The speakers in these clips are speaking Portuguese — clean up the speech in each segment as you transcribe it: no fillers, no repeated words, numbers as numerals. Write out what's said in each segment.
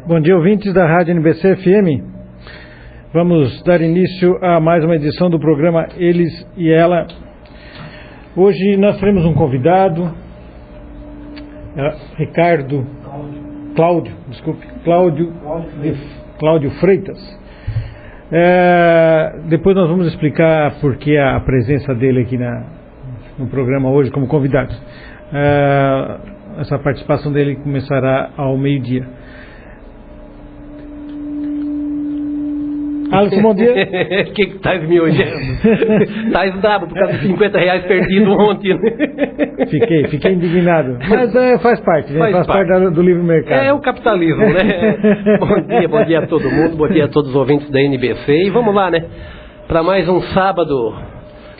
Bom dia, ouvintes da Rádio NBC FM. Vamos dar início a mais uma edição do programa Eles e Ela. Hoje nós teremos um convidado, Cláudio Freitas. Depois nós vamos explicar por que a presença dele aqui no programa hoje como convidado. Essa participação dele começará ao meio-dia. Alisson, bom dia. O que estás me olhando? Estás bravo por causa de R$50 perdido ontem, né? Fiquei indignado. Mas faz parte, né? Faz parte do livre mercado. É o capitalismo, né? Bom dia a todo mundo, bom dia a todos os ouvintes da NBC. E vamos lá, né? Para mais um sábado,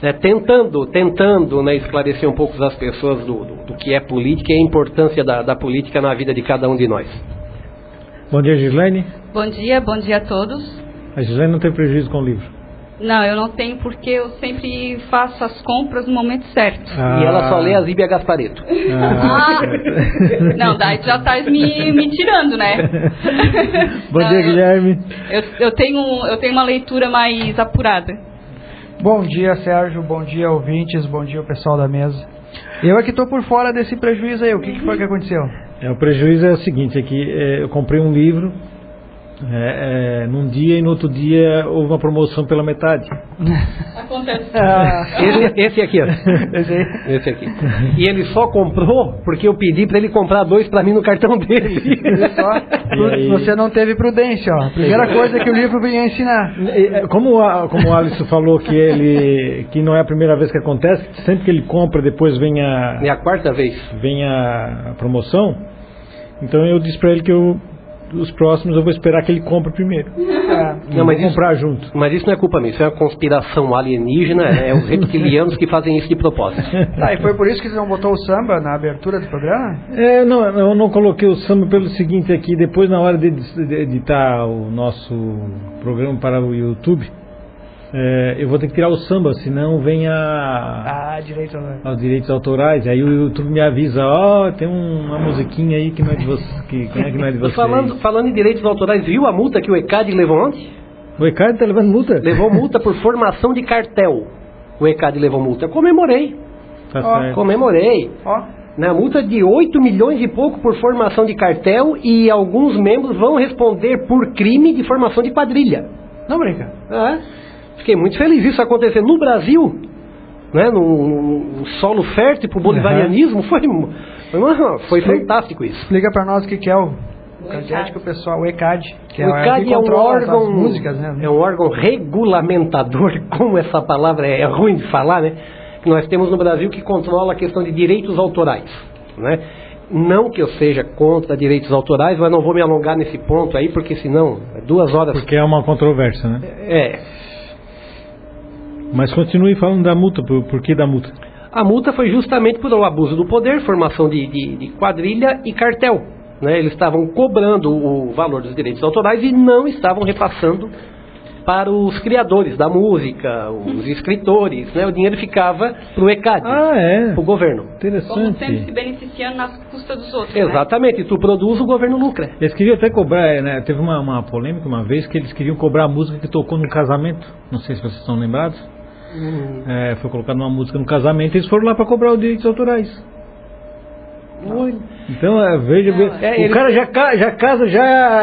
né? Tentando, né, esclarecer um pouco as pessoas do que é política e a importância da política na vida de cada um de nós. Bom dia, Gislaine. Bom dia a todos. A Gislaine não tem prejuízo com o livro? Não, eu não tenho, porque eu sempre faço as compras no momento certo. E ela só lê a Zíbia Gasparetto. Não, daí já tá me tirando, né? Bom dia, Guilherme. Eu tenho uma leitura mais apurada. Bom dia, Sérgio. Bom dia, ouvintes. Bom dia, o pessoal da mesa. Eu é que tô por fora desse prejuízo aí. O que foi que aconteceu? O prejuízo é o seguinte, eu comprei um livro num dia e no outro dia houve uma promoção pela metade. Acontece. Esse aqui, ó. Esse aqui. E ele só comprou porque eu pedi para ele comprar 2 para mim no cartão dele. Você não teve prudência, ó. Primeira coisa que o livro vinha ensinar. Como o Alisson falou que não é a primeira vez que acontece, sempre que ele compra depois vem É a quarta vez. Vem a promoção. Então eu disse para ele que os próximos eu vou esperar que ele compre primeiro. Não, mas comprar junto. Mas isso não é culpa minha, isso é uma conspiração alienígena, é os reptilianos que fazem isso de propósito. E foi por isso que você não botou o samba na abertura do programa? Não, eu não coloquei o samba pelo seguinte aqui, depois na hora de editar o nosso programa para o YouTube, eu vou ter que tirar o samba, senão vem os direitos autorais. Aí o YouTube me avisa, tem uma musiquinha aí que não é de você, que não é de você. Falando em direitos autorais, viu a multa que o ECAD levou ontem? O ECAD está levando multa? Levou multa por formação de cartel. O ECAD levou multa. Eu comemorei. Tá certo. Comemorei. Na multa de 8 milhões e pouco por formação de cartel, e alguns membros vão responder por crime de formação de quadrilha. Não brinca. Fiquei muito feliz isso acontecer no Brasil, né, num solo fértil para o bolivarianismo. Foi fantástico isso. Explica para nós o que é o CAD, o pessoal, o ECAD. O ECAD é um órgão, músicas, né? É um órgão regulamentador, como essa palavra é ruim de falar, né? Que nós temos no Brasil, que controla a questão de direitos autorais, né? Não que eu seja contra direitos autorais, mas não vou me alongar nesse ponto aí, porque senão 2 horas... Porque é uma controvérsia, né? Mas continue falando da multa, por que da multa? A multa foi justamente por o abuso do poder, formação de quadrilha e cartel, né? Eles estavam cobrando o valor dos direitos autorais e não estavam repassando para os criadores da música, os escritores, né? O dinheiro ficava para o ECAD, para o governo. Interessante. Como sempre se beneficiando nas custas dos outros. Exatamente, né? E tu produz, o governo lucra. Eles queriam até cobrar, né? Teve uma polêmica uma vez que eles queriam cobrar a música que tocou no casamento. Não sei se vocês estão lembrados. Foi colocada uma música no casamento e eles foram lá para cobrar os direitos autorais. Então, veja, o cara já casa, já...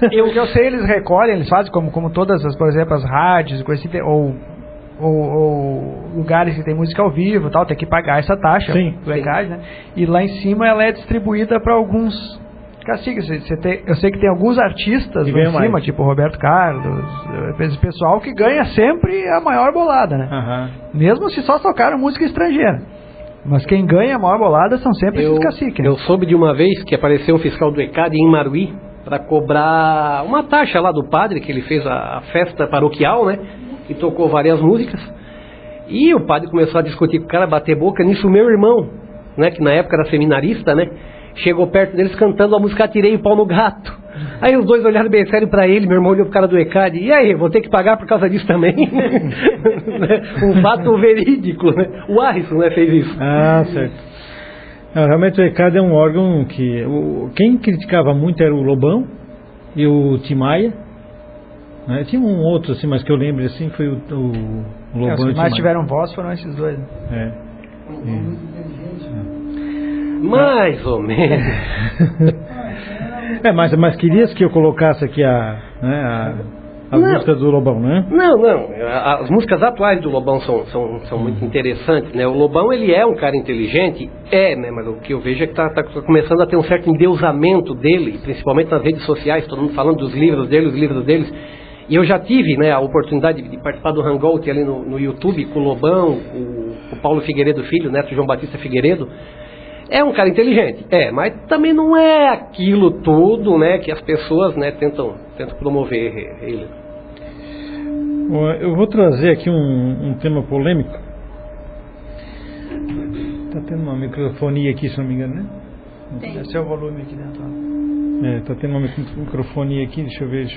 Eu sei, eles recolhem, eles fazem como todas as, por exemplo, as rádios, ou lugares que tem música ao vivo, tal, tem que pagar essa taxa do ECAD, né? E lá em cima ela é distribuída para alguns caciques. Eu sei que tem alguns artistas lá em cima, tipo Roberto Carlos, esse pessoal que ganha sempre a maior bolada, né? Mesmo se só tocaram música estrangeira. Mas quem ganha a maior bolada são sempre esses caciques, né? Eu soube de uma vez que apareceu um fiscal do ECAD em Maruí para cobrar uma taxa lá do padre, que ele fez a festa paroquial, né? E tocou várias músicas. E o padre começou a discutir com o cara, bater boca. Nisso, meu irmão, né, que na época era seminarista, né, chegou perto deles cantando a música Atirei o Pau no Gato. Aí os dois olharam bem sério pra ele, meu irmão olhou pro cara do ECAD, e aí, vou ter que pagar por causa disso também? Um fato verídico, né? O Arrisson, né, fez isso. Ah, certo. Realmente o ECAD é um órgão que... Quem criticava muito era o Lobão e o Tim Maia. Né? Tinha um outro, assim, mas que eu lembro, assim, foi o Lobão. Os que mais tiveram voz foram esses dois. Né? Mais ou menos. Mas querias que eu colocasse aqui as músicas do Lobão, né? Não. As músicas atuais do Lobão são muito interessantes, né? O Lobão, ele é um cara inteligente, né? Mas o que eu vejo é que tá começando a ter um certo endeusamento dele, principalmente nas redes sociais, todo mundo falando dos livros dele, os livros deles. E eu já tive, né, a oportunidade de participar do Hangout ali no YouTube com o Lobão, o Paulo Figueiredo Filho, neto João Batista Figueiredo. É um cara inteligente, mas também não é aquilo tudo, né, que as pessoas, né, tentam promover ele. Eu vou trazer aqui um tema polêmico. Tá tendo uma microfonia aqui, se não me engano, né? Tem. Esse é o volume aqui dentro. Tá tendo uma microfonia aqui, deixa eu ver.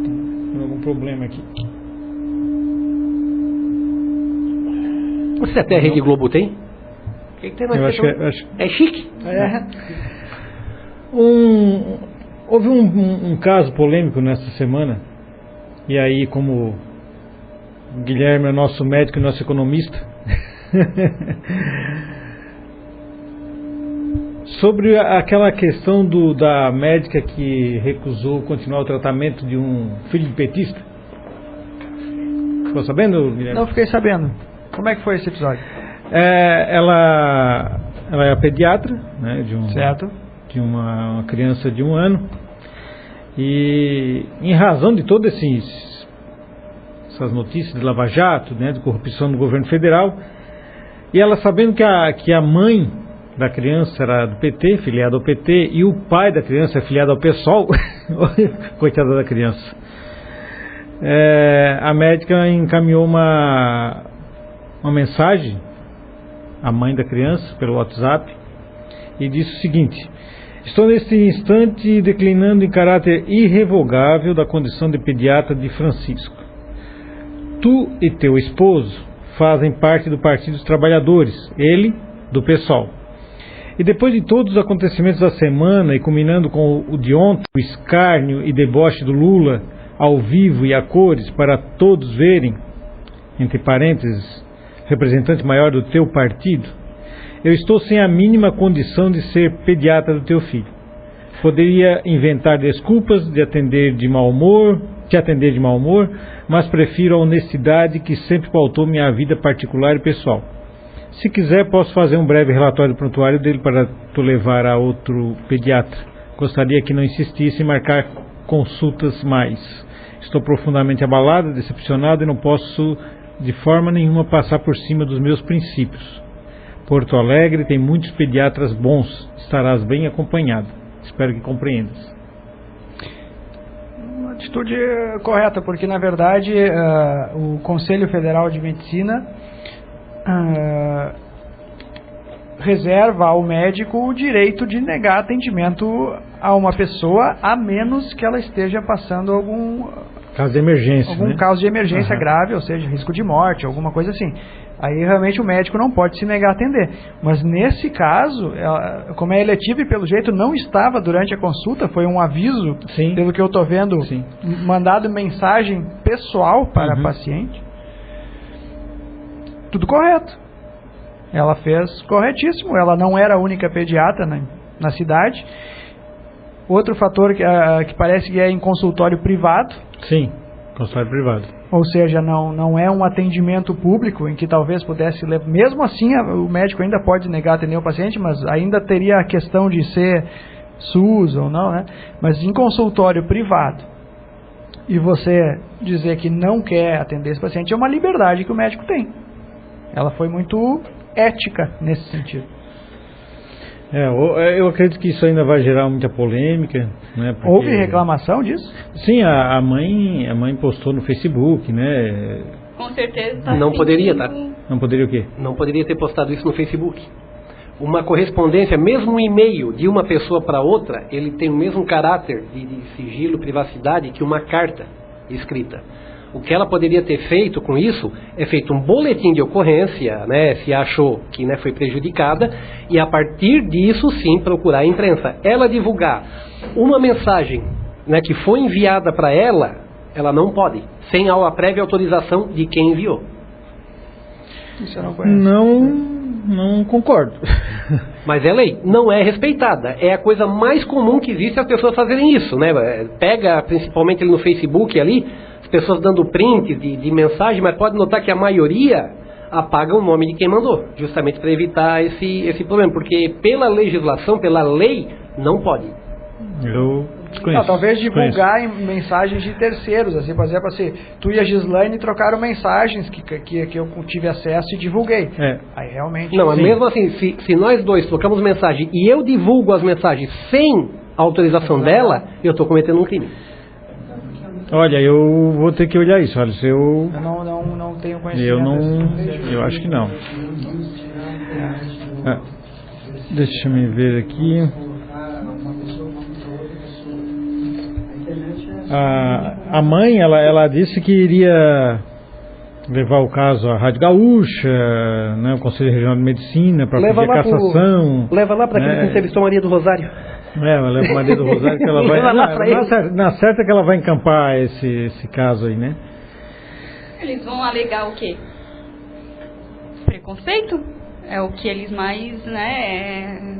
Tem algum problema aqui. Você até a Rede Globo tem? O que tem mais? É chique? Houve um caso polêmico nesta semana. E aí, como o Guilherme é nosso médico e nosso economista, sobre aquela questão da médica que recusou continuar o tratamento de um filho de petista. Ficou sabendo, Guilherme? Não fiquei sabendo. Como é que foi esse episódio? Ela é pediatra, né, de uma criança de 1 ano. E em razão de todas essas notícias de Lava Jato, né, de corrupção do governo federal, e ela sabendo que a mãe da criança era do PT, filiada ao PT, e o pai da criança é filiado ao PSOL, coitada da criança, a médica encaminhou uma mensagem à mãe da criança pelo WhatsApp e disse o seguinte: estou neste instante declinando em caráter irrevogável da condição de pediatra de Francisco. Tu e teu esposo fazem parte do Partido dos Trabalhadores, ele do PSOL. E depois de todos os acontecimentos da semana, e culminando com o de ontem, o escárnio e deboche do Lula ao vivo e a cores para todos verem, entre parênteses, representante maior do teu partido, eu estou sem a mínima condição de ser pediatra do teu filho. Poderia inventar desculpas de te atender de mau humor, mas prefiro a honestidade que sempre pautou minha vida particular e pessoal. Se quiser, posso fazer um breve relatório do prontuário dele para tu levar a outro pediatra. Gostaria que não insistisse em marcar consultas mais. Estou profundamente abalado, decepcionado e não posso de forma nenhuma passar por cima dos meus princípios. Porto Alegre tem muitos pediatras bons, estarás bem acompanhado. Espero que compreendas. Uma atitude correta, porque na verdade o Conselho Federal de Medicina reserva ao médico o direito de negar atendimento a uma pessoa, a menos que ela esteja passando algum caso de emergência, caso de emergência grave, ou seja, risco de morte, alguma coisa assim. Aí realmente o médico não pode se negar a atender. Mas nesse caso, como é eletivo e pelo jeito não estava durante a consulta, foi um aviso, pelo que eu estou vendo, mandado mensagem pessoal para a paciente. Tudo correto. Ela fez corretíssimo. Ela não era a única pediatra na cidade. Outro fator que parece que é em consultório privado. Sim, consultório privado. Ou seja, não é um atendimento público em que talvez pudesse levar. Mesmo assim, o médico ainda pode negar atender o paciente, mas ainda teria a questão de ser SUS ou não, né? Mas em consultório privado, e você dizer que não quer atender esse paciente, é uma liberdade que o médico tem. Ela foi muito ética nesse sentido. Eu acredito que isso ainda vai gerar muita polêmica, né? Porque... Houve reclamação disso? Sim, a mãe postou no Facebook, né? Com certeza tá. Não poderia, tá? Não poderia o quê? Não poderia ter postado isso no Facebook. Uma correspondência, mesmo um e-mail de uma pessoa para outra, ele tem o mesmo caráter de sigilo, privacidade que uma carta escrita. O que ela poderia ter feito com isso é feito um boletim de ocorrência, né, se achou que, né, foi prejudicada, e a partir disso sim procurar a imprensa. Ela divulgar uma mensagem, né, que foi enviada para ela não pode, sem a prévia autorização de quem enviou. Isso eu não conheço. Não concordo. Mas é lei, não é respeitada. É a coisa mais comum que existe as pessoas fazerem isso, né? Pega principalmente ali no Facebook ali, as pessoas dando print de mensagem, mas pode notar que a maioria apaga o nome de quem mandou, justamente para evitar esse problema, porque pela legislação, pela lei, não pode. Eu desconheço. Talvez divulgar em mensagens de terceiros, assim, por exemplo, assim, tu e a Gislaine trocaram mensagens que eu tive acesso e divulguei. Aí realmente... Não, mesmo assim, se nós dois trocamos mensagem e eu divulgo as mensagens sem a autorização dela, eu estou cometendo um crime. Olha, eu vou ter que olhar isso, olha, se eu... Eu não tenho conhecimento. Eu acho que não. Deixa eu me ver aqui. A mãe, ela disse que iria levar o caso à Rádio Gaúcha, né, o Conselho Regional de Medicina, para pedir cassação. Leva lá para aquele que entrevistou a Maria do Rosário. Ela leva a Maria do Rosário, que ela vai... na certa que ela vai encampar esse caso aí, né? Eles vão alegar o quê? Preconceito? É o que eles mais, né...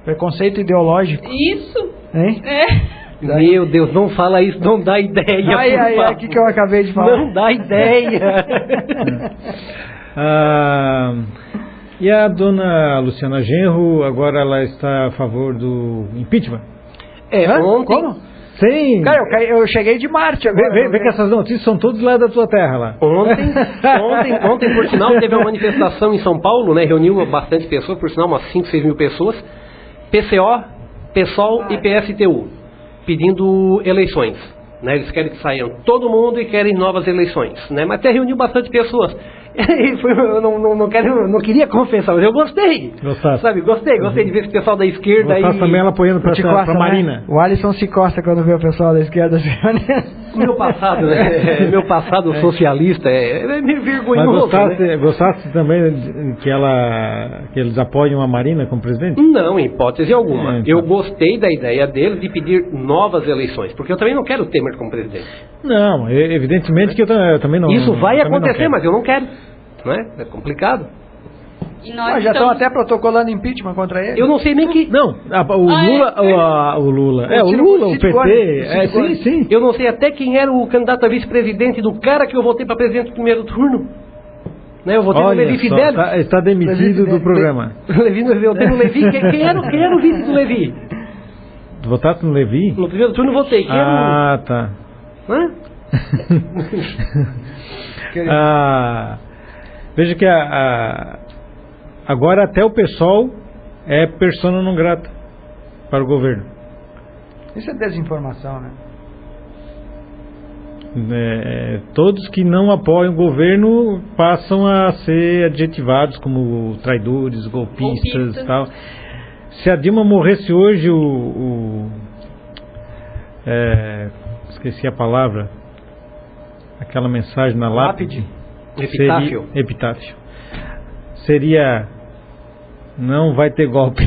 Preconceito ideológico. Isso. Hein? Meu Deus, não fala isso, não dá ideia. O que eu acabei de falar? Não dá ideia. E a dona Luciana Genro, agora ela está a favor do impeachment? Ontem... Como? Sim. Cara, eu cheguei de Marte agora. Vê que essas notícias são todas lá da tua terra lá. Ontem, por sinal, teve uma manifestação em São Paulo, né? Reuniu bastante pessoas, por sinal, umas 5, 6 mil pessoas. PCO, PSOL e PSTU, pedindo eleições. Né? Eles querem que saiam todo mundo e querem novas eleições. Né? Mas até reuniu bastante pessoas. Eu não queria confessar, mas eu gostei. Gostasse. Sabe, gostei de ver esse pessoal da esquerda aí. Gostasse também ela apoiando pra Marina. Né? O Alisson se costa quando vê o pessoal da esquerda se Meu passado, né? Meu passado socialista é meio vergonhoso. Mas gostasse também que eles apoiam a Marina como presidente? Não, em hipótese alguma. Eu gostei da ideia deles de pedir novas eleições, porque eu também não quero o Temer como presidente. Não, evidentemente que eu também não. Isso vai acontecer, mas eu não quero. Não é? É complicado. E nós já estão até protocolando impeachment contra ele. Eu não sei nem que... Não, o Lula, o PT, sim. Eu não sei até quem era o candidato a vice-presidente do cara que eu votei para presidente no primeiro turno. Né? Eu votei no Levi Fidelio. Está demitido do programa. Eu votei no Levi. Quem era o vice do Levi? Votaste no Levi? No primeiro turno votei. Quem era o... tá. Hã? Veja que agora até o PSOL é persona não grata para o governo. Isso é desinformação, né? Todos que não apoiam o governo passam a ser adjetivados como traidores, golpistas e tal. Se a Dilma morresse hoje, esqueci a palavra, aquela mensagem na lápide. Epitáfio. Seria: não vai ter golpe.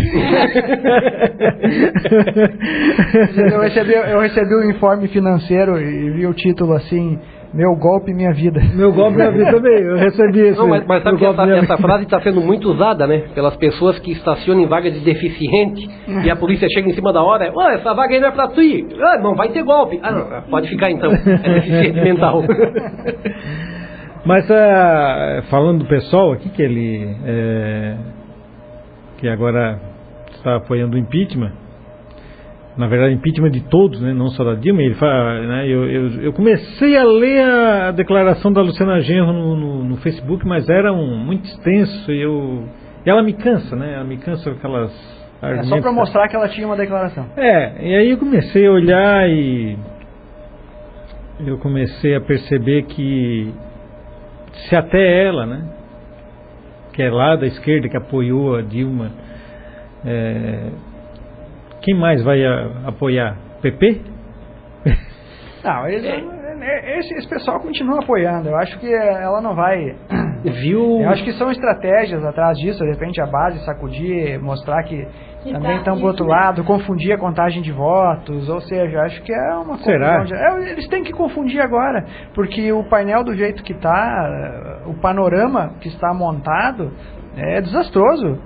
Eu recebi um informe financeiro e vi o título assim: meu golpe, minha vida. Meu golpe, minha vida também. Eu recebi isso. Mas sabe que essa frase está sendo muito usada, né? Pelas pessoas que estacionam em vaga de deficiente e a polícia chega em cima da hora. Essa vaga aí não é para tu ir. Não vai ter golpe. Não, pode ficar então. É deficiente mental. Mas falando do pessoal aqui, que ele que agora está apoiando o impeachment, na verdade impeachment de todos, né, não só da Dilma, ele fala, né, eu comecei a ler a declaração da Luciana Genro no Facebook, mas era muito extenso e ela me cansa, né, ela me cansa aquelas argumentos. Só para mostrar que ela tinha uma declaração. E aí eu comecei a olhar e eu comecei a perceber que se até ela, né, que é lá da esquerda, que apoiou a Dilma, quem mais vai apoiar? PP? Não, esse pessoal continua apoiando. Eu acho que ela não vai... Eu acho que são estratégias atrás disso. De repente a base sacudir, mostrar que também estão pro outro lado, confundir a contagem de votos. Ou seja, acho que é uma confusão. Eles têm que confundir agora, porque o painel do jeito que está, o panorama que está montado é desastroso.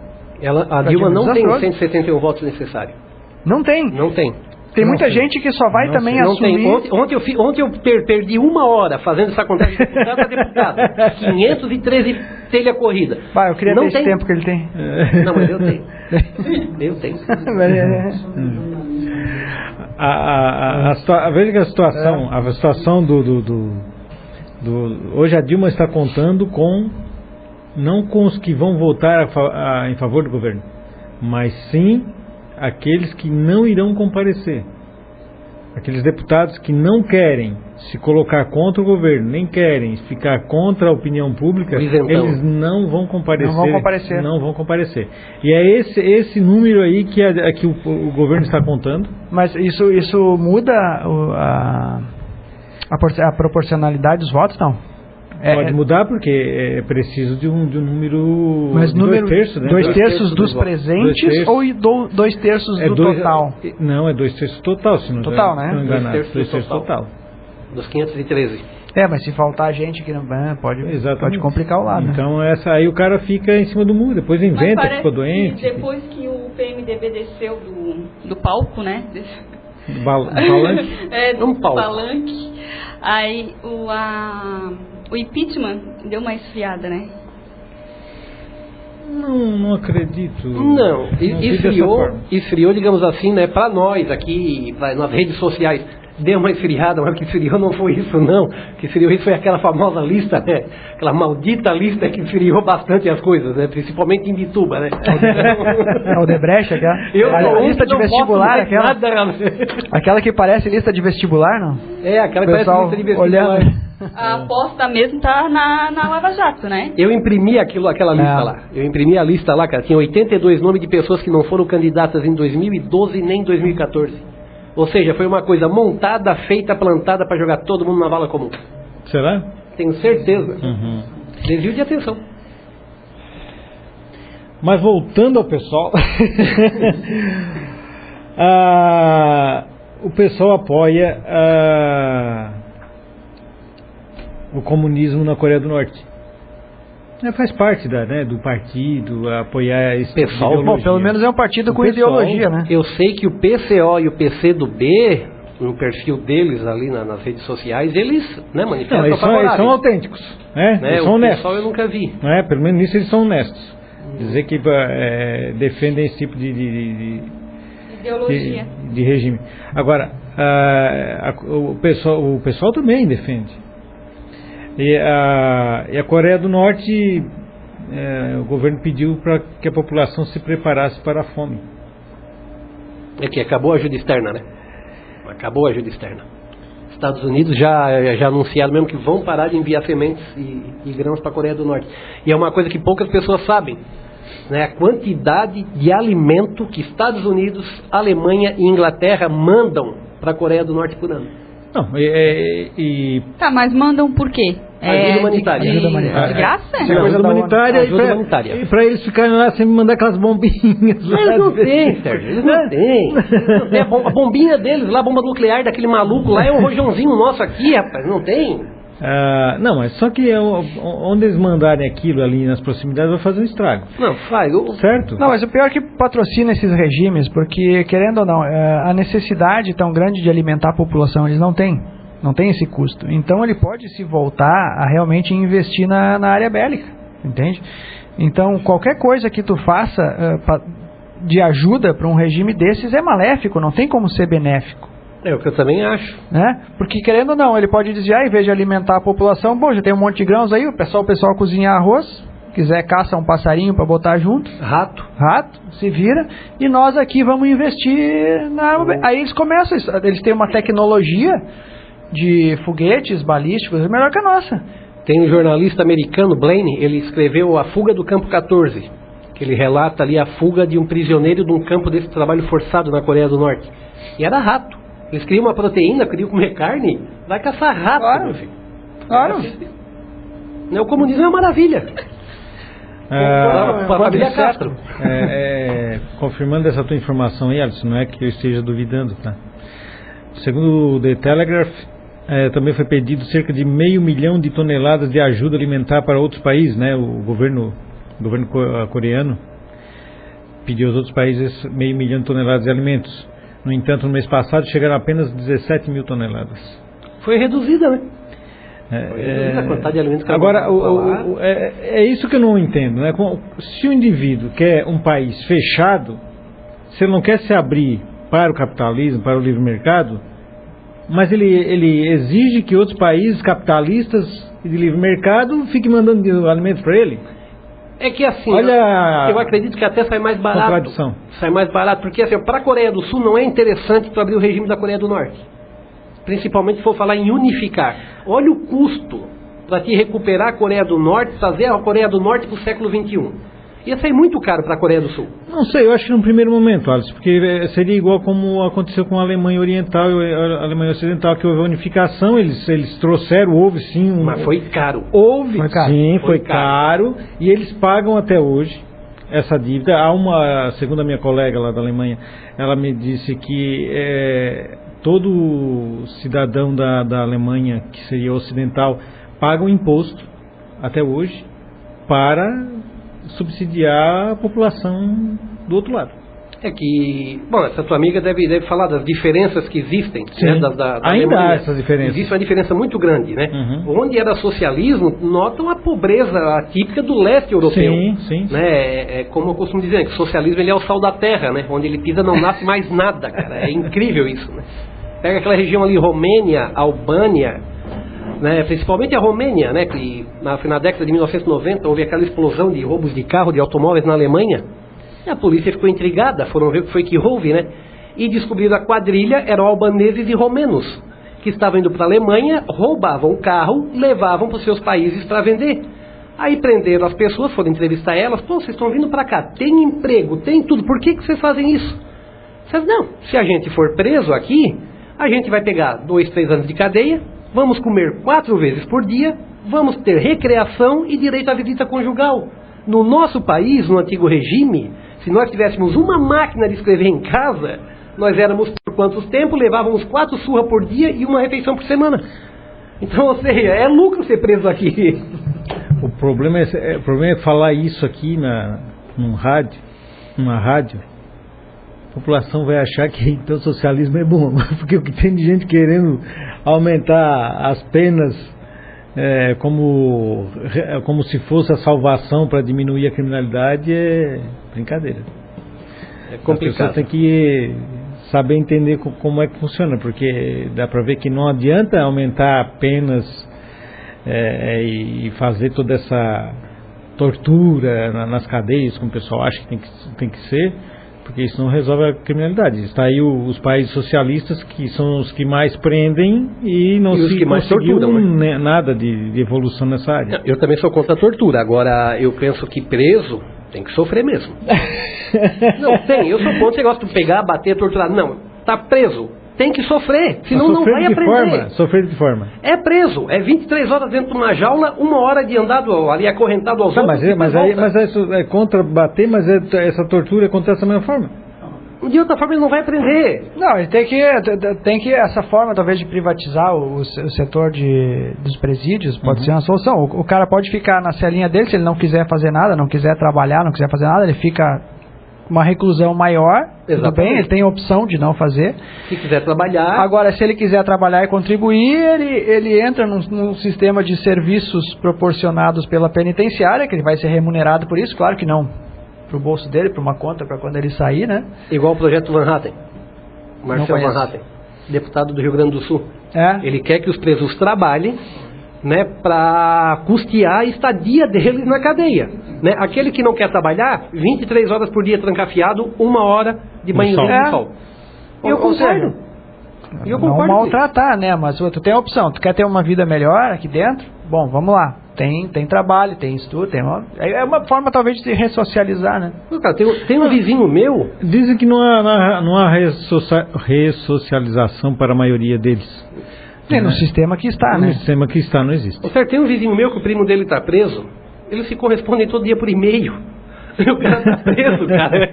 A Dilma não tem 171 votos necessários. Não tem. Não tem. Tem muita gente que só vai também assumir... Ontem eu perdi 1 hora fazendo essa contagem de deputado a deputado. 513 telha corrida. Eu queria ter esse tempo que ele tem. Não, mas eu tenho. Eu tenho. Veja que a situação hoje a Dilma está contando não com os que vão votar em favor do governo, mas sim aqueles que não irão comparecer. Aqueles deputados que não querem se colocar contra o governo, nem querem ficar contra a opinião pública, eles não vão comparecer. Não vão comparecer. E é esse número aí que o governo está contando. Mas isso muda a proporcionalidade dos votos, não? Pode mudar porque é preciso de um número... Mas número 2/3, né? 2/3 dos presentes ou 2/3 do total? Não, é 2/3 total, se não total, né? 2/3 total. Dos 513. Mas se faltar gente que não pode complicar o lado. Então aí o cara fica em cima do muro, depois inventa, ficou doente. Depois que o PMDB desceu do palco, né? Do palanque? Do palanque. Aí o impeachment deu uma esfriada, né? Não acredito. Não, esfriou, digamos assim, né, para nós aqui, nas redes sociais. Deu uma esfriada, mas o que esfriou não foi isso, não. O que esfriou isso foi aquela famosa lista, né? Aquela maldita lista que esfriou bastante as coisas, né? Principalmente em Bituba, né? O Debreche, a lista de vestibular, aquela que parece lista de vestibular, não? Aquela que parece lista de vestibular. A aposta mesmo tá na Lava Jato, né? Eu imprimi aquela lista lá. Eu imprimi a lista lá, cara. Tinha 82 nomes de pessoas que não foram candidatas em 2012 nem em 2014. Ou seja, foi uma coisa montada, feita, plantada para jogar todo mundo na vala comum. Será? Tenho certeza. Desvio de atenção. Mas voltando ao pessoal, o pessoal apoia o comunismo na Coreia do Norte. Faz parte do partido, apoiar esse pessoal. Bom, pelo menos é um partido com ideologia, né? Eu sei que o PCO e o PCdoB, no perfil deles ali nas redes sociais, eles manifestam eles são autênticos, né? Eles são honestos. Pessoal eu nunca vi. Pelo menos nisso eles são honestos. Dizer que defendem esse tipo de ideologia, de regime. Agora, o pessoal também defende. E a Coreia do Norte, o governo pediu para que a população se preparasse para a fome. Que acabou a ajuda externa, né? Acabou a ajuda externa. Estados Unidos já anunciaram mesmo que vão parar de enviar sementes e grãos para a Coreia do Norte. E é uma coisa que poucas pessoas sabem, né? A quantidade de alimento que Estados Unidos, Alemanha e Inglaterra mandam para a Coreia do Norte por ano. Não, Tá, mas mandam por quê? Ajuda humanitária. De graça? Ajuda humanitária. E para eles ficarem lá sempre mandar aquelas bombinhas. Eles não têm, Sérgio. Eles não têm. A bombinha deles lá, a bomba nuclear daquele maluco lá, é um rojãozinho nosso aqui, rapaz. Não tem. Não, mas só que onde eles mandarem aquilo ali nas proximidades vai fazer um estrago. Não, faz. Certo? Não, mas o pior é que patrocina esses regimes, porque, querendo ou não, a necessidade tão grande de alimentar a população eles não têm. Não tem esse custo. Então ele pode se voltar a realmente investir na área bélica, entende? Então qualquer coisa que tu faça de ajuda para um regime desses é maléfico, não tem como ser benéfico. É o que eu também acho. Né? Porque querendo ou não, ele pode dizer, em vez de alimentar a população, bom, já tem um monte de grãos aí, o pessoal cozinha arroz, quiser caça um passarinho para botar junto. Rato, se vira, e nós aqui vamos investir na... Aí eles começam, eles têm uma tecnologia de foguetes balísticos melhor que a nossa. Tem um jornalista americano, Blaine, ele escreveu A Fuga do Campo 14, que ele relata ali a fuga de um prisioneiro de um campo desse trabalho forçado na Coreia do Norte. E era rato. Eles criam uma proteína, queriam comer carne, vai caçar rato, meu filho. Claro. O comunismo é uma maravilha. Família Castro. Confirmando essa tua informação aí, Alisson, não é que eu esteja duvidando, tá? Segundo o The Telegraph, também foi pedido cerca de 500 mil de toneladas de ajuda alimentar para outros países, né? O governo coreano pediu aos outros países 500 mil de toneladas de alimentos. No entanto, no mês passado chegaram apenas 17 mil toneladas. Foi reduzida, né? A quantidade de alimentos que agora, é isso que eu não entendo, né? Se o indivíduo quer um país fechado, se ele não quer se abrir para o capitalismo, para o livre mercado, mas ele exige que outros países capitalistas e de livre mercado fiquem mandando alimentos para ele. É que assim, eu acredito que até sai mais barato. Contradição. Sai mais barato, porque assim, para a Coreia do Sul não é interessante para abrir o regime da Coreia do Norte. Principalmente se for falar em unificar. Olha o custo para te recuperar a Coreia do Norte, trazer a Coreia do Norte para o século XXI. Ia sair muito caro para a Coreia do Sul. Não sei, eu acho que no primeiro momento, Alisson, porque seria igual como aconteceu com a Alemanha Oriental e a Alemanha Ocidental, que houve a unificação, eles trouxeram, houve sim... Mas foi caro. Houve, foi caro. Sim, foi caro, e eles pagam até hoje essa dívida. Segundo a minha colega lá da Alemanha, ela me disse que todo cidadão da Alemanha, que seria ocidental, paga um imposto, até hoje, para subsidiar a população do outro lado. Essa tua amiga deve falar das diferenças que existem, né, da ainda Alemanha. Há essas diferenças. Existe uma diferença muito grande, né? Onde era socialismo, notam a pobreza atípica do leste europeu. Sim. Né? Como eu costumo dizer, que o socialismo ele é o sal da terra, né? Onde ele pisa não nasce mais nada, cara. É incrível isso, né? Pega aquela região ali, Romênia, Albânia, né, principalmente a Romênia, né, que na década de 1990 houve aquela explosão de roubos de carro, de automóveis na Alemanha, e a polícia ficou intrigada, foram ver o que foi que houve, né, e descobriram a quadrilha, eram albaneses e romenos, que estavam indo para a Alemanha, roubavam o carro, levavam para os seus países para vender. Aí prenderam as pessoas, foram entrevistar elas, vocês estão vindo para cá, tem emprego, tem tudo, por que vocês fazem isso? Vocês, não, se a gente for preso aqui, a gente vai pegar 2, 3 anos de cadeia, vamos comer 4 vezes por dia, vamos ter recreação e direito à visita conjugal. No nosso país, no antigo regime, se nós tivéssemos uma máquina de escrever em casa, nós éramos por quantos tempos, levávamos 4 surras por dia e uma refeição por semana. Então, ou seja, é lucro ser preso aqui. O problema é falar isso aqui numa rádio. A população vai achar que então o socialismo é bom, porque o que tem de gente querendo aumentar as penas como se fosse a salvação para diminuir a criminalidade é brincadeira. É complicado. As pessoas têm que saber entender como é que funciona, porque dá para ver que não adianta aumentar penas e fazer toda essa tortura nas cadeias, como o pessoal acha que tem que ser, porque isso não resolve a criminalidade. Está aí os países socialistas, que são os que mais prendem e não se que mais torturam, né? Nada de evolução nessa área. Eu também sou contra a tortura. Agora, eu penso que preso tem que sofrer mesmo. Não, tem. Eu sou contra esse negócio de pegar, bater, torturar. Não, tá preso. Tem que sofrer, senão não vai aprender. Sofrer de que forma? É preso, é 23 horas dentro de uma jaula, 1 hora de andado ali acorrentado aos outros. Mas isso é contra bater, mas essa tortura acontece da mesma forma? De outra forma ele não vai aprender. Não, ele tem que essa forma talvez de privatizar o setor dos presídios pode ser uma solução. O cara pode ficar na celinha dele, se ele não quiser fazer nada, não quiser trabalhar, não quiser fazer nada, ele fica uma reclusão maior. Exatamente. Tudo bem, ele tem a opção de não fazer. Se quiser trabalhar. Agora, se ele quiser trabalhar e contribuir, ele entra num sistema de serviços proporcionados pela penitenciária, que ele vai ser remunerado por isso, claro que não pro bolso dele, para uma conta para quando ele sair, né? Igual o projeto Van Hatten. Marcelo Van Hatten, deputado do Rio Grande do Sul. Ele quer que os presos trabalhem, né, para custear a estadia deles na cadeia, né? Aquele que não quer trabalhar, 23 horas por dia trancafiado, 1 hora de banhozinho no sol. Eu concordo. Não maltratar, né? Mas tu tem a opção, tu quer ter uma vida melhor aqui dentro? Bom, vamos lá. tem trabalho, tem estudo, é uma forma talvez de se ressocializar, né? Cara, tem um vizinho meu... Dizem que não há ressocialização para a maioria deles. No sistema que está, né? No sistema que está, não existe. Certo, tem um vizinho meu que o primo dele está preso, eles se correspondem todo dia por e-mail. O cara está preso, cara.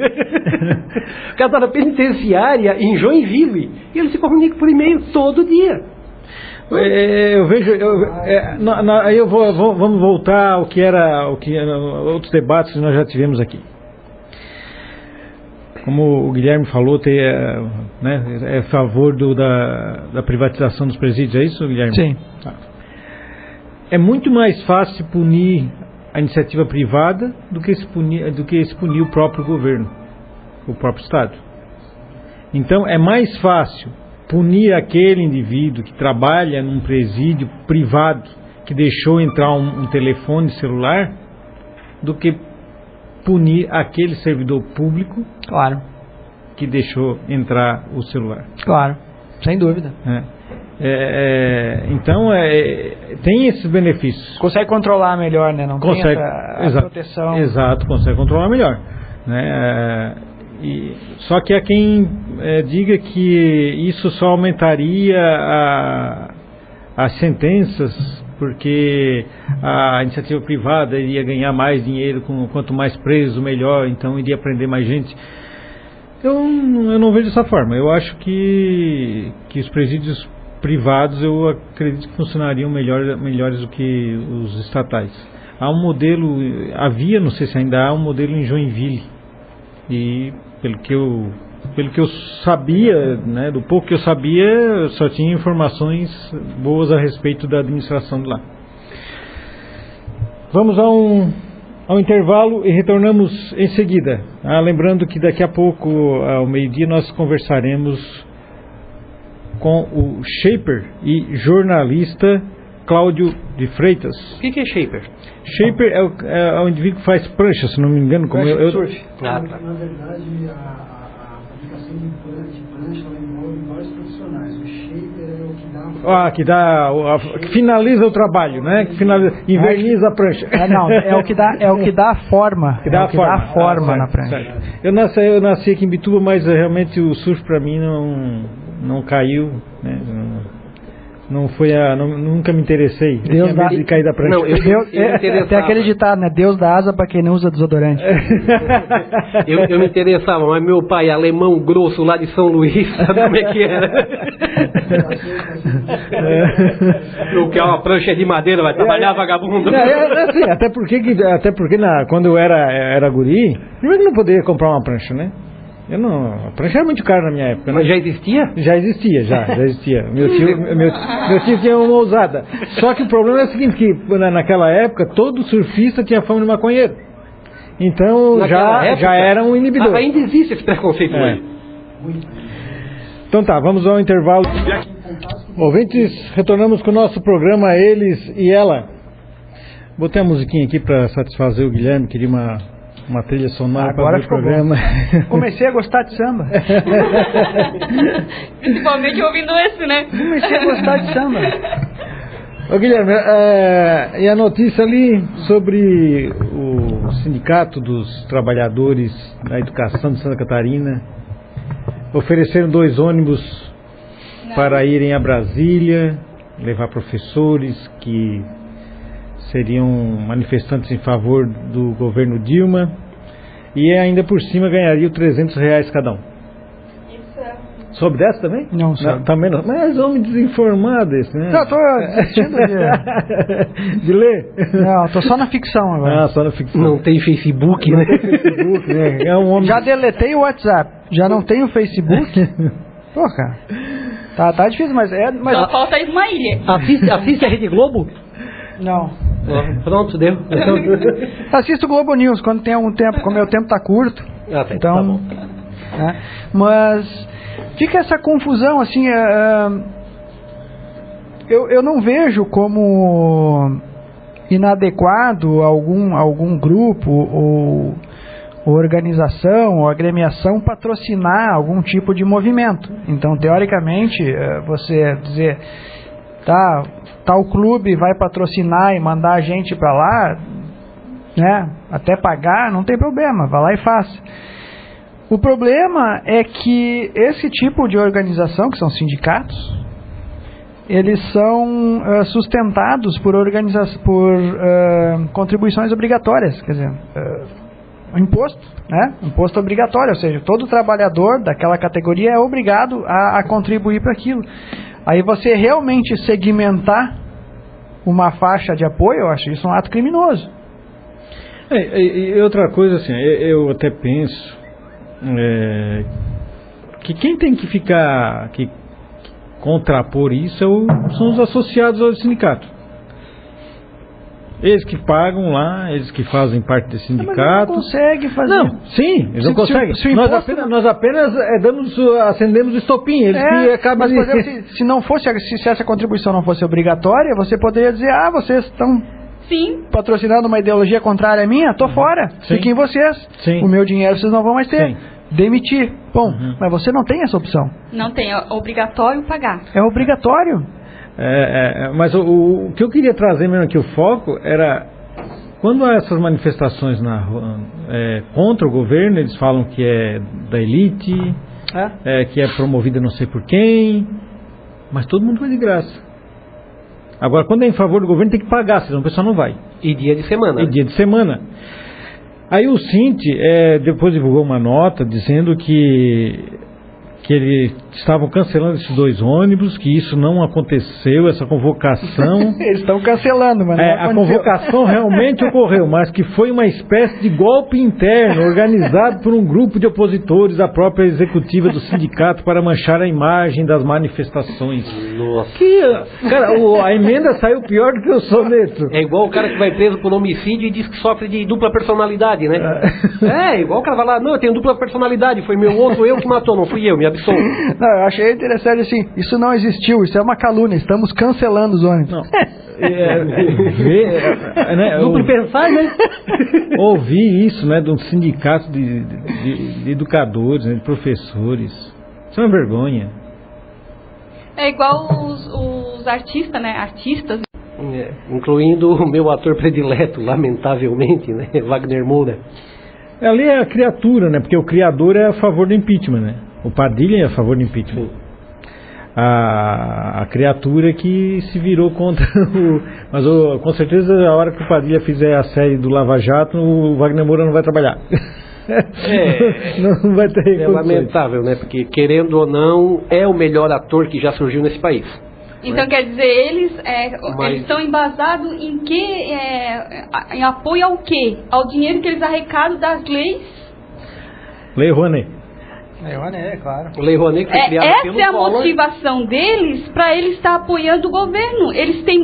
O cara está na penitenciária em Joinville e ele se comunica por e-mail todo dia. Eu vejo, vamos voltar ao que era outros debates que nós já tivemos aqui. Como o Guilherme falou, é a favor da privatização dos presídios, é isso, Guilherme? Sim. É muito mais fácil punir a iniciativa privada do que se punir o próprio governo, o próprio Estado. Então é mais fácil punir aquele indivíduo que trabalha num presídio privado, que deixou entrar um telefone celular, do que punir aquele servidor público, claro, que deixou entrar o celular. Claro, sem dúvida. Então tem esses benefícios. Consegue controlar melhor, né? Não consegue, tem essa proteção. Exato, consegue controlar melhor, né? Só que há quem diga que isso só aumentaria as sentenças, porque a iniciativa privada iria ganhar mais dinheiro, quanto mais preso, melhor, então iria prender mais gente. Eu não vejo dessa forma. Eu acho que os presídios privados, eu acredito que funcionariam melhores do que os estatais. Havia, não sei se ainda há, um modelo em Joinville, e pelo que eu sabia, né, do pouco que eu sabia, eu só tinha informações boas a respeito da administração de lá. Vamos ao intervalo e retornamos em seguida. Lembrando que daqui a pouco, ao meio-dia, nós conversaremos com o shaper e jornalista Cláudio de Freitas. O que é shaper? Shaper é o indivíduo que faz prancha, se não me engano. Como surf. Na verdade, a fabricação de prancha envolve vários profissionais. O shaper é o que dá... que finaliza o trabalho, né? Que inverniza a prancha. Não, é o que dá a forma. Que dá a forma na prancha. Certo. Eu nasci aqui em Bituba, mas realmente o surf para mim não caiu, né? Nunca me interessei. Deus dá de cair da prancha. Não, tem aquele ditado, né? Deus dá asa para quem não usa desodorante. eu me interessava, mas meu pai, alemão grosso lá de São Luís, sabe como é que era? Não quer uma prancha de madeira, vai trabalhar, vagabundo. Assim, até porque quando eu era guri, primeiro que não poderia comprar uma prancha, né? A prancha era muito cara na minha época. Mas né? já existia? Já existia. Meu tio tinha uma ousada. Só que o problema é o seguinte, que naquela época todo surfista tinha fama de maconheiro. Então já era um inibidor. Ainda existe esse preconceito aí. Então tá, vamos ao intervalo. Ouvintes, retornamos com o nosso programa Eles e Ela. Botei a musiquinha aqui para satisfazer o Guilherme, queria uma trilha sonora para o programa. Comecei a gostar de samba. Principalmente ouvindo esse, né? Comecei a gostar de samba. Ô Guilherme, e a notícia ali sobre o Sindicato dos Trabalhadores da Educação de Santa Catarina ofereceram 2 ônibus para irem a Brasília, levar professores que seriam manifestantes em favor do governo Dilma, e ainda por cima ganhariam R$300 cada um. Soube dessa também? Não, sabe. Também não. Mas homem desinformado esse, né? Não, tô desistindo de ler? Não, tô só na ficção agora. Só na ficção. Não tem Facebook, né? né? É um homem... Já deletei o WhatsApp, já não tenho o Facebook. Pô, cara. Tá difícil, mas... Só falta a Ismaília. Assiste a Rede Globo? Não. Pronto, deu. Assisto o Globo News quando tem algum tempo, como meu tempo tá curto. Então, tá bom. Né? Mas fica essa confusão, assim, eu não vejo como inadequado algum grupo ou organização ou agremiação patrocinar algum tipo de movimento. Então, teoricamente, você dizer... tal clube vai patrocinar e mandar a gente para lá, né? Até pagar, não tem problema, vai lá e faz. O problema é que esse tipo de organização, que são sindicatos, eles são sustentados por contribuições obrigatórias, quer dizer, imposto, né? Imposto obrigatório, ou seja, todo trabalhador daquela categoria é obrigado a contribuir para aquilo. Aí você realmente segmentar uma faixa de apoio, eu acho isso um ato criminoso. E outra coisa, assim, eu até penso que quem tem que ficar, que contrapor isso são os associados ao sindicato. Eles que pagam lá, eles que fazem parte desse sindicato. Mas não consegue fazer. Não, sim, eles não conseguem. Nós apenas acendemos o estopim. Eles que acabam. Mas, por exemplo, se não fosse, se essa contribuição não fosse obrigatória, você poderia dizer, vocês estão patrocinando uma ideologia contrária à minha, tô fora. Fiquem vocês. Sim. O meu dinheiro vocês não vão mais ter. Sim. Demitir. Bom, mas você não tem essa opção. Não tem, é obrigatório pagar. É obrigatório. Mas o que eu queria trazer mesmo aqui, o foco, era quando há essas manifestações contra o governo, eles falam que é da elite, que é promovida não sei por quem, mas todo mundo vai de graça. Agora, quando é em favor do governo, tem que pagar, senão o pessoal não vai. E dia de semana. Aí o Sint depois divulgou uma nota dizendo que eles estavam cancelando esses 2 ônibus, que isso não aconteceu, essa convocação... Eles estão cancelando, mas não aconteceu. A convocação realmente ocorreu, mas que foi uma espécie de golpe interno, organizado por um grupo de opositores da própria executiva do sindicato para manchar a imagem das manifestações. Nossa. Cara, a emenda saiu pior do que o soneto. É igual o cara que vai preso por homicídio e diz que sofre de dupla personalidade, né? Igual o cara vai lá, não, eu tenho dupla personalidade, foi meu outro eu que matou, não fui eu, me absolvo. Não, eu achei interessante assim, isso não existiu, isso é uma calúnia, estamos cancelando os ônibus. Não. Duplo pensar, né? Ouvi isso, né, de um sindicato de educadores, né, de professores. Isso é uma vergonha. É igual os artistas, né? Artistas. Incluindo o meu ator predileto, lamentavelmente, né? Wagner Moura. Ali é a criatura, né? Porque o criador é a favor do impeachment, né? O Padilha é a favor do impeachment. Sim. A criatura que se virou contra o... Mas com certeza a hora que o Padilha fizer a série do Lava Jato, o Wagner Moura não vai trabalhar. Não vai ter. É lamentável, né? Porque querendo ou não, é o melhor ator que já surgiu nesse país. Então quer dizer, eles estão embasados em que? Em apoio ao quê? Ao dinheiro que eles arrecadam das leis? Lei Rouanet. Lei Rouanet, claro. Lei Rouanet que foi criada pelo Essa é a Collor. motivação deles para eles estar apoiando o governo. Eles têm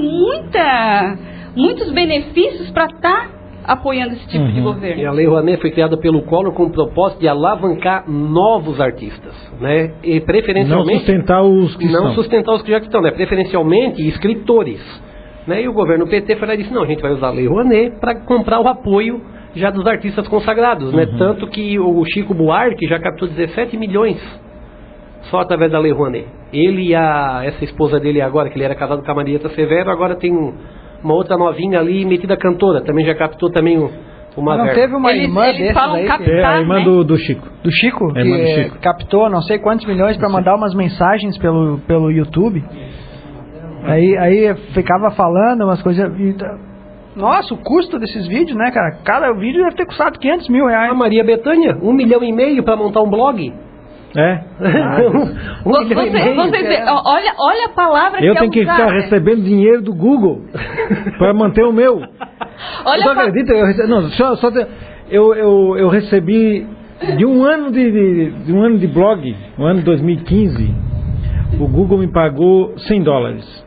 muitos benefícios para estar apoiando esse tipo de governo. E a Lei Rouanet foi criada pelo Collor com o propósito de alavancar novos artistas, né? E preferencialmente não sustentar os que já estão, né? Preferencialmente escritores, né? E o governo PT foi lá e disse, não, a gente vai usar a Lei Rouanet para comprar o apoio já dos artistas consagrados, né? Tanto que o Chico Buarque já captou 17 milhões só através da Lei Rouanet. Ele e essa esposa dele agora, que ele era casado com a Marieta Severo, agora tem uma outra novinha ali, metida cantora, também já captou também uma verba. Não teve uma irmã dessas aí? A irmã do Chico. Do Chico? Que captou não sei quantos milhões para mandar umas mensagens pelo YouTube. Aí ficava falando umas coisas... Nossa, o custo desses vídeos, né, cara? Cada vídeo deve ter custado 500 mil reais. A Maria Bethânia, 1,5 milhão para montar um blog. Olha a palavra que eu tenho que ficar recebendo dinheiro do Google para manter o meu. Você acredita? Eu recebi de um ano de blog, no ano de 2015, o Google me pagou $100.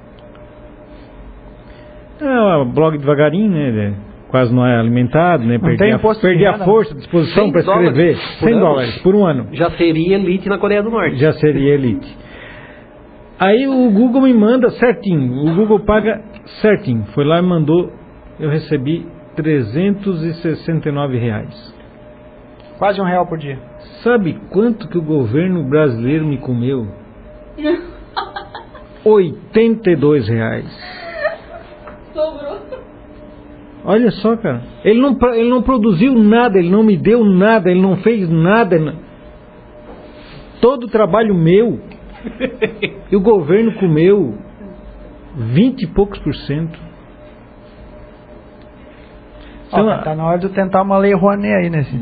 É um blog devagarinho, né? Quase não é alimentado, né? Perdi a força, a disposição para escrever. $100 por um ano. Já seria elite na Coreia do Norte. Já seria elite. Aí o Google me manda certinho. O Google paga certinho. Foi lá e mandou. Eu recebi R$369. Quase R$1 por dia. Sabe quanto que o governo brasileiro me comeu? R$82. Sobrou. Olha só, cara. Ele não produziu nada, ele não me deu nada, ele não fez nada. Todo o trabalho meu. E o governo comeu 20 e poucos %. Então, tá na hora de tentar uma lei Rouanet aí nesse.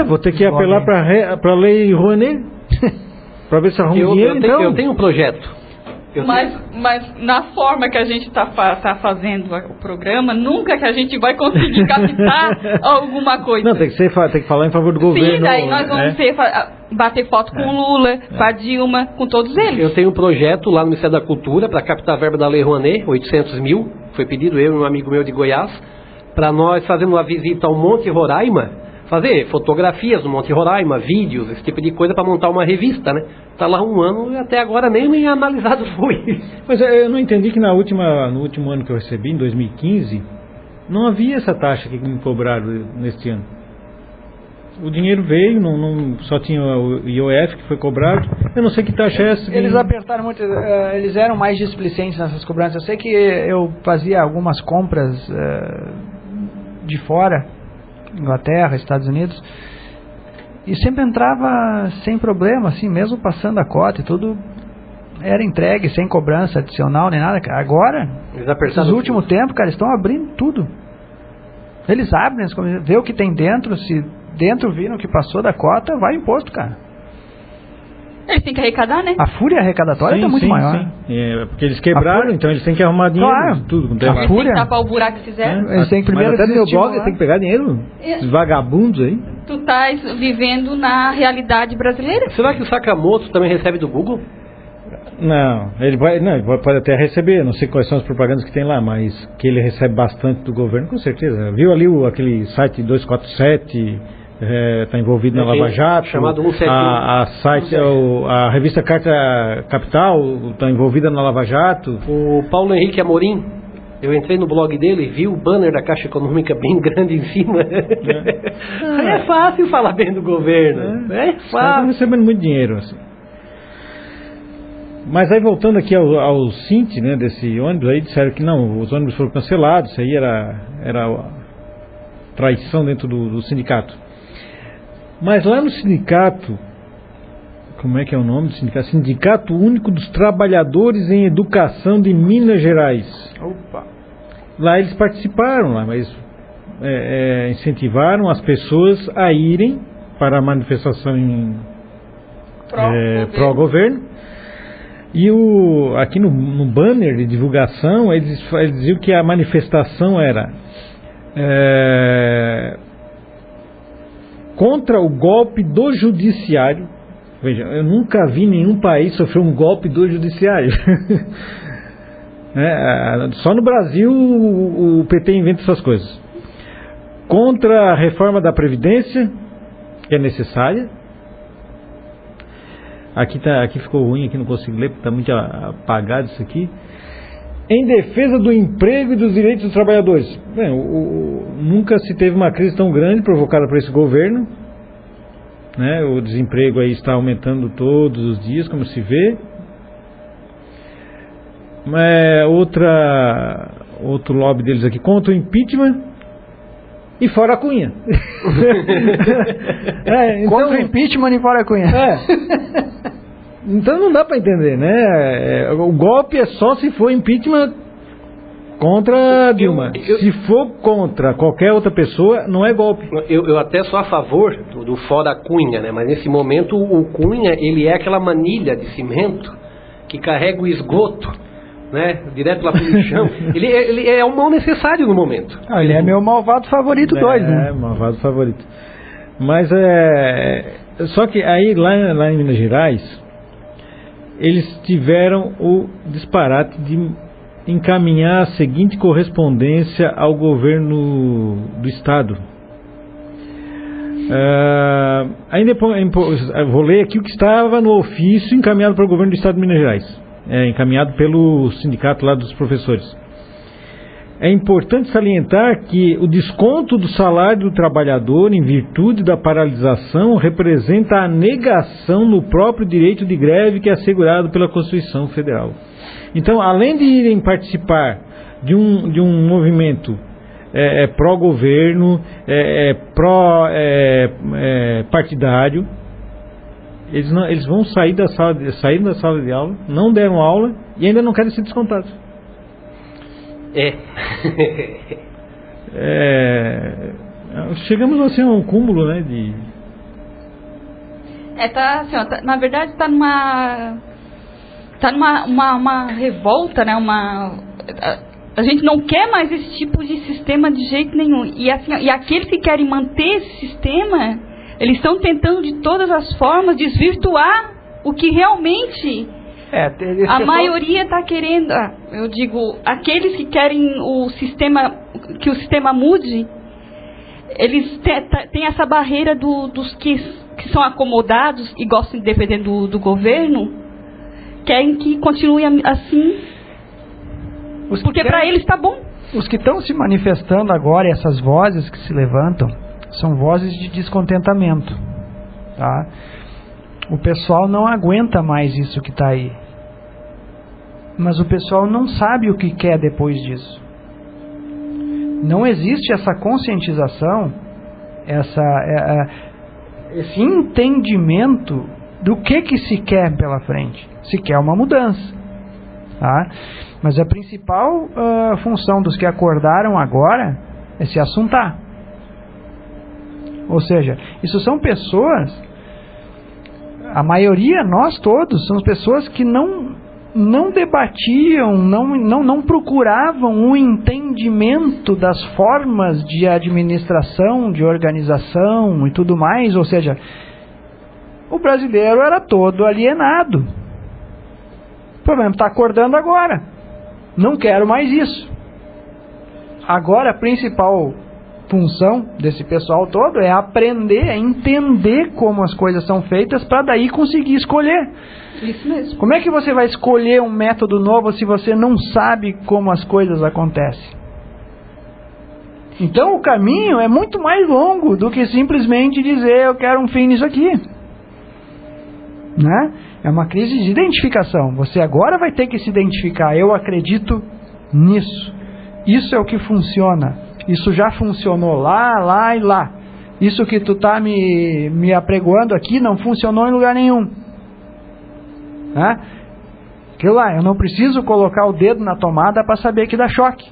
Vou ter que apelar para a lei Rouanet. Para ver se arruma dinheiro, então. Eu tenho um projeto. Mas na forma que a gente está fazendo o programa, nunca que a gente vai conseguir captar alguma coisa. Não, tem que falar em favor do governo. Sim, daí nós vamos bater foto com o Lula, com a Dilma, com todos eles. Eu tenho um projeto lá no Ministério da Cultura para captar a verba da Lei Rouanet, 800 mil. Foi pedido eu e um amigo meu de Goiás, para nós fazermos uma visita ao Monte Roraima, fazer fotografias no Monte Roraima, vídeos, esse tipo de coisa para montar uma revista, né? Está lá 1 ano e até agora nem analisado foi. Mas eu não entendi que no último ano que eu recebi, em 2015, não havia essa taxa que me cobraram neste ano. O dinheiro veio, não só tinha o IOF que foi cobrado. Eu não sei que taxa é essa. Eles apertaram muito, eles eram mais displicentes nessas cobranças. Eu sei que eu fazia algumas compras de fora, Inglaterra, Estados Unidos, e sempre entrava sem problema, assim, mesmo passando a cota e tudo, era entregue sem cobrança adicional nem nada. Agora, nos últimos tempos, cara, estão abrindo tudo. Eles abrem, vê o que tem dentro, se dentro viram o que passou da cota, vai imposto, cara. Eles têm que arrecadar, né? A fúria arrecadatória está muito maior. Sim. Porque eles quebraram, então eles têm que arrumar dinheiro. Claro. Tudo. Eles têm que tapar o buraco que fizeram. Eles têm que primeiro até no meu blog eles têm que pegar dinheiro. Esses vagabundos aí. Tu estás vivendo na realidade brasileira? Será que o Sakamoto também recebe do Google? Não, ele pode até receber, não sei quais são as propagandas que tem lá, mas que ele recebe bastante do governo, com certeza. Viu ali aquele site 247... está envolvido na Lava Jato, chamado 171. A revista Carta Capital está envolvida na Lava Jato. O Paulo Henrique Amorim, eu entrei no blog dele e vi o banner da Caixa Econômica bem grande em cima. É fácil falar bem do governo. É fácil. Estão recebendo muito dinheiro. Assim. Mas aí voltando aqui ao Sint, né, desse ônibus, aí disseram que não, os ônibus foram cancelados, isso aí era traição dentro do sindicato. Mas lá no sindicato, como é que é o nome do sindicato? Sindicato Único dos Trabalhadores em Educação de Minas Gerais. Opa! Lá eles participaram, mas incentivaram as pessoas a irem para a manifestação pró-governo. E aqui no banner de divulgação, eles diziam que a manifestação era... contra o golpe do judiciário. Veja, eu nunca vi nenhum país sofrer um golpe do judiciário. Só no Brasil o PT inventa essas coisas. Contra a reforma da Previdência, que é necessária. Aqui ficou ruim, aqui não consigo ler, porque está muito apagado isso aqui. Em defesa do emprego e dos direitos dos trabalhadores. Bem, nunca se teve uma crise tão grande provocada por esse governo, né? O desemprego aí está aumentando todos os dias, como se vê. Outro lobby deles aqui contra o impeachment e fora a Cunha. Então, contra o impeachment e fora a Cunha. Então não dá para entender, né? O golpe é só se for impeachment contra Dilma. Se for contra qualquer outra pessoa, não é golpe. Eu até sou a favor do fora Cunha, né? Mas nesse momento o Cunha, ele é aquela manilha de cimento que carrega o esgoto, né? Direto lá pro lixão. ele é um mal necessário no momento. Ele é meu malvado favorito 2, né? É, malvado favorito. Mas só que aí lá em Minas Gerais, eles tiveram o disparate de encaminhar a seguinte correspondência ao governo do estado. Ainda vou ler aqui o que estava no ofício encaminhado para o governo do estado de Minas Gerais, encaminhado pelo sindicato lá dos professores. é importante salientar que o desconto do salário do trabalhador em virtude da paralisação representa a negação no próprio direito de greve que é assegurado pela Constituição Federal. Então, além de irem participar de um movimento pró-governo, pró-partidário, eles vão sair da sala de aula, não deram aula e ainda não querem ser descontados. Chegamos assim a um cúmulo, né? Na verdade está numa uma revolta, né? A gente não quer mais esse tipo de sistema de jeito nenhum. E aqueles que querem manter esse sistema, eles estão tentando de todas as formas desvirtuar o que realmente a maioria está querendo. Eu digo, aqueles que querem que o sistema mude, eles têm essa barreira dos que são acomodados e gostam de depender do governo, querem que continue assim, porque para eles está bom. Os que estão se manifestando agora, essas vozes que se levantam, são vozes de descontentamento, tá? O pessoal não aguenta mais isso que está aí, mas o pessoal não sabe o que quer depois disso. Não existe essa conscientização, esse entendimento do que se quer pela frente. Se quer uma mudança, tá? Mas a principal função dos que acordaram agora é se assuntar. Ou seja, isso são pessoas, a maioria, nós todos, são pessoas que não debatiam, não procuravam um entendimento das formas de administração, de organização e tudo mais. Ou seja, o brasileiro era todo alienado. O problema está acordando agora. Não quero mais isso. Agora a principal função desse pessoal todo é aprender, é entender como as coisas são feitas para daí conseguir escolher. Isso mesmo. Como é que você vai escolher um método novo se você não sabe como as coisas acontecem? Então o caminho é muito mais longo do que simplesmente dizer eu quero um fim nisso aqui, né? É uma crise de identificação. Você agora vai ter que se identificar. Eu acredito nisso. Isso é o que funciona. Isso já funcionou lá e lá. Isso que tu tá me apregoando aqui não funcionou em lugar nenhum. Né? Aquilo lá, eu não preciso colocar o dedo na tomada para saber que dá choque.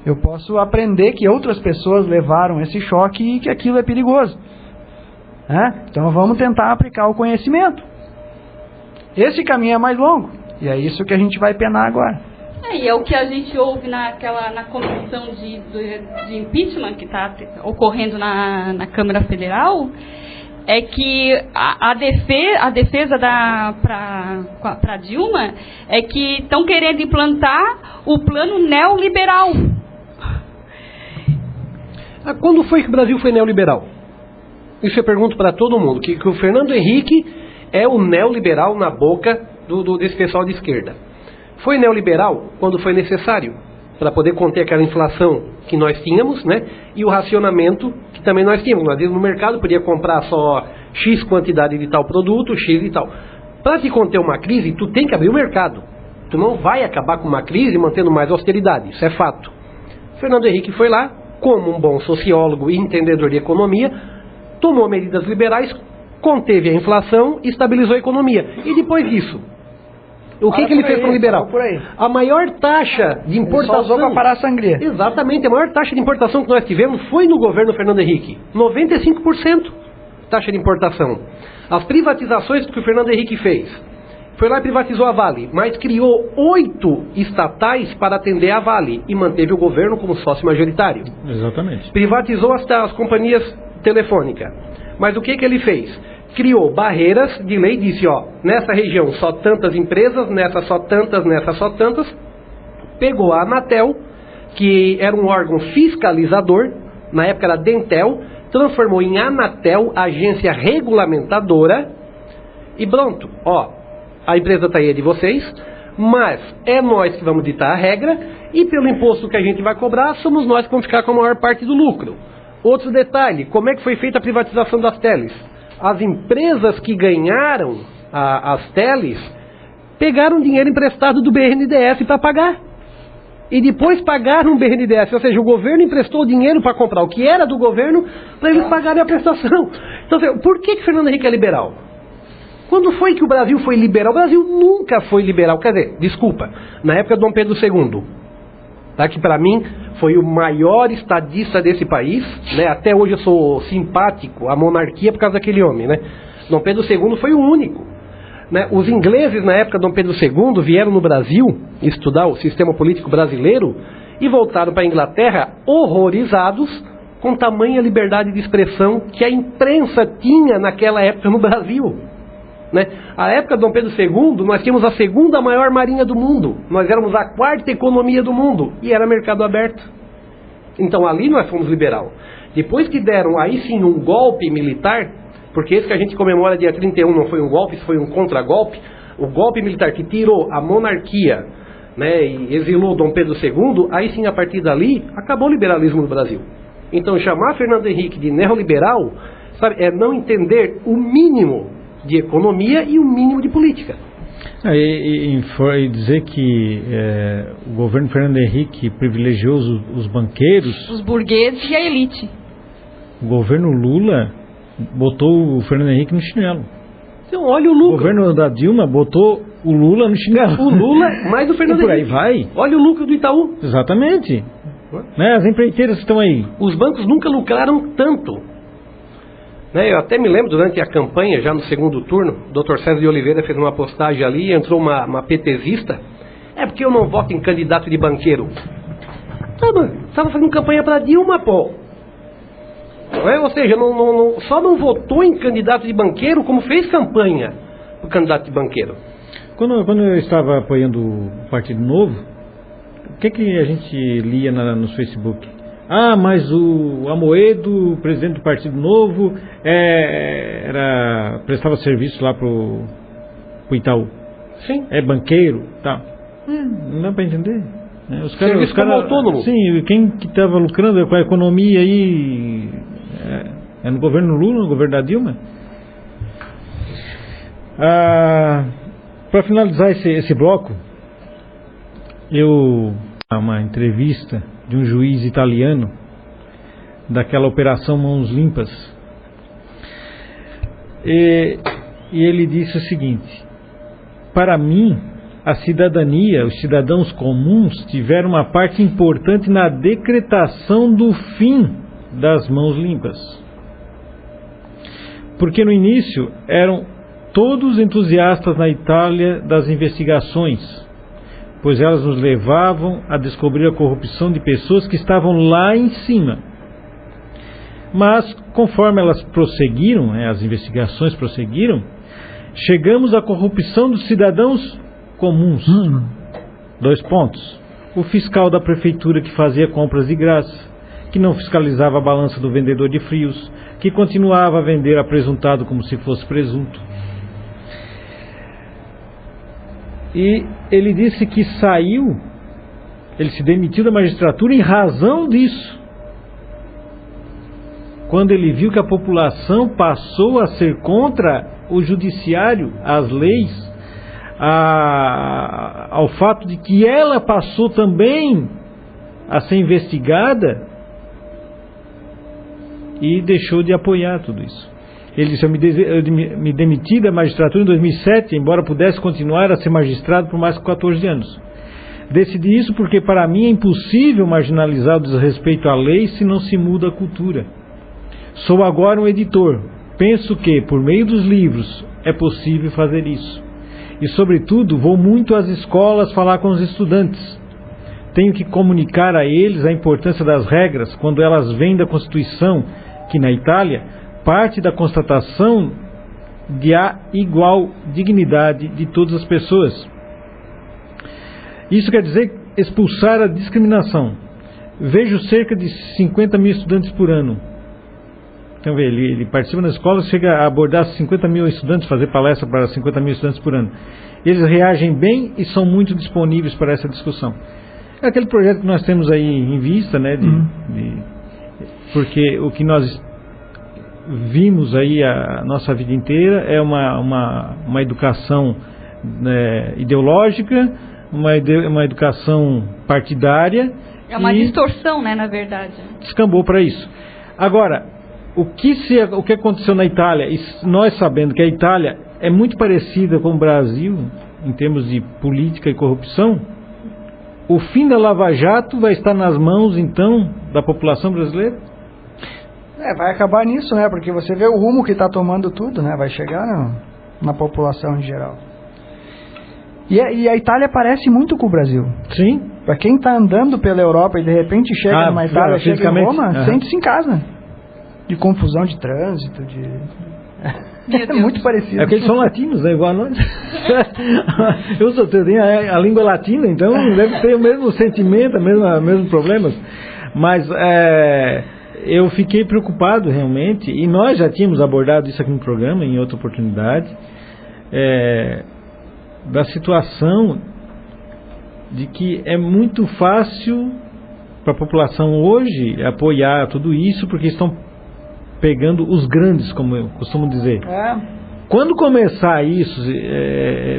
Eu posso aprender que outras pessoas levaram esse choque e que aquilo é perigoso. Né? Então vamos tentar aplicar o conhecimento. Esse caminho é mais longo. E é isso que a gente vai penar agora. E é o que a gente ouve na comissão de impeachment que está ocorrendo na Câmara Federal, é que a defesa para Dilma é que estão querendo implantar o plano neoliberal. Quando foi que o Brasil foi neoliberal? Isso eu pergunto para todo mundo, que o Fernando Henrique é o neoliberal na boca desse pessoal de esquerda. Foi neoliberal quando foi necessário, para poder conter aquela inflação que nós tínhamos, né? E o racionamento que também nós tínhamos. Nós no mercado podia comprar só X quantidade de tal produto, X e tal. Para te conter uma crise, tu tem que abrir o mercado. Tu não vai acabar com uma crise mantendo mais austeridade, isso é fato. Fernando Henrique foi lá, como um bom sociólogo e entendedor de economia, tomou medidas liberais, conteve a inflação e estabilizou a economia. E depois disso, o que ele fez com o liberal? A maior taxa de importação... Ele só usou para parar a sangria. Exatamente, a maior taxa de importação que nós tivemos foi no governo Fernando Henrique. 95% taxa de importação. As privatizações que o Fernando Henrique fez. Foi lá e privatizou a Vale, mas criou 8 estatais para atender a Vale e manteve o governo como sócio majoritário. Exatamente. Privatizou as companhias telefônicas. Mas o que ele fez? Criou barreiras de lei, disse, nessa região só tantas empresas, nessa só tantas, nessa só tantas. Pegou a Anatel, que era um órgão fiscalizador, na época era Dentel, transformou em Anatel, agência regulamentadora, e pronto, a empresa está aí de vocês, mas é nós que vamos ditar a regra, E pelo imposto que a gente vai cobrar, somos nós que vamos ficar com a maior parte do lucro. Outro detalhe, como é que foi feita a privatização das teles? As empresas que ganharam as teles pegaram dinheiro emprestado do BNDES para pagar. E depois pagaram o BNDES, ou seja, o governo emprestou dinheiro para comprar o que era do governo para eles pagarem a prestação. Então, por que Fernando Henrique é liberal? Quando foi que o Brasil foi liberal? O Brasil nunca foi liberal. Quer dizer, desculpa, na época de Dom Pedro II, tá? Que para mim foi o maior estadista desse país, né? Até hoje eu sou simpático à monarquia por causa daquele homem, né? Dom Pedro II foi o único, né? Os ingleses na época de Dom Pedro II vieram no Brasil estudar o sistema político brasileiro e voltaram para a Inglaterra horrorizados com tamanha liberdade de expressão que a imprensa tinha naquela época no Brasil, né? A época de Dom Pedro II, nós tínhamos a segunda maior marinha do mundo, nós éramos a quarta economia do mundo e era mercado aberto. Então ali nós fomos liberal. Depois que deram aí sim um golpe militar, porque esse que a gente comemora dia 31 não foi um golpe, isso foi um contragolpe, o golpe militar que tirou a monarquia, né, e exilou Dom Pedro II, aí sim a partir dali acabou o liberalismo no Brasil. Então chamar Fernando Henrique de neoliberal, sabe, é não entender o mínimo de economia e o mínimo de política. E dizer que o governo Fernando Henrique privilegiou os banqueiros, os burgueses e a elite. O governo Lula botou o Fernando Henrique no chinelo. Então olha o lucro. O governo da Dilma botou o Lula no chinelo. O Lula mais o Fernando Henrique. E por aí vai. Olha o lucro do Itaú. Exatamente. Né? As empreiteiras que estão aí. Os bancos nunca lucraram tanto. Eu até me lembro, durante a campanha, já no segundo turno, o Dr. César de Oliveira fez uma postagem ali, entrou uma PTzista. É porque eu não voto em candidato de banqueiro. Estava fazendo campanha para Dilma, pô. Ou seja, só não votou em candidato de banqueiro, como fez campanha para o candidato de banqueiro. Quando eu estava apoiando o Partido Novo, o que a gente lia no Facebook? Mas o Amoedo, presidente do Partido Novo, prestava serviço lá pro Itaú. Sim. É banqueiro, tá? Não dá para entender. Serviço como autônomo. Sim, quem que estava lucrando com a economia aí é no governo Lula, no governo da Dilma. Para finalizar esse bloco, uma entrevista de um juiz italiano daquela Operação Mãos Limpas, e ele disse o seguinte: para mim, a cidadania, os cidadãos comuns tiveram uma parte importante na decretação do fim das mãos limpas, porque no início eram todos entusiastas na Itália das investigações, pois elas nos levavam a descobrir a corrupção de pessoas que estavam lá em cima. Mas, conforme elas prosseguiram, as investigações prosseguiram, chegamos à corrupção dos cidadãos comuns. 2 pontos. O fiscal da prefeitura que fazia compras de graça, que não fiscalizava a balança do vendedor de frios, que continuava a vender apresuntado como se fosse presunto. E ele disse que ele se demitiu da magistratura em razão disso, quando ele viu que a população passou a ser contra o judiciário, as leis, ao fato de que ela passou também a ser investigada, e deixou de apoiar tudo isso. Ele disse: eu me demiti da magistratura em 2007, embora pudesse continuar a ser magistrado por mais de 14 anos. Decidi isso porque para mim é impossível marginalizar o desrespeito à lei se não se muda a cultura. Sou agora um editor. Penso que, por meio dos livros, é possível fazer isso. E, sobretudo, vou muito às escolas falar com os estudantes. Tenho que comunicar a eles a importância das regras quando elas vêm da Constituição, que na Itália parte da constatação de a igual dignidade de todas as pessoas. Isso quer dizer expulsar a discriminação. Vejo cerca de 50 mil estudantes por ano. Então, ele participa na escola, chega a abordar 50 mil estudantes, fazer palestra para 50 mil estudantes por ano. Eles reagem bem e são muito disponíveis para essa discussão. É aquele projeto que nós temos aí em vista, né? Porque o que nós vimos aí a nossa vida inteira é uma educação, né, ideológica, uma educação partidária. É uma distorção, né, na verdade. Descambou para isso. Agora, o que aconteceu na Itália, nós sabendo que a Itália é muito parecida com o Brasil em termos de política e corrupção, o fim da Lava Jato vai estar nas mãos, então, da população brasileira? Vai acabar nisso, né? Porque você vê o rumo que está tomando tudo, né? Vai chegar na população em geral. E a Itália parece muito com o Brasil. Sim. Para quem está andando pela Europa e de repente chega numa Itália, chega em Roma, sente-se em casa. De confusão de trânsito, É muito parecido. É porque eles são latinos, né? Igual a nós. Eu tenho a língua latina, então deve ter o mesmo sentimento, os mesmos problemas. Mas eu fiquei preocupado realmente, e nós já tínhamos abordado isso aqui no programa, em outra oportunidade, da situação de que é muito fácil para a população hoje apoiar tudo isso, porque estão pegando os grandes, como eu costumo dizer. Quando começar isso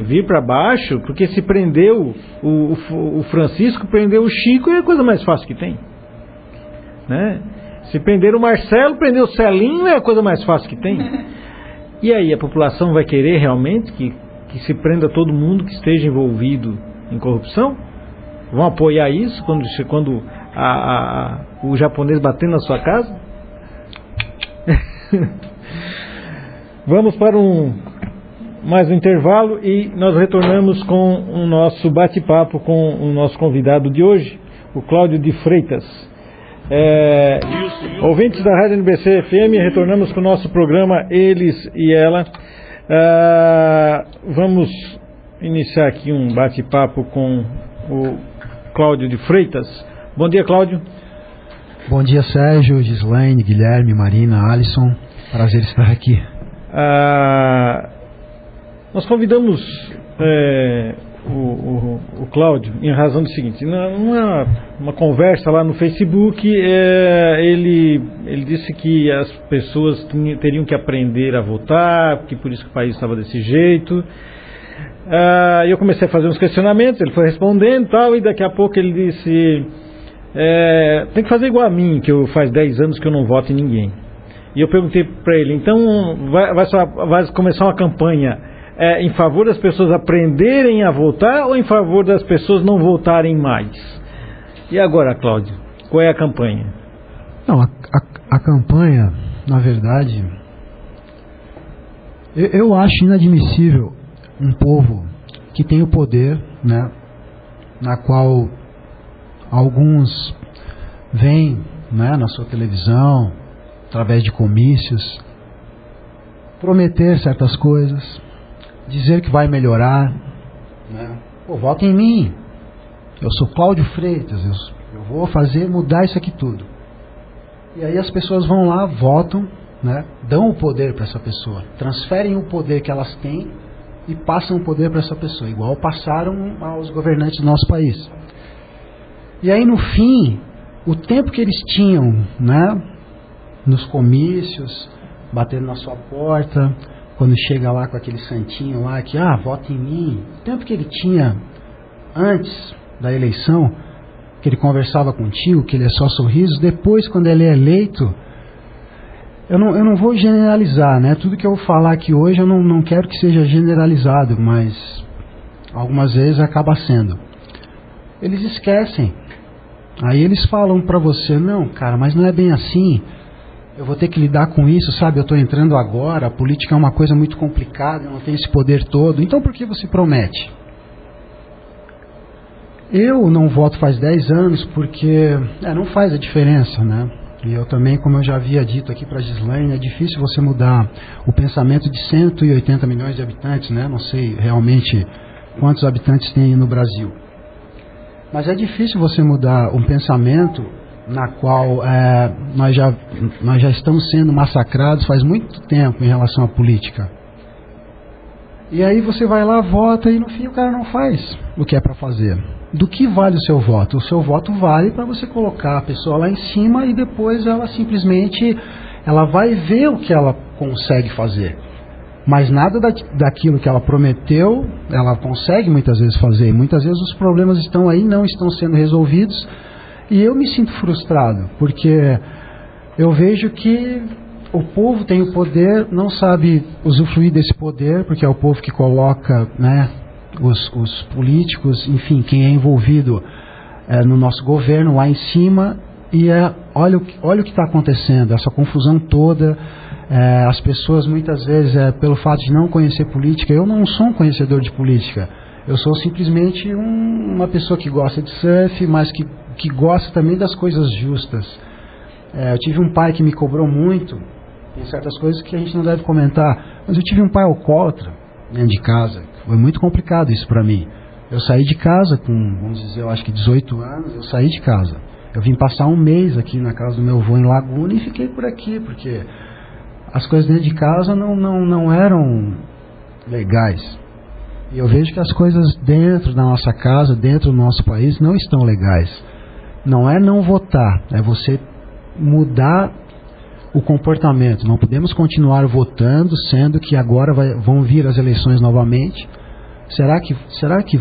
vir para baixo, porque se prendeu o Francisco, prendeu o Chico, é a coisa mais fácil que tem, né? Se prender o Marcelo, prender o Celinho, é a coisa mais fácil que tem. E aí a população vai querer realmente que se prenda todo mundo que esteja envolvido em corrupção? Vão apoiar isso quando o japonês bater na sua casa? Vamos para mais um intervalo e nós retornamos com o nosso bate-papo com o nosso convidado de hoje, o Cláudio de Freitas. Ouvintes da Rádio NBC FM, retornamos com o nosso programa Eles e Ela. Vamos iniciar aqui um bate-papo com o Cláudio de Freitas. Bom dia, Cláudio. Bom dia, Sérgio, Gislaine, Guilherme, Marina, Alisson. Prazer estar aqui. Nós convidamos o Cláudio em razão do seguinte: numa conversa lá no Facebook, ele disse que as pessoas teriam que aprender a votar, que por isso que o país estava desse jeito. Eu comecei a fazer uns questionamentos, ele foi respondendo e tal, e daqui a pouco ele disse: tem que fazer igual a mim, que faz 10 anos que eu não voto em ninguém. E eu perguntei para ele: então vai começar uma campanha em favor das pessoas aprenderem a votar ou em favor das pessoas não votarem mais? E agora, Cláudio, qual é a campanha? Não, a campanha, na verdade, eu acho inadmissível um povo que tem o poder, né, na qual alguns vêm, né, na sua televisão, através de comícios, prometer certas coisas, dizer que vai melhorar, né? Vota em mim, eu sou Cláudio Freitas, eu vou mudar isso aqui tudo. E aí as pessoas vão lá, votam, né? Dão o poder para essa pessoa, transferem o poder que elas têm e passam o poder para essa pessoa, igual passaram aos governantes do nosso país. E aí no fim, o tempo que eles tinham, né, nos comícios, batendo na sua porta, quando chega lá com aquele santinho lá que, vota em mim, o tempo que ele tinha antes da eleição, que ele conversava contigo, que ele é só sorrisos, depois quando ele é eleito, eu não vou generalizar, né? Tudo que eu vou falar aqui hoje eu não quero que seja generalizado, mas algumas vezes acaba sendo. Eles esquecem. Aí eles falam pra você: não, cara, mas não é bem assim, eu vou ter que lidar com isso, sabe? Eu estou entrando agora, a política é uma coisa muito complicada, eu não tenho esse poder todo, então por que você promete? Eu não voto faz 10 anos porque não faz a diferença, né? E eu também, como eu já havia dito aqui para a Gislaine, é difícil você mudar o pensamento de 180 milhões de habitantes, né? Não sei realmente quantos habitantes tem no Brasil. Mas é difícil você mudar um pensamento na qual nós já estamos sendo massacrados faz muito tempo em relação à política. E aí você vai lá, vota e no fim o cara não faz o que é para fazer. Do que vale o seu voto? O seu voto vale para você colocar a pessoa lá em cima e depois ela simplesmente ela vai ver o que ela consegue fazer. Mas nada daquilo que ela prometeu, ela consegue muitas vezes fazer. Muitas vezes os problemas estão aí, não estão sendo resolvidos. E eu me sinto frustrado, porque eu vejo que o povo tem o poder, não sabe usufruir desse poder, porque é o povo que coloca, né, os políticos, enfim, quem é envolvido no nosso governo lá em cima. E olha o que está acontecendo, essa confusão toda. As pessoas muitas vezes, pelo fato de não conhecer política, eu não sou um conhecedor de política, eu sou simplesmente uma pessoa que gosta de surf, mas que gosta também das coisas justas. Eu tive um pai que me cobrou muito, tem certas coisas que a gente não deve comentar, mas eu tive um pai alcoólatra dentro de casa, foi muito complicado isso para mim. Eu saí de casa com, vamos dizer, eu acho que 18 anos, eu saí de casa. Eu vim passar um mês aqui na casa do meu avô em Laguna e fiquei por aqui, porque as coisas dentro de casa não eram legais. E eu vejo que as coisas dentro da nossa casa, dentro do nosso país, não estão legais. Não é não votar, é você mudar o comportamento. Não podemos continuar votando, sendo que agora vão vir as eleições novamente. Será que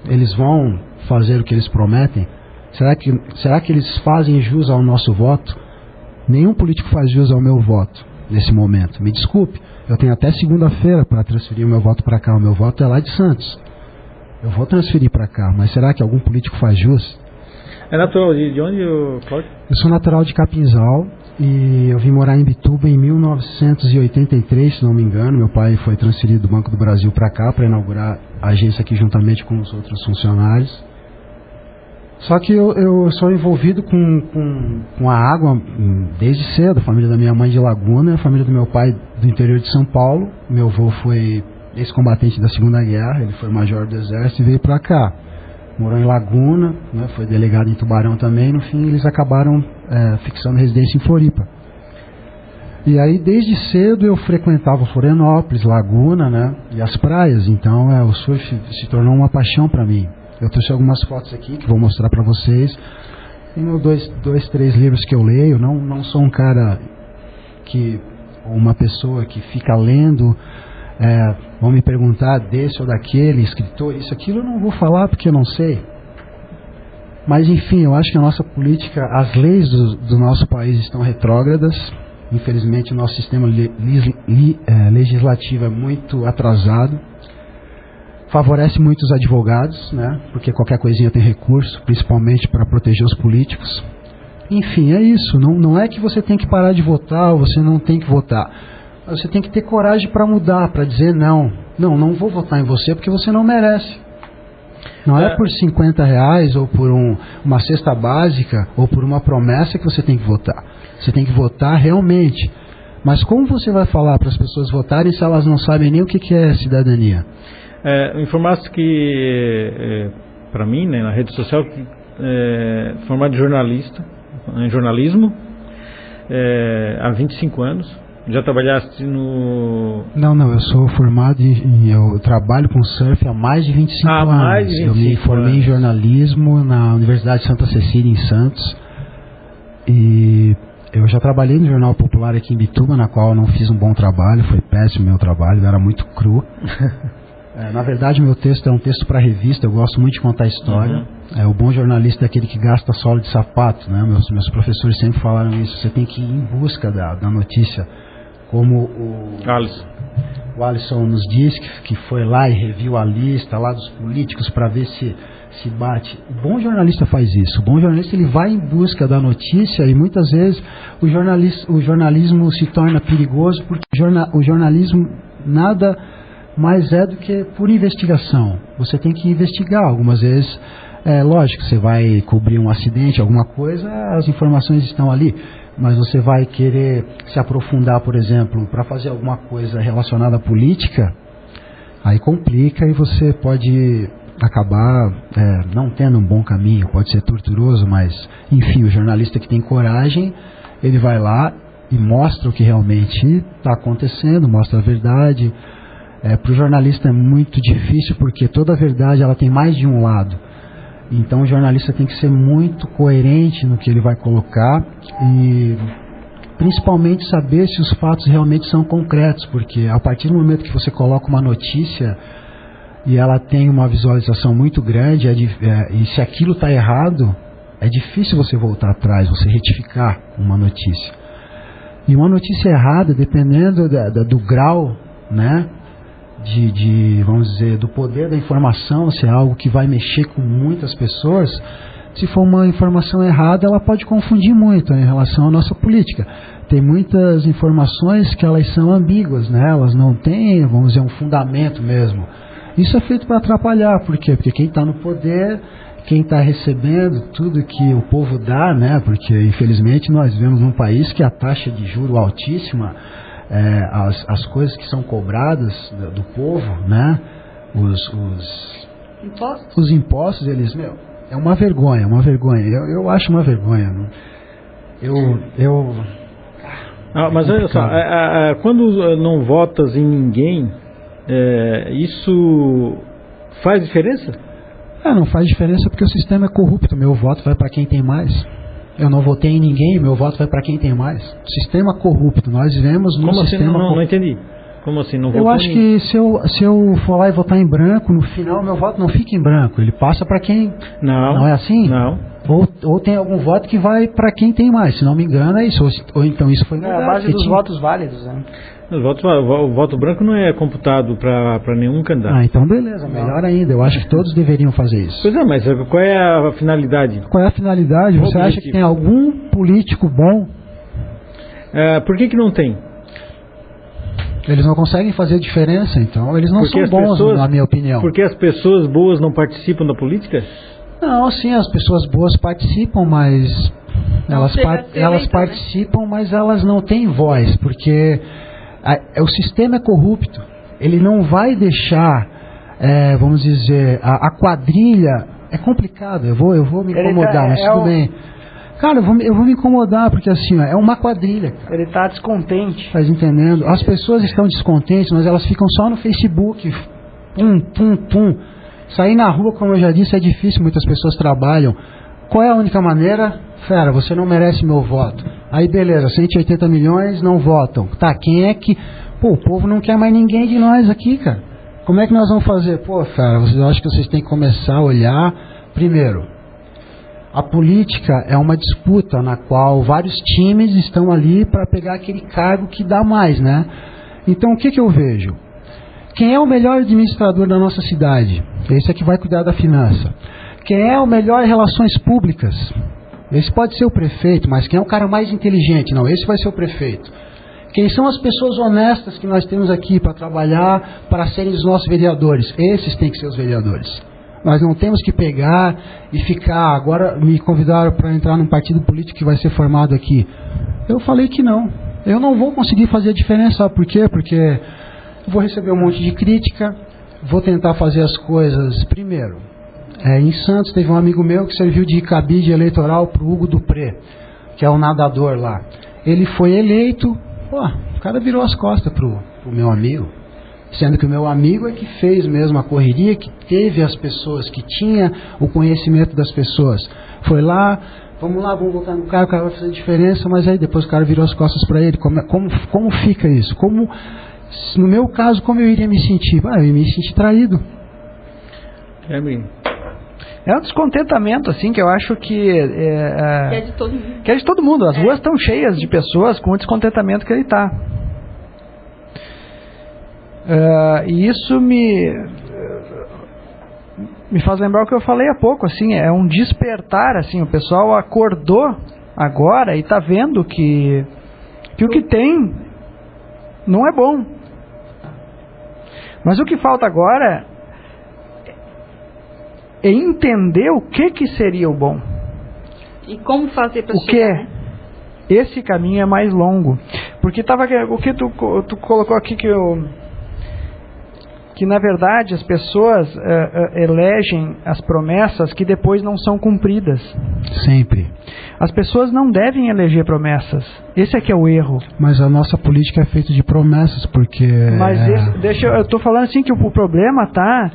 eles vão fazer o que eles prometem? Será que eles fazem jus ao nosso voto? Nenhum político faz jus ao meu voto nesse momento. Me desculpe, eu tenho até segunda-feira para transferir o meu voto para cá. O meu voto é lá de Santos. Eu vou transferir para cá, mas será que algum político faz jus? É natural de onde, Cláudio? Eu sou natural de Capinzal e eu vim morar em Bituba em 1983, se não me engano. Meu pai foi transferido do Banco do Brasil para cá para inaugurar a agência aqui juntamente com os outros funcionários. Só que eu sou envolvido com a água desde cedo. A família da minha mãe de Laguna, a família do meu pai do interior de São Paulo. Meu avô foi ex-combatente da Segunda Guerra, ele foi major do Exército e veio para cá. Morou em Laguna, né, foi delegado em Tubarão também. No fim, eles acabaram fixando residência em Floripa. E aí, desde cedo, eu frequentava Florianópolis, Laguna, né, e as praias. Então, o surf se tornou uma paixão para mim. Eu trouxe algumas fotos aqui que vou mostrar para vocês. Tenho dois, três livros que eu leio. Não sou um cara uma pessoa que fica lendo. Vão me perguntar desse ou daquele escritor, isso, aquilo, eu não vou falar porque eu não sei. Mas enfim, eu acho que a nossa política, as leis do nosso país estão retrógradas. Infelizmente o nosso sistema legislativo é muito atrasado. Favorece muito os advogados, né? Porque qualquer coisinha tem recurso, principalmente para proteger os políticos. Enfim, é isso. Não é que você tem que parar de votar ou você não tem que votar. Mas você tem que ter coragem para mudar, para dizer não vou votar em você porque você não merece. Não é por R$50 ou por uma cesta básica ou por uma promessa que você tem que votar. Você tem que votar realmente. Mas como você vai falar para as pessoas votarem se elas não sabem nem o que é cidadania? Informaste que, para mim, né, na rede social, formado de jornalista, em jornalismo, há 25 anos. Já trabalhaste no... Não, eu sou formado eu trabalho com surf há mais de 25 anos. Mais de 25 eu me formei em jornalismo na Universidade de Santa Cecília, em Santos. E eu já trabalhei no Jornal Popular aqui em Bituba, na qual eu não fiz um bom trabalho, foi péssimo o meu trabalho, era muito cru. Na verdade, meu texto é um texto para revista, eu gosto muito de contar história. O bom jornalista é aquele que gasta sola de sapato, né? Meus professores sempre falaram isso, você tem que ir em busca da notícia. Como o Alisson nos diz, que foi lá e reviu a lista lá dos políticos para ver se bate. O bom jornalista faz isso. O bom jornalista, ele vai em busca da notícia e muitas vezes o jornalismo se torna perigoso porque o jornalismo nada mais é do que por investigação. Você tem que investigar. Algumas vezes, lógico, você vai cobrir um acidente, alguma coisa, as informações estão ali. Mas você vai querer se aprofundar, por exemplo, para fazer alguma coisa relacionada à política, aí complica e você pode acabar não tendo um bom caminho, pode ser torturoso, mas enfim, o jornalista que tem coragem, ele vai lá e mostra o que realmente está acontecendo, mostra a verdade. Para o jornalista é muito difícil, porque toda a verdade ela tem mais de um lado. Então o jornalista tem que ser muito coerente no que ele vai colocar e principalmente saber se os fatos realmente são concretos, porque a partir do momento que você coloca uma notícia e ela tem uma visualização muito grande, e se aquilo está errado, é difícil você voltar atrás, você retificar uma notícia. E uma notícia errada, dependendo do grau, né, vamos dizer, do poder da informação, se é algo que vai mexer com muitas pessoas, se for uma informação errada, ela pode confundir muito em relação à nossa política. Tem muitas informações que elas são ambíguas, né? Elas não têm, vamos dizer, um fundamento mesmo. Isso é feito para atrapalhar, por quê? Porque quem está no poder, quem está recebendo tudo que o povo dá, né? Porque infelizmente nós vivemos num país que a taxa de juro altíssima, as coisas que são cobradas do povo, né? Os impostos, eles, é uma vergonha, eu acho uma vergonha. Mas olha só, quando não votas em ninguém, isso faz diferença? Não faz diferença porque o sistema é corrupto. Meu voto vai para quem tem mais. Eu não votei em ninguém, meu voto vai para quem tem mais. Sistema corrupto. Nós vivemos num sistema corrupto. Não entendi. Como assim? Não eu acho que se eu for lá e votar em branco, no final meu voto não fica em branco. Ele passa para quem... Não é assim? Não. Ou tem algum voto que vai para quem tem mais. Se não me engano é isso. Ou então isso foi... a base dos votos válidos, né? O voto branco não é computado para nenhum candidato. Então beleza, melhor ainda. Eu acho que todos deveriam fazer isso. Pois é, mas qual é a finalidade? Qual é a finalidade? Você acha que tem algum político bom? Por que não tem? Eles não conseguem fazer diferença, então eles não são bons, na minha opinião. Porque as pessoas boas não participam da política? Não, sim, as pessoas boas participam, mas elas participam, mas elas não têm voz, porque o sistema é corrupto. Ele não vai deixar, vamos dizer, a quadrilha. É complicado, eu vou me incomodar, mas tudo bem. Cara, eu vou me incomodar, porque assim, é uma quadrilha. Cara. Ele está descontente. Tá entendendo? As pessoas estão descontentes, mas elas ficam só no Facebook. Pum. Sair na rua, como eu já disse, é difícil, muitas pessoas trabalham. Qual é a única maneira? Fera, você não merece meu voto. Aí beleza, 180 milhões não votam. Tá, quem é que... Pô, o povo não quer mais ninguém de nós aqui, cara. Como é que nós vamos fazer? Pô, fera, eu acho que vocês têm que começar a olhar. Primeiro, a política é uma disputa na qual vários times estão ali para pegar aquele cargo que dá mais, né? Então o que eu vejo? Quem é o melhor administrador da nossa cidade? Esse é que vai cuidar da finança. Quem é o melhor em relações públicas? Esse pode ser o prefeito, mas quem é o cara mais inteligente? Não, esse vai ser o prefeito. Quem são as pessoas honestas que nós temos aqui para trabalhar, para serem os nossos vereadores? Esses têm que ser os vereadores. Nós não temos que pegar e ficar... Agora me convidaram para entrar num partido político que vai ser formado aqui. Eu falei que não. Eu não vou conseguir fazer a diferença. Sabe por quê? Porque vou receber um monte de crítica, vou tentar fazer as coisas... Primeiro, em Santos teve um amigo meu que serviu de cabide eleitoral para o Hugo Dupré, que é o nadador lá. Ele foi eleito, o cara virou as costas pro meu amigo, sendo que o meu amigo é que fez mesmo a correria, que teve as pessoas, que tinha o conhecimento das pessoas. Foi lá, vamos votar no cara, o cara vai fazer diferença, mas aí depois o cara virou as costas para ele. Como fica isso? No meu caso, como eu iria me sentir? Eu ia me sentir traído. É um descontentamento, assim, que eu acho que é de todo mundo. Que é de todo mundo. As ruas estão cheias de pessoas com o descontentamento que ele está. E isso me faz lembrar o que eu falei há pouco, assim, é um despertar, assim, o pessoal acordou agora e está vendo que o que tem não é bom. Mas o que falta agora é entender o que seria o bom. E como fazer para chegar. O que é? Esse caminho é mais longo. Porque o que tu colocou aqui que que na verdade as pessoas elegem as promessas que depois não são cumpridas. Sempre. As pessoas não devem eleger promessas. Esse é que é o erro. Mas a nossa política é feita de promessas, porque... Mas eu estou falando assim que o problema está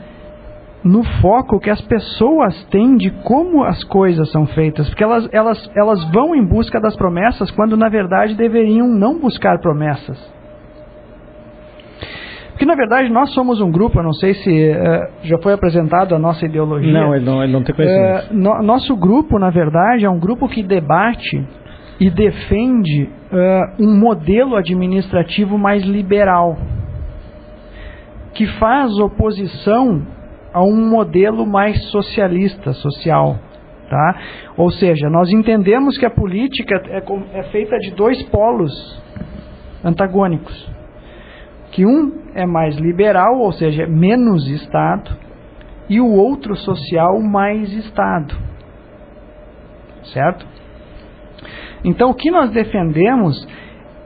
no foco que as pessoas têm de como as coisas são feitas. Porque elas vão em busca das promessas quando na verdade deveriam não buscar promessas. Porque na verdade nós somos um grupo, eu não sei se já foi apresentado a nossa ideologia. Não, ele não tem conhecimento. Nosso grupo, na verdade, é um grupo que debate e defende um modelo administrativo mais liberal, que faz oposição a um modelo mais socialista, social. Tá? Ou seja, nós entendemos que a política é feita de dois polos antagônicos. Que um é mais liberal, ou seja, menos Estado, e o outro social, mais Estado. Certo? Então, o que nós defendemos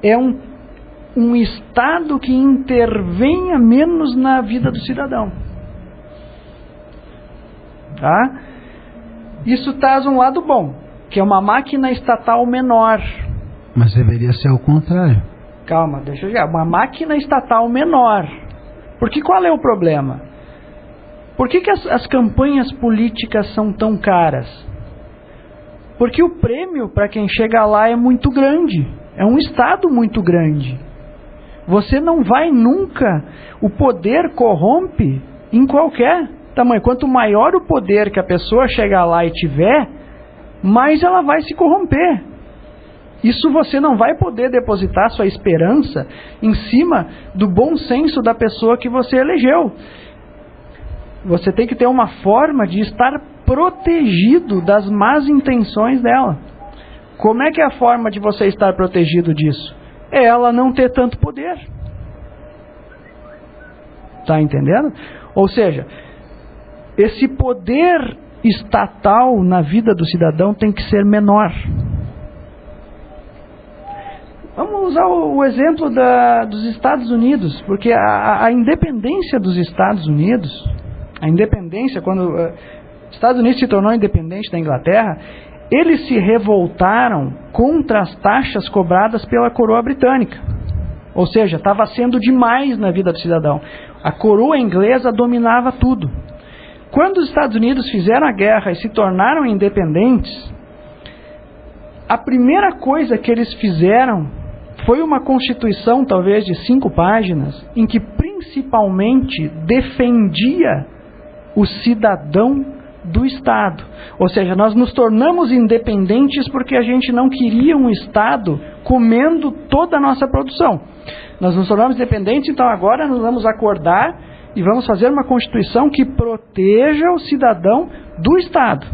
é um Estado que intervenha menos na vida do cidadão. Tá? Isso traz um lado bom, que é uma máquina estatal menor. Mas deveria ser o contrário. Calma, deixa eu ver. Uma máquina estatal menor. Porque qual é o problema? Por que as campanhas políticas são tão caras? Porque o prêmio para quem chega lá é muito grande. É um Estado muito grande. Você não vai nunca... O poder corrompe em qualquer tamanho. Quanto maior o poder que a pessoa chegar lá e tiver, mais ela vai se corromper. Isso você não vai poder depositar sua esperança em cima do bom senso da pessoa que você elegeu. Você tem que ter uma forma de estar protegido das más intenções dela. Como é que é a forma de você estar protegido disso? É ela não ter tanto poder. Tá entendendo? Ou seja, esse poder estatal na vida do cidadão tem que ser menor. Vamos usar o exemplo dos Estados Unidos, porque a independência dos Estados Unidos, a independência, quando os Estados Unidos se tornou independente da Inglaterra, eles se revoltaram contra as taxas cobradas pela coroa britânica. Ou seja, estava sendo demais na vida do cidadão. A coroa inglesa dominava tudo. Quando os Estados Unidos fizeram a guerra e se tornaram independentes, a primeira coisa que eles fizeram foi uma constituição, talvez de 5 páginas, em que principalmente defendia o cidadão do Estado. Ou seja, nós nos tornamos independentes porque a gente não queria um Estado comendo toda a nossa produção. Nós nos tornamos independentes, então agora nós vamos acordar e vamos fazer uma constituição que proteja o cidadão do Estado.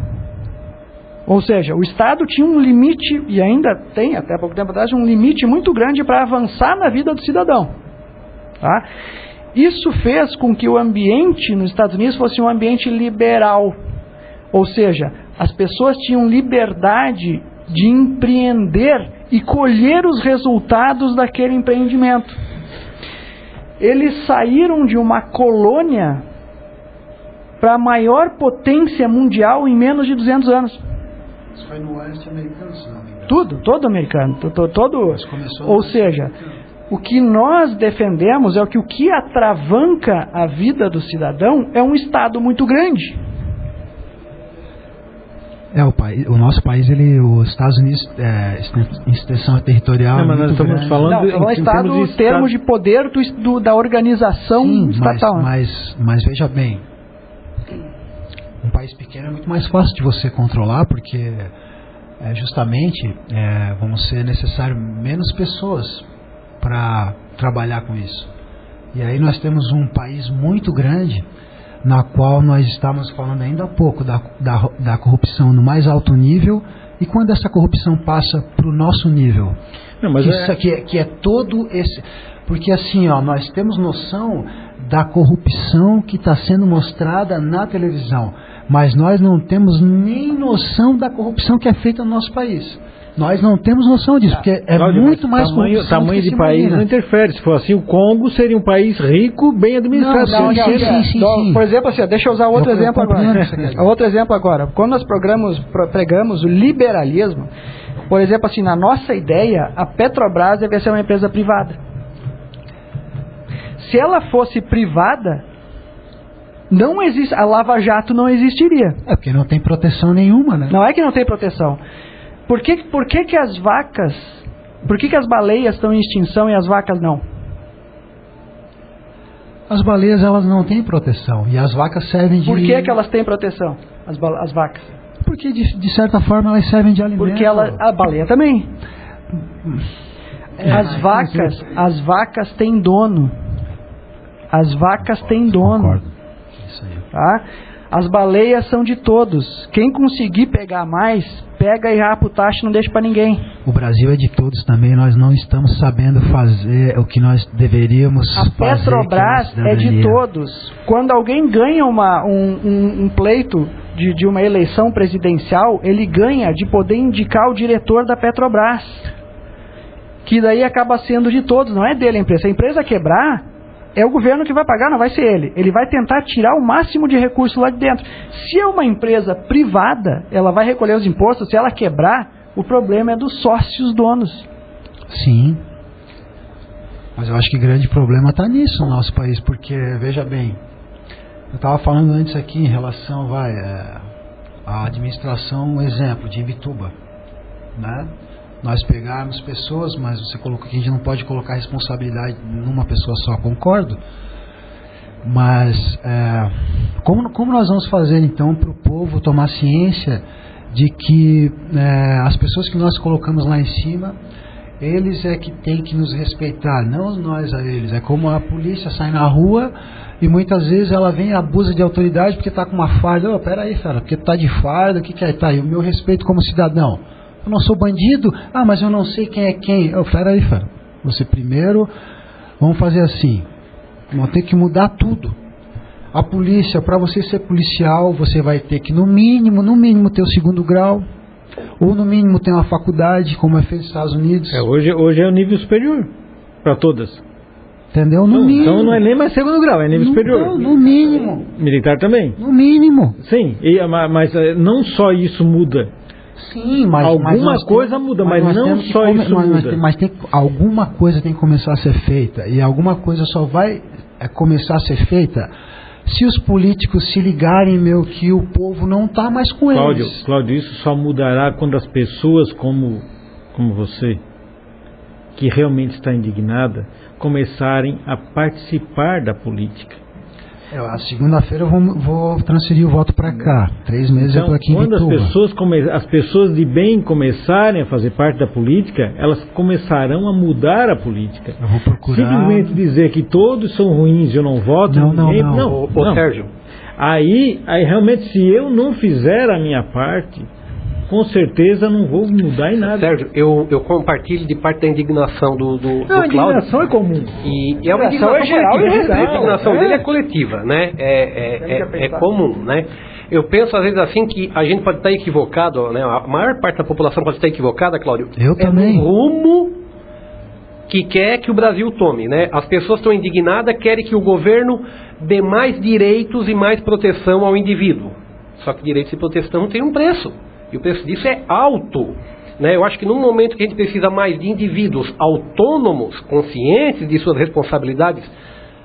Ou seja, o Estado tinha um limite, e ainda tem, até pouco tempo atrás, um limite muito grande para avançar na vida do cidadão. Tá? Isso fez com que o ambiente nos Estados Unidos fosse um ambiente liberal. Ou seja, as pessoas tinham liberdade de empreender e colher os resultados daquele empreendimento. Eles saíram de uma colônia para a maior potência mundial em menos de 200 anos. Isso foi no oeste americano, se não me engano. Todo americano. Ou seja, o que nós defendemos é que o que atravanca a vida do cidadão é um Estado muito grande. O nosso país, os Estados Unidos, extensão territorial. Não, mas nós estamos falando em termos de poder da organização estatal. Mas veja bem, um país pequeno é muito mais fácil de você controlar, porque justamente vão ser necessário menos pessoas para trabalhar com isso. E aí nós temos um país muito grande, na qual nós estávamos falando ainda há pouco da corrupção no mais alto nível, e quando essa corrupção passa para o nosso nível. Não, mas isso aqui que é todo esse... Porque assim, nós temos noção da corrupção que está sendo mostrada na televisão, mas nós não temos nem noção da corrupção que é feita no nosso país. Nós não temos noção disso, porque é Cláudio, muito mais tamanho de país não interfere. Se for assim, o Congo seria um país rico, bem administrado. Sim. Por exemplo, assim, deixa eu usar outro exemplo agora. Outro exemplo agora. Quando nós pregamos o liberalismo, por exemplo, assim, na nossa ideia, a Petrobras deve ser uma empresa privada. Se ela fosse privada, não existe, a Lava Jato não existiria. É porque não tem proteção nenhuma, né? Não é que não tem proteção. Por que as vacas, por que as baleias estão em extinção e as vacas não? As baleias, elas não têm proteção e as vacas servem de... Por que elas têm proteção, as vacas? Porque de certa forma elas servem de alimento. Porque a baleia também. As vacas têm dono. As vacas têm dono. Concordo. Isso aí. Tá? As baleias são de todos. Quem conseguir pegar mais, pega e rapa o tacho e não deixa para ninguém. O Brasil é de todos também. Nós não estamos sabendo fazer o que nós deveríamos fazer. A Petrobras é de todos. Quando alguém ganha um pleito de uma eleição presidencial, ele ganha de poder indicar o diretor da Petrobras. Que daí acaba sendo de todos, não é dele a empresa. Se a empresa quebrar, é o governo que vai pagar, não vai ser ele. Ele vai tentar tirar o máximo de recursos lá de dentro. Se é uma empresa privada, ela vai recolher os impostos. Se ela quebrar, o problema é dos sócios donos. Sim. Mas eu acho que o grande problema está nisso no nosso país, porque, veja bem, eu estava falando antes aqui em relação à administração, exemplo, de Imbituba, né? Nós pegarmos pessoas, mas você colocou que a gente não pode colocar responsabilidade numa pessoa só, concordo. Mas como nós vamos fazer então para o povo tomar ciência de que as pessoas que nós colocamos lá em cima, eles é que tem que nos respeitar, não nós a eles. É como a polícia sai na rua e muitas vezes ela vem e abusa de autoridade porque está com uma farda. Peraí, fera, porque tu tá de farda, o que é? Tá aí o meu respeito como cidadão. Eu não sou bandido, mas eu não sei quem é quem. Peraí, fera. Você primeiro, vamos fazer assim. Vamos ter que mudar tudo. A polícia, para você ser policial, você vai ter que no mínimo ter o 2º grau, ou no mínimo ter uma faculdade, como é feito nos Estados Unidos. Hoje é o nível superior, para todas. Entendeu? No mínimo. Então não é nem mais 2º grau, é nível superior. No mínimo. Militar também. No mínimo. Sim, mas não só isso muda. Sim, mas alguma coisa muda, mas não só isso muda. Mas alguma coisa tem que começar a ser feita, e alguma coisa só vai começar a ser feita se os políticos se ligarem, que o povo não está mais com eles. Cláudio, isso só mudará quando as pessoas como você, que realmente está indignada, começarem a participar da política. A segunda-feira eu vou transferir o voto para cá. 3 meses eu estou aqui em Imbituba. Quando as pessoas de bem começarem a fazer parte da política, elas começarão a mudar a política. Eu vou procurar... Simplesmente dizer que todos são ruins e eu não voto... Não. Sérgio. Aí realmente, se eu não fizer a minha parte, com certeza não vou mudar em nada. Sérgio, eu compartilho de parte da indignação do Cláudio. A indignação é comum. E é uma indignação geral coletiva. A indignação dele é coletiva, né? É comum, né? Eu penso às vezes assim que a gente pode estar equivocado, né? A maior parte da população pode estar equivocada, Cláudio. Eu também. No rumo que quer que o Brasil tome, né? As pessoas estão indignadas, querem que o governo dê mais direitos e mais proteção ao indivíduo. Só que direitos e proteção têm um preço. E o preço disso é alto, né? Eu acho que num momento que a gente precisa mais de indivíduos autônomos, conscientes de suas responsabilidades,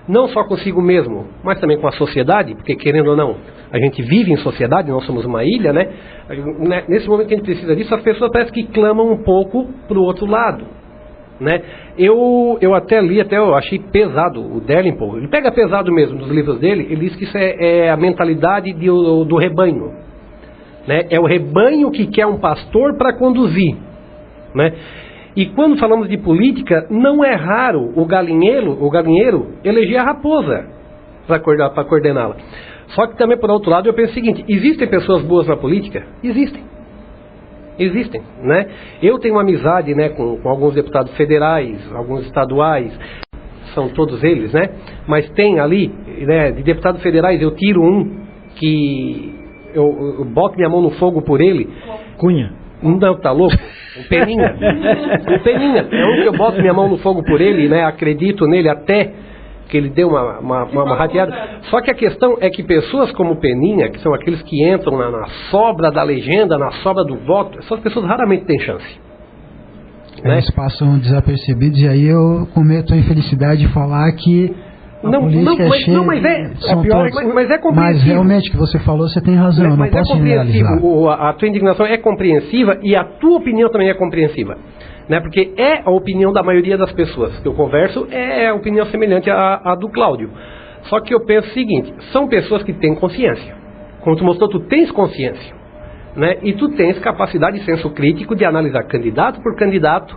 não só consigo mesmo, mas também com a sociedade, porque querendo ou não, a gente vive em sociedade, nós somos uma ilha, né? Nesse momento que a gente precisa disso, as pessoas parecem que clamam um pouco para o outro lado, né? Eu até li, eu achei pesado o Dellimple, ele pega pesado mesmo nos livros dele, ele diz que isso é a mentalidade do rebanho. Né? É o rebanho que quer um pastor para conduzir, né? E quando falamos de política, não é raro o galinheiro eleger a raposa para coordená-la. Só que também, por outro lado, eu penso o seguinte: existem pessoas boas na política? Existem, né? Eu tenho uma amizade, né, com alguns deputados federais, alguns estaduais, são todos eles, né? Mas tem ali, né, de deputados federais, eu tiro um que... Eu boto minha mão no fogo por ele. Cunha. Não, tá louco? O Peninha. O Peninha. É um que eu boto minha mão no fogo por ele, né? Acredito nele até que ele deu uma rateada. Só que a questão é que pessoas como o Peninha, que são aqueles que entram na sobra da legenda, na sobra do voto, essas pessoas raramente têm chance. Eles passam desapercebidos, e aí eu cometo a infelicidade de falar que a política é cheia... Mas é compreensível. Mas realmente, o que você falou, você tem razão, eu não posso generalizar. A tua indignação é compreensiva e a tua opinião também é compreensiva. Né? Porque é a opinião da maioria das pessoas que eu converso, é a opinião semelhante à do Cláudio. Só que eu penso o seguinte, são pessoas que têm consciência. Como tu mostrou, tu tens consciência. Né? E tu tens capacidade e senso crítico de analisar candidato por candidato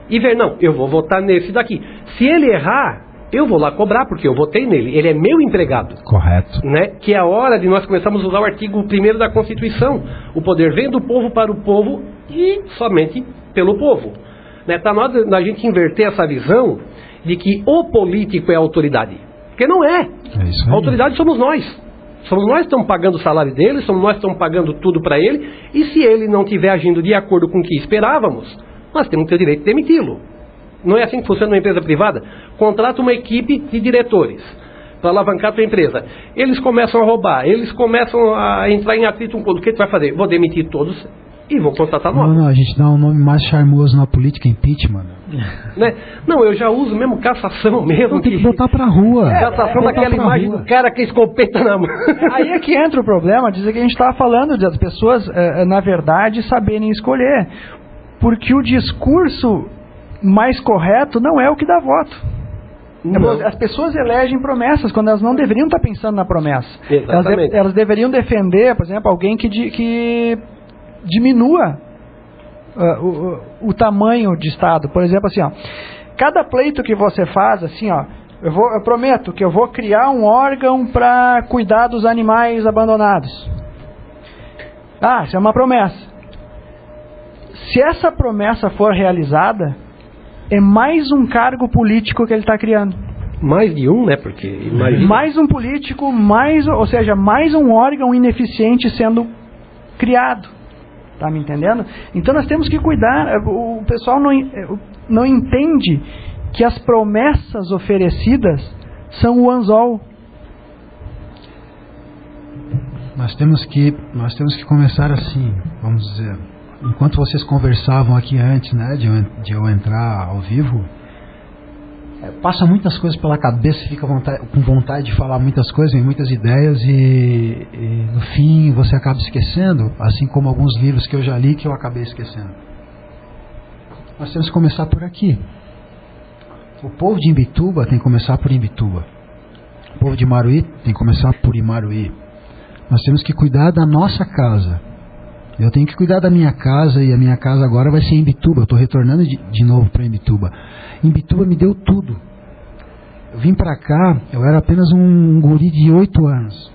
e ver, não, eu vou votar nesse daqui. Se ele errar, eu vou lá cobrar, porque eu votei nele, ele é meu empregado. Correto. Né? Que é a hora de nós começarmos a usar o artigo 1º da Constituição. O poder vem do povo para o povo e somente pelo povo. Né? Tá na hora da gente inverter essa visão de que o político é a autoridade. Porque não é. É isso aí. A autoridade somos nós. Somos nós que estamos pagando o salário dele, somos nós que estamos pagando tudo para ele, e se ele não estiver agindo de acordo com o que esperávamos, nós temos que ter o direito de demiti-lo. Não é assim que funciona uma empresa privada? Contrata uma equipe de diretores para alavancar a tua empresa. Eles começam a roubar, eles começam a entrar em atrito um com o outro. O que tu vai fazer? Vou demitir todos e vou contratar novos. Não, a gente dá um nome mais charmoso na política, impeachment. Né? Não, eu já uso mesmo cassação mesmo. Tem que botar pra rua. Cassação daquela imagem do cara que escopeta na mão. Aí é que entra o problema, dizer que a gente estava falando de as pessoas, na verdade, saberem escolher. Porque o discurso mais correto não é o que dá voto. Não. As pessoas elegem promessas quando elas não deveriam estar pensando na promessa. Exatamente. Elas deveriam defender, por exemplo, alguém que diminua o tamanho de Estado. Por exemplo, assim, ó, cada pleito que você faz, assim, ó, eu prometo que eu vou criar um órgão para cuidar dos animais abandonados. Ah, isso é uma promessa. Se essa promessa for realizada, é mais um cargo político que ele está criando. Mais de um, né? Porque imagina. Mais um político, ou seja, mais um órgão ineficiente sendo criado. Tá me entendendo? Então nós temos que cuidar. O pessoal não entende que as promessas oferecidas são o anzol. Nós temos que começar assim, vamos dizer. Enquanto vocês conversavam aqui antes, né, de eu entrar ao vivo, passa muitas coisas pela cabeça, fica com vontade de falar muitas coisas, vem muitas ideias e no fim você acaba esquecendo, assim como alguns livros que eu já li que eu acabei esquecendo. Nós temos que começar por aqui. O povo de Imbituba tem que começar por Imbituba. O povo de Imaruí tem que começar por Imaruí. Nós temos que cuidar da nossa casa. Eu tenho que cuidar da minha casa, e a minha casa agora vai ser em Imbituba. Eu estou retornando de novo para Imbituba. Imbituba me deu tudo. Eu vim para cá, eu era apenas um guri de 8 anos.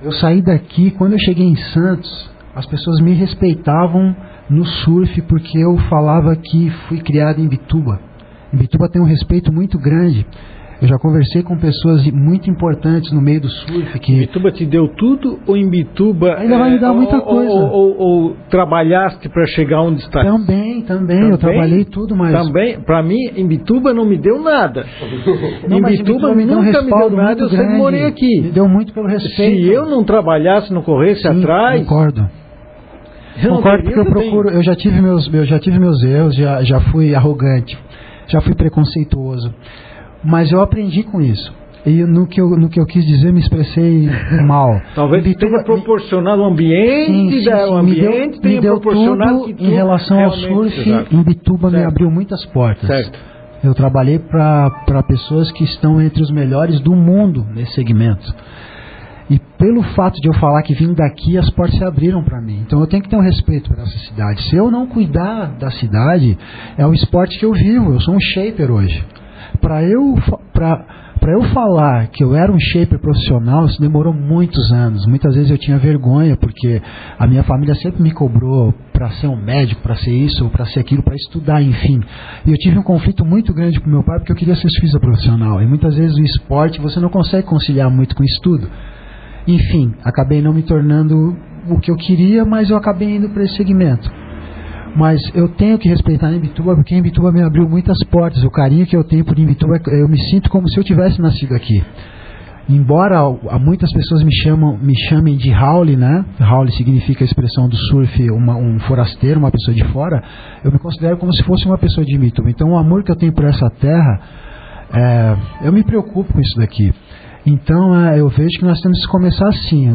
Eu saí daqui, quando eu cheguei em Santos, as pessoas me respeitavam no surf porque eu falava que fui criado em Imbituba. Imbituba tem um respeito muito grande. Eu já conversei com pessoas muito importantes no meio do surf. Que Imbituba te deu tudo ou Imbituba ainda vai me dar muita coisa? Ou trabalhaste para chegar onde está? Também, eu trabalhei tudo, mas... Também, para mim, Imbituba não me deu nada. Não, Imbituba me deu um respaldo muito grande. Eu sempre morei aqui. Me deu muito pelo respeito. Se eu não trabalhasse, não corresse atrás... Concordo. Concordo, porque eu já tive meus erros, já fui arrogante, já fui preconceituoso. Mas eu aprendi com isso. E no que eu quis dizer, me expressei mal. Talvez tenha proporcionado o ambiente, me deu tudo que em relação ao surf. Imbituba me abriu muitas portas. Certo. Eu trabalhei para pessoas que estão entre os melhores do mundo nesse segmento. E pelo fato de eu falar que vim daqui, as portas se abriram para mim. Então eu tenho que ter um respeito por essa cidade. Se eu não cuidar da cidade, é o esporte que eu vivo. Eu sou um shaper hoje. Para eu falar que eu era um shaper profissional, isso demorou muitos anos. Muitas vezes eu tinha vergonha, porque a minha família sempre me cobrou para ser um médico, para ser isso, para ser aquilo, para estudar, enfim. E eu tive um conflito muito grande com meu pai, porque eu queria ser surfista profissional. E muitas vezes o esporte você não consegue conciliar muito com o estudo. Enfim, acabei não me tornando o que eu queria, mas eu acabei indo para esse segmento. Mas eu tenho que respeitar a Imbituba, porque a Imbituba me abriu muitas portas. O carinho que eu tenho por Imbituba, eu me sinto como se eu tivesse nascido aqui. Embora muitas pessoas me chamem de Haole, né? Haole significa a expressão do surf, um forasteiro, uma pessoa de fora. Eu me considero como se fosse uma pessoa de Imbituba. Então o amor que eu tenho por essa terra, eu me preocupo com isso daqui. Então eu vejo que nós temos que começar assim.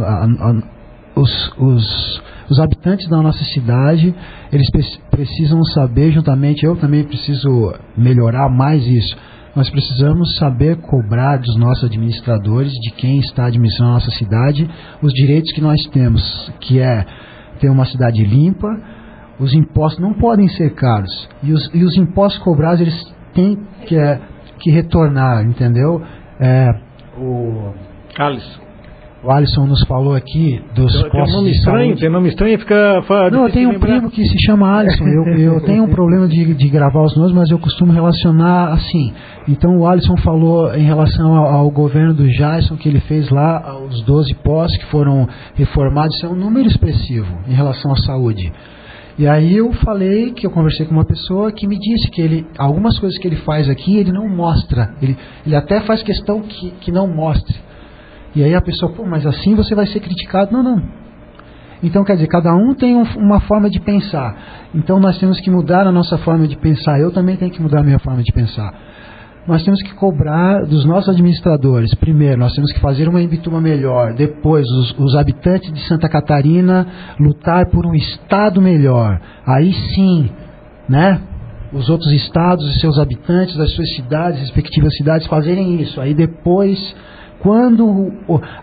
Os habitantes da nossa cidade, eles precisam saber, juntamente, eu também preciso melhorar mais isso. Nós precisamos saber cobrar dos nossos administradores, de quem está administrando a nossa cidade, os direitos que nós temos, que é ter uma cidade limpa. Os impostos não podem ser caros. E os impostos cobrados, eles têm que retornar, entendeu? O Alisson nos falou aqui dos postos de saúde. Tem nome estranho e fica... Não, eu tenho um primo que se chama Alisson. Eu tenho um problema de gravar os nomes, mas eu costumo relacionar assim. Então o Alisson falou em relação ao governo do Jason, que ele fez lá, os 12 postos que foram reformados. Isso é um número expressivo em relação à saúde. E aí eu falei que eu conversei com uma pessoa que me disse que algumas coisas que ele faz aqui, ele não mostra. Ele até faz questão que não mostre. E aí a pessoa, mas assim você vai ser criticado. Não. Então, quer dizer, cada um tem uma forma de pensar. Então nós temos que mudar a nossa forma de pensar. Eu também tenho que mudar a minha forma de pensar. Nós temos que cobrar dos nossos administradores. Primeiro, nós temos que fazer uma Imbituba melhor. Depois, os habitantes de Santa Catarina lutar por um estado melhor. Aí sim, né? Os outros estados e seus habitantes, as suas cidades, respectivas cidades, fazerem isso. Aí depois... Quando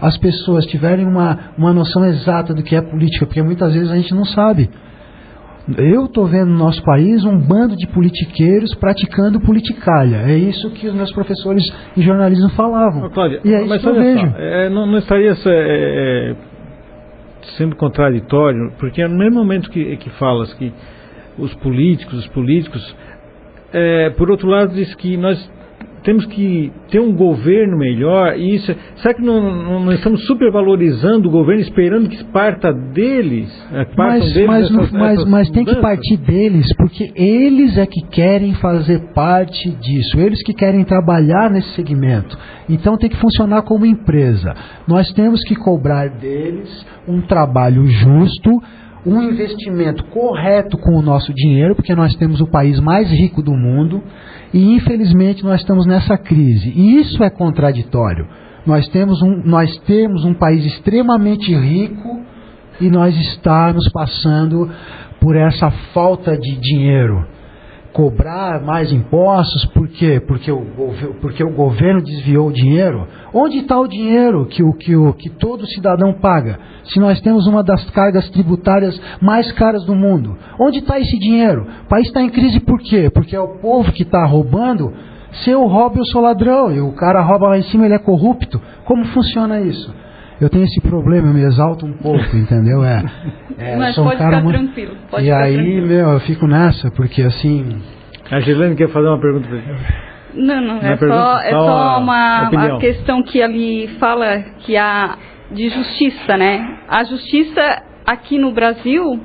as pessoas tiverem uma noção exata do que é política, porque muitas vezes a gente não sabe. Eu estou vendo no nosso país um bando de politiqueiros praticando politicalha. É isso que os meus professores em jornalismo falavam. Cláudia, e é isso que eu vejo. Não estaria sendo contraditório, porque no mesmo momento que falas que os políticos, por outro lado diz que nós temos que ter um governo melhor. E isso, será que não estamos supervalorizando o governo, esperando que parta deles? Mas tem que partir deles, porque eles é que querem fazer parte disso, eles que querem trabalhar nesse segmento. Então tem que funcionar como empresa. Nós temos que cobrar deles um trabalho justo, um investimento correto com o nosso dinheiro, porque nós temos o país mais rico do mundo e infelizmente nós estamos nessa crise. E isso é contraditório. Nós temos um país extremamente rico e nós estamos passando por essa falta de dinheiro. Cobrar mais impostos, por quê? Porque o governo desviou o dinheiro. Onde está o dinheiro que todo cidadão paga? Se nós temos uma das cargas tributárias mais caras do mundo. Onde está esse dinheiro? O país está em crise por quê? Porque é o povo que está roubando. Se eu roubo, eu sou ladrão. E o cara rouba lá em cima, ele é corrupto. Como funciona isso? Eu tenho esse problema, eu me exalto um pouco, entendeu? Mas pode ficar tranquilo. E aí, eu fico nessa, porque assim... A Gilene quer fazer uma pergunta para você. Não, é só uma questão que ali fala que de justiça, né? A justiça aqui no Brasil,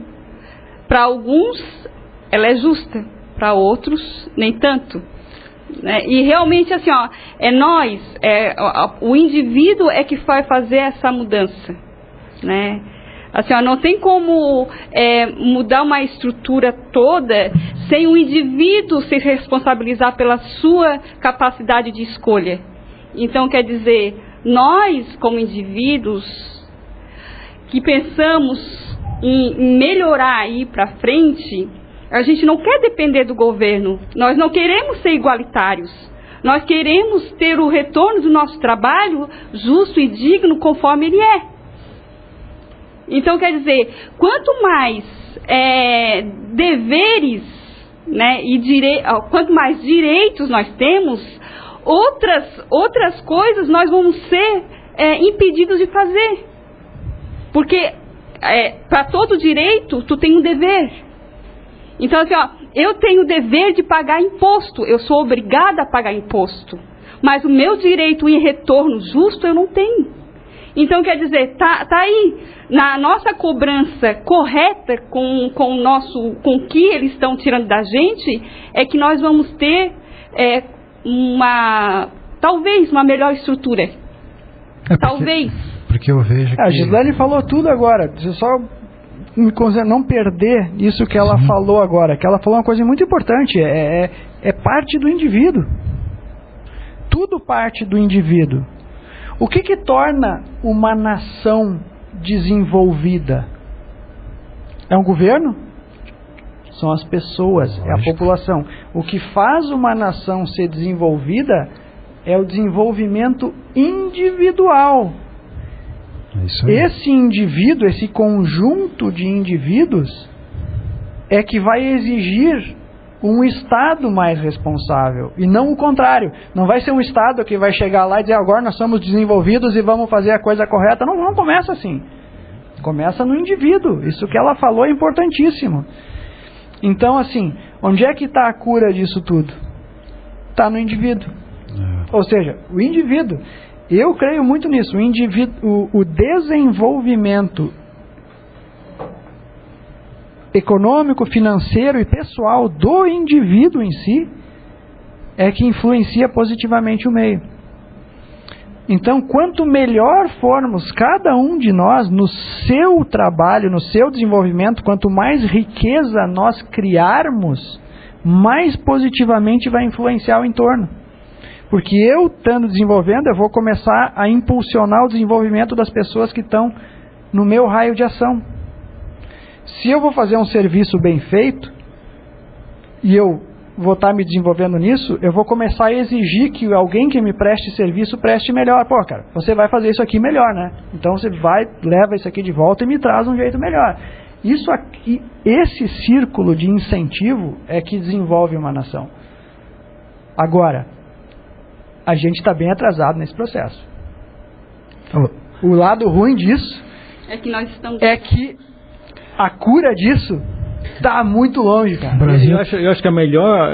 para alguns, ela é justa, para outros, nem tanto. E realmente assim, o indivíduo é que vai fazer essa mudança, né? Assim, não tem como mudar uma estrutura toda sem o indivíduo se responsabilizar pela sua capacidade de escolha. Então, quer dizer, nós como indivíduos que pensamos em melhorar aí para frente, a gente não quer depender do governo, nós não queremos ser igualitários, nós queremos ter o retorno do nosso trabalho justo e digno conforme ele é. Então, quer dizer, quanto mais deveres, né, quanto mais direitos nós temos, outras coisas nós vamos ser impedidos de fazer. Porque para todo direito, tu tem um dever. Então, assim, eu tenho o dever de pagar imposto, eu sou obrigada a pagar imposto, mas o meu direito em retorno justo eu não tenho. Então, quer dizer, tá aí, na nossa cobrança correta com o que eles estão tirando da gente, é que nós vamos ter talvez uma melhor estrutura. Talvez. Porque eu vejo que... A Gislane falou tudo agora. Deixa eu só não perder isso que ela falou agora. Que ela falou uma coisa muito importante. É parte do indivíduo. Tudo parte do indivíduo. O que torna uma nação desenvolvida? É um governo? São as pessoas, é a população. O que faz uma nação ser desenvolvida é o desenvolvimento individual. É isso aí. Esse indivíduo, esse conjunto de indivíduos, é que vai exigir um Estado mais responsável, e não o contrário. Não vai ser um Estado que vai chegar lá e dizer, agora nós somos desenvolvidos e vamos fazer a coisa correta. Não começa assim. Começa no indivíduo. Isso que ela falou é importantíssimo. Então, assim, onde é que está a cura disso tudo? Está no indivíduo. Ou seja, o indivíduo, eu creio muito nisso, o desenvolvimento econômico, financeiro e pessoal do indivíduo em si é que influencia positivamente o meio. Então, quanto melhor formos cada um de nós no seu trabalho, no seu desenvolvimento, quanto mais riqueza nós criarmos, mais positivamente vai influenciar o entorno. Porque eu, estando desenvolvendo, eu vou começar a impulsionar o desenvolvimento das pessoas que estão no meu raio de ação. Se eu vou fazer um serviço bem feito, e eu vou estar me desenvolvendo nisso, eu vou começar a exigir que alguém que me preste serviço preste melhor. Pô, cara, você vai fazer isso aqui melhor, né? Então você leva isso aqui de volta e me traz um jeito melhor. Isso aqui, esse círculo de incentivo é que desenvolve uma nação. Agora, a gente está bem atrasado nesse processo. O lado ruim disso é que a cura disso está muito longe, cara. Eu acho que a melhor,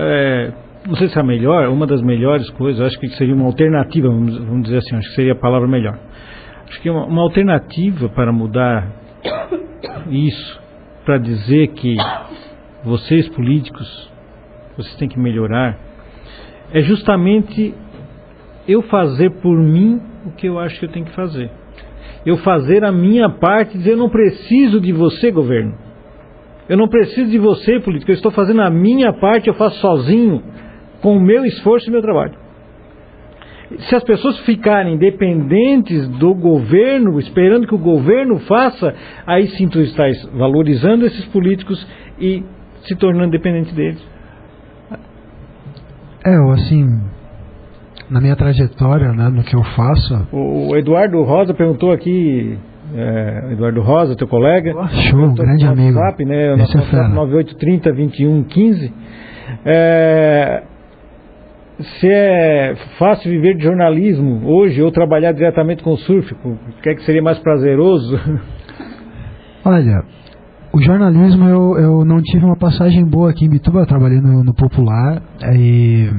não sei se é a melhor, uma das melhores coisas, eu acho que seria uma alternativa, vamos dizer assim, acho que seria a palavra melhor. Acho que uma alternativa para mudar isso, para dizer que vocês políticos, vocês têm que melhorar, é justamente eu fazer por mim o que eu acho que eu tenho que fazer. Eu fazer a minha parte, dizer, eu não preciso de você, governo. Eu não preciso de você, político. Eu estou fazendo a minha parte, eu faço sozinho, com o meu esforço e o meu trabalho. Se as pessoas ficarem dependentes do governo, esperando que o governo faça, aí sim tu estás valorizando esses políticos e se tornando dependente deles. Assim, na minha trajetória, né, no que eu faço... O Eduardo Rosa perguntou aqui, Eduardo Rosa, teu colega... Show, grande amigo. WhatsApp, né, nosso WhatsApp 9830-2115. Se é fácil viver de jornalismo hoje ou trabalhar diretamente com o surf, o que é que seria mais prazeroso? Olha, o jornalismo eu não tive uma passagem boa aqui em Bituba, eu trabalhei no Popular e...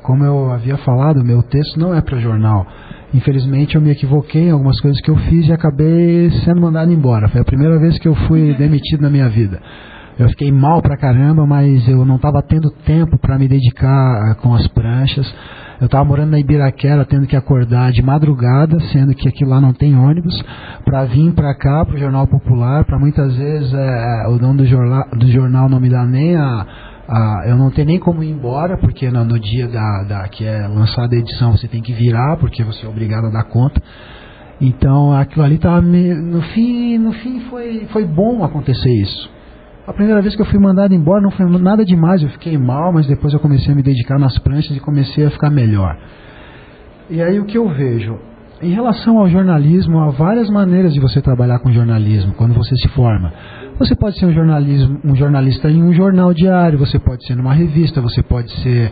Como eu havia falado, meu texto não é para jornal. Infelizmente eu me equivoquei em algumas coisas que eu fiz e acabei sendo mandado embora. Foi a primeira vez que eu fui demitido na minha vida. Eu fiquei mal pra caramba, mas eu não estava tendo tempo para me dedicar com as pranchas. Eu estava morando na Ibiraquera, tendo que acordar de madrugada, sendo que aqui lá não tem ônibus, para vir para cá, para o Jornal Popular, para muitas vezes o dono do jornal não me dá nem eu não tenho nem como ir embora, porque no dia que é lançada a edição você tem que virar, porque você é obrigado a dar conta. Então aquilo ali estava no fim foi bom acontecer isso. A primeira vez que eu fui mandado embora não foi nada demais, eu fiquei mal, mas depois eu comecei a me dedicar nas pranchas e comecei a ficar melhor. E aí o que eu vejo? Em relação ao jornalismo, há várias maneiras de você trabalhar com jornalismo quando você se forma. Você pode ser um jornalista em um jornal diário, você pode ser numa revista, você pode ser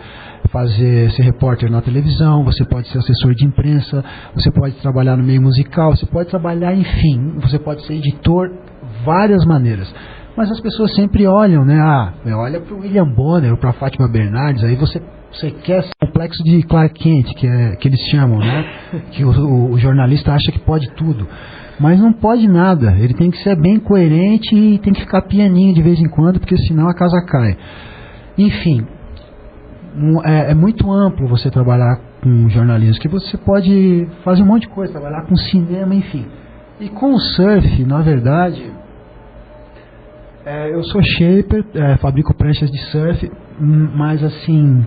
repórter na televisão, você pode ser assessor de imprensa, você pode trabalhar no meio musical, você pode trabalhar, enfim, você pode ser editor, várias maneiras. Mas as pessoas sempre olham, né? Olha para o William Bonner ou para a Fátima Bernardes, aí você você quer ser complexo de Clark Kent, que eles chamam, né? Que o jornalista acha que pode tudo. Mas não pode nada. Ele tem que ser bem coerente e tem que ficar pianinho de vez em quando, porque senão a casa cai. Enfim, é muito amplo você trabalhar com jornalismo, que você pode fazer um monte de coisa, trabalhar com cinema, enfim. E com o surf, na verdade, eu sou shaper, fabrico pranchas de surf, mas assim,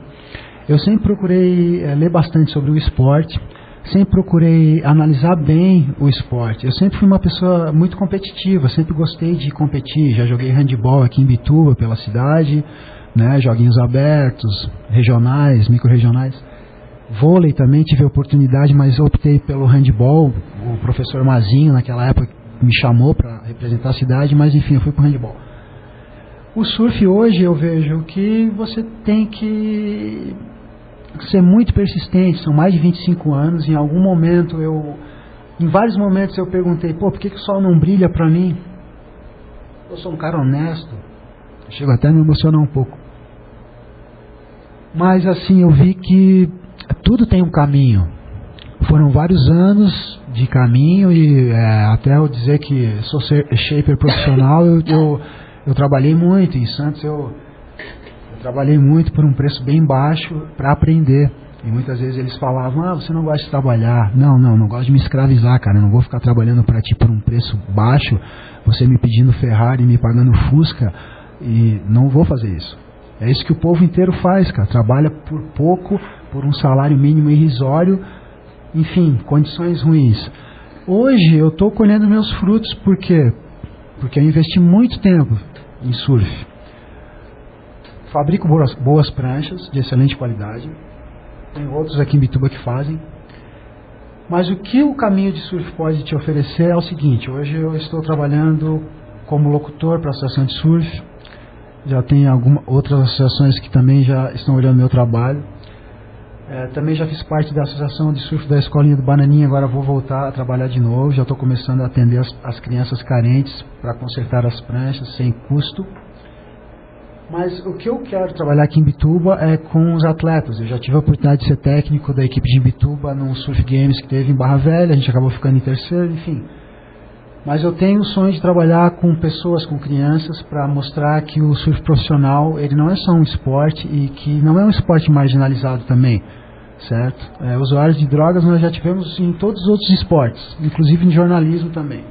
eu sempre procurei ler bastante sobre o esporte, sempre procurei analisar bem o esporte. Eu sempre fui uma pessoa muito competitiva, sempre gostei de competir. Já joguei handebol aqui em Bituba, pela cidade, né, joguinhos abertos, regionais, micro-regionais. Vôlei também tive a oportunidade, mas optei pelo handebol. O professor Mazinho, naquela época, me chamou para representar a cidade, mas enfim, eu fui para o handebol. O surf hoje eu vejo que você tem que ser muito persistente, são mais de 25 anos, em algum momento em vários momentos eu perguntei, por que o sol não brilha para mim? Eu sou um cara honesto, chego até a me emocionar um pouco. Mas assim, eu vi que tudo tem um caminho. Foram vários anos de caminho e até eu dizer que sou shaper profissional, eu trabalhei muito em Santos, eu trabalhei muito por um preço bem baixo para aprender. E muitas vezes eles falavam, você não gosta de trabalhar. Não gosto de me escravizar, cara. Eu não vou ficar trabalhando para ti por um preço baixo, você me pedindo Ferrari, me pagando Fusca, e não vou fazer isso. É isso que o povo inteiro faz, cara. Trabalha por pouco, por um salário mínimo irrisório, enfim, condições ruins. Hoje eu estou colhendo meus frutos, por quê? Porque eu investi muito tempo em surf. Fabrico boas pranchas de excelente qualidade. Tem outros aqui em Bituba que fazem. Mas o que o caminho de surf pode te oferecer é o seguinte: hoje eu estou trabalhando como locutor para a associação de surf. Já tem outras associações que também já estão olhando meu trabalho. Também já fiz parte da associação de surf da Escolinha do Bananinha. Agora vou voltar a trabalhar de novo. Já estou começando a atender as crianças carentes para consertar as pranchas sem custo. Mas o que eu quero trabalhar aqui em Bituba é com os atletas. Eu já tive a oportunidade de ser técnico da equipe de Bituba num Surf Games que teve em Barra Velha. A gente acabou ficando em terceiro, enfim. Mas eu tenho o sonho de trabalhar com pessoas, com crianças, para mostrar que o surf profissional, ele não é só um esporte e que não é um esporte marginalizado também, certo? Usuários de drogas nós já tivemos em todos os outros esportes, inclusive em jornalismo também.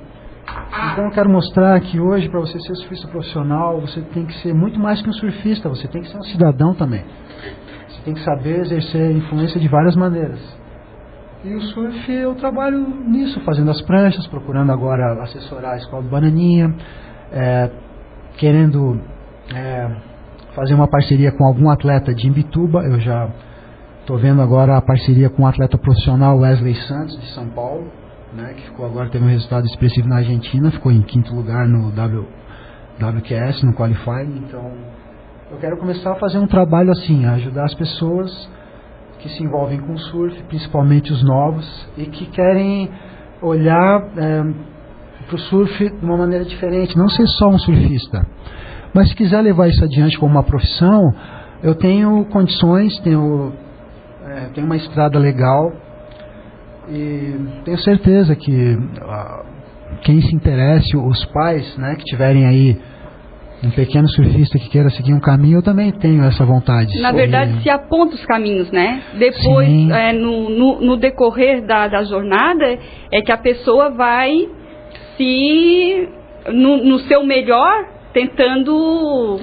Então eu quero mostrar que hoje, para você ser surfista profissional, você tem que ser muito mais que um surfista, você tem que ser um cidadão também. Você tem que saber exercer influência de várias maneiras. E o surf, eu trabalho nisso, fazendo as pranchas, procurando agora assessorar a Escola do Bananinha, querendo fazer uma parceria com algum atleta de Imbituba. Eu já estou vendo agora a parceria com um atleta profissional, Wesley Santos, de São Paulo, né, que ficou agora, teve um resultado expressivo na Argentina, ficou em 5º lugar no WQS, no Qualifying. Então eu quero começar a fazer um trabalho assim, a ajudar as pessoas que se envolvem com surf, principalmente os novos, e que querem olhar para o surf de uma maneira diferente, não ser só um surfista. Mas se quiser levar isso adiante como uma profissão, eu tenho condições, tenho uma estrada legal, e tenho certeza que quem se interesse, os pais, né, que tiverem aí um pequeno surfista que queira seguir um caminho, eu também tenho essa vontade. Na verdade, se aponta os caminhos, né? Depois, no decorrer da jornada, é que a pessoa vai no seu melhor, tentando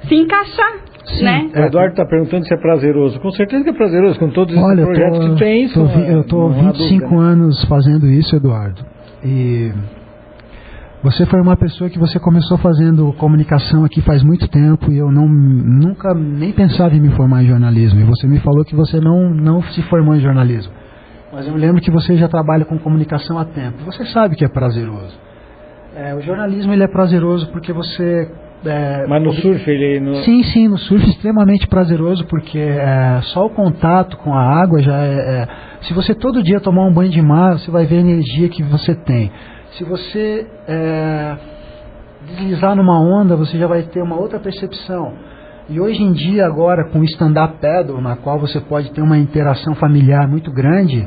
se encaixar. Sim, né? O Eduardo está perguntando se é prazeroso. Com certeza que é prazeroso, com todos esses projetos que tem. Eu estou 25 anos fazendo isso, Eduardo. E você foi uma pessoa que você começou fazendo comunicação aqui faz muito tempo, e eu nunca nem pensava em me formar em jornalismo. E você me falou que você não se formou em jornalismo. Mas eu me lembro que você já trabalha com comunicação há tempo. Você sabe que é prazeroso. O jornalismo ele é prazeroso porque você... Mas no surf ele... Sim, no surf é extremamente prazeroso, porque só o contato com a água já se você todo dia tomar um banho de mar, você vai ver a energia que você tem. Se você deslizar numa onda, você já vai ter uma outra percepção. E hoje em dia, agora, com o stand-up paddle, na qual você pode ter uma interação familiar muito grande,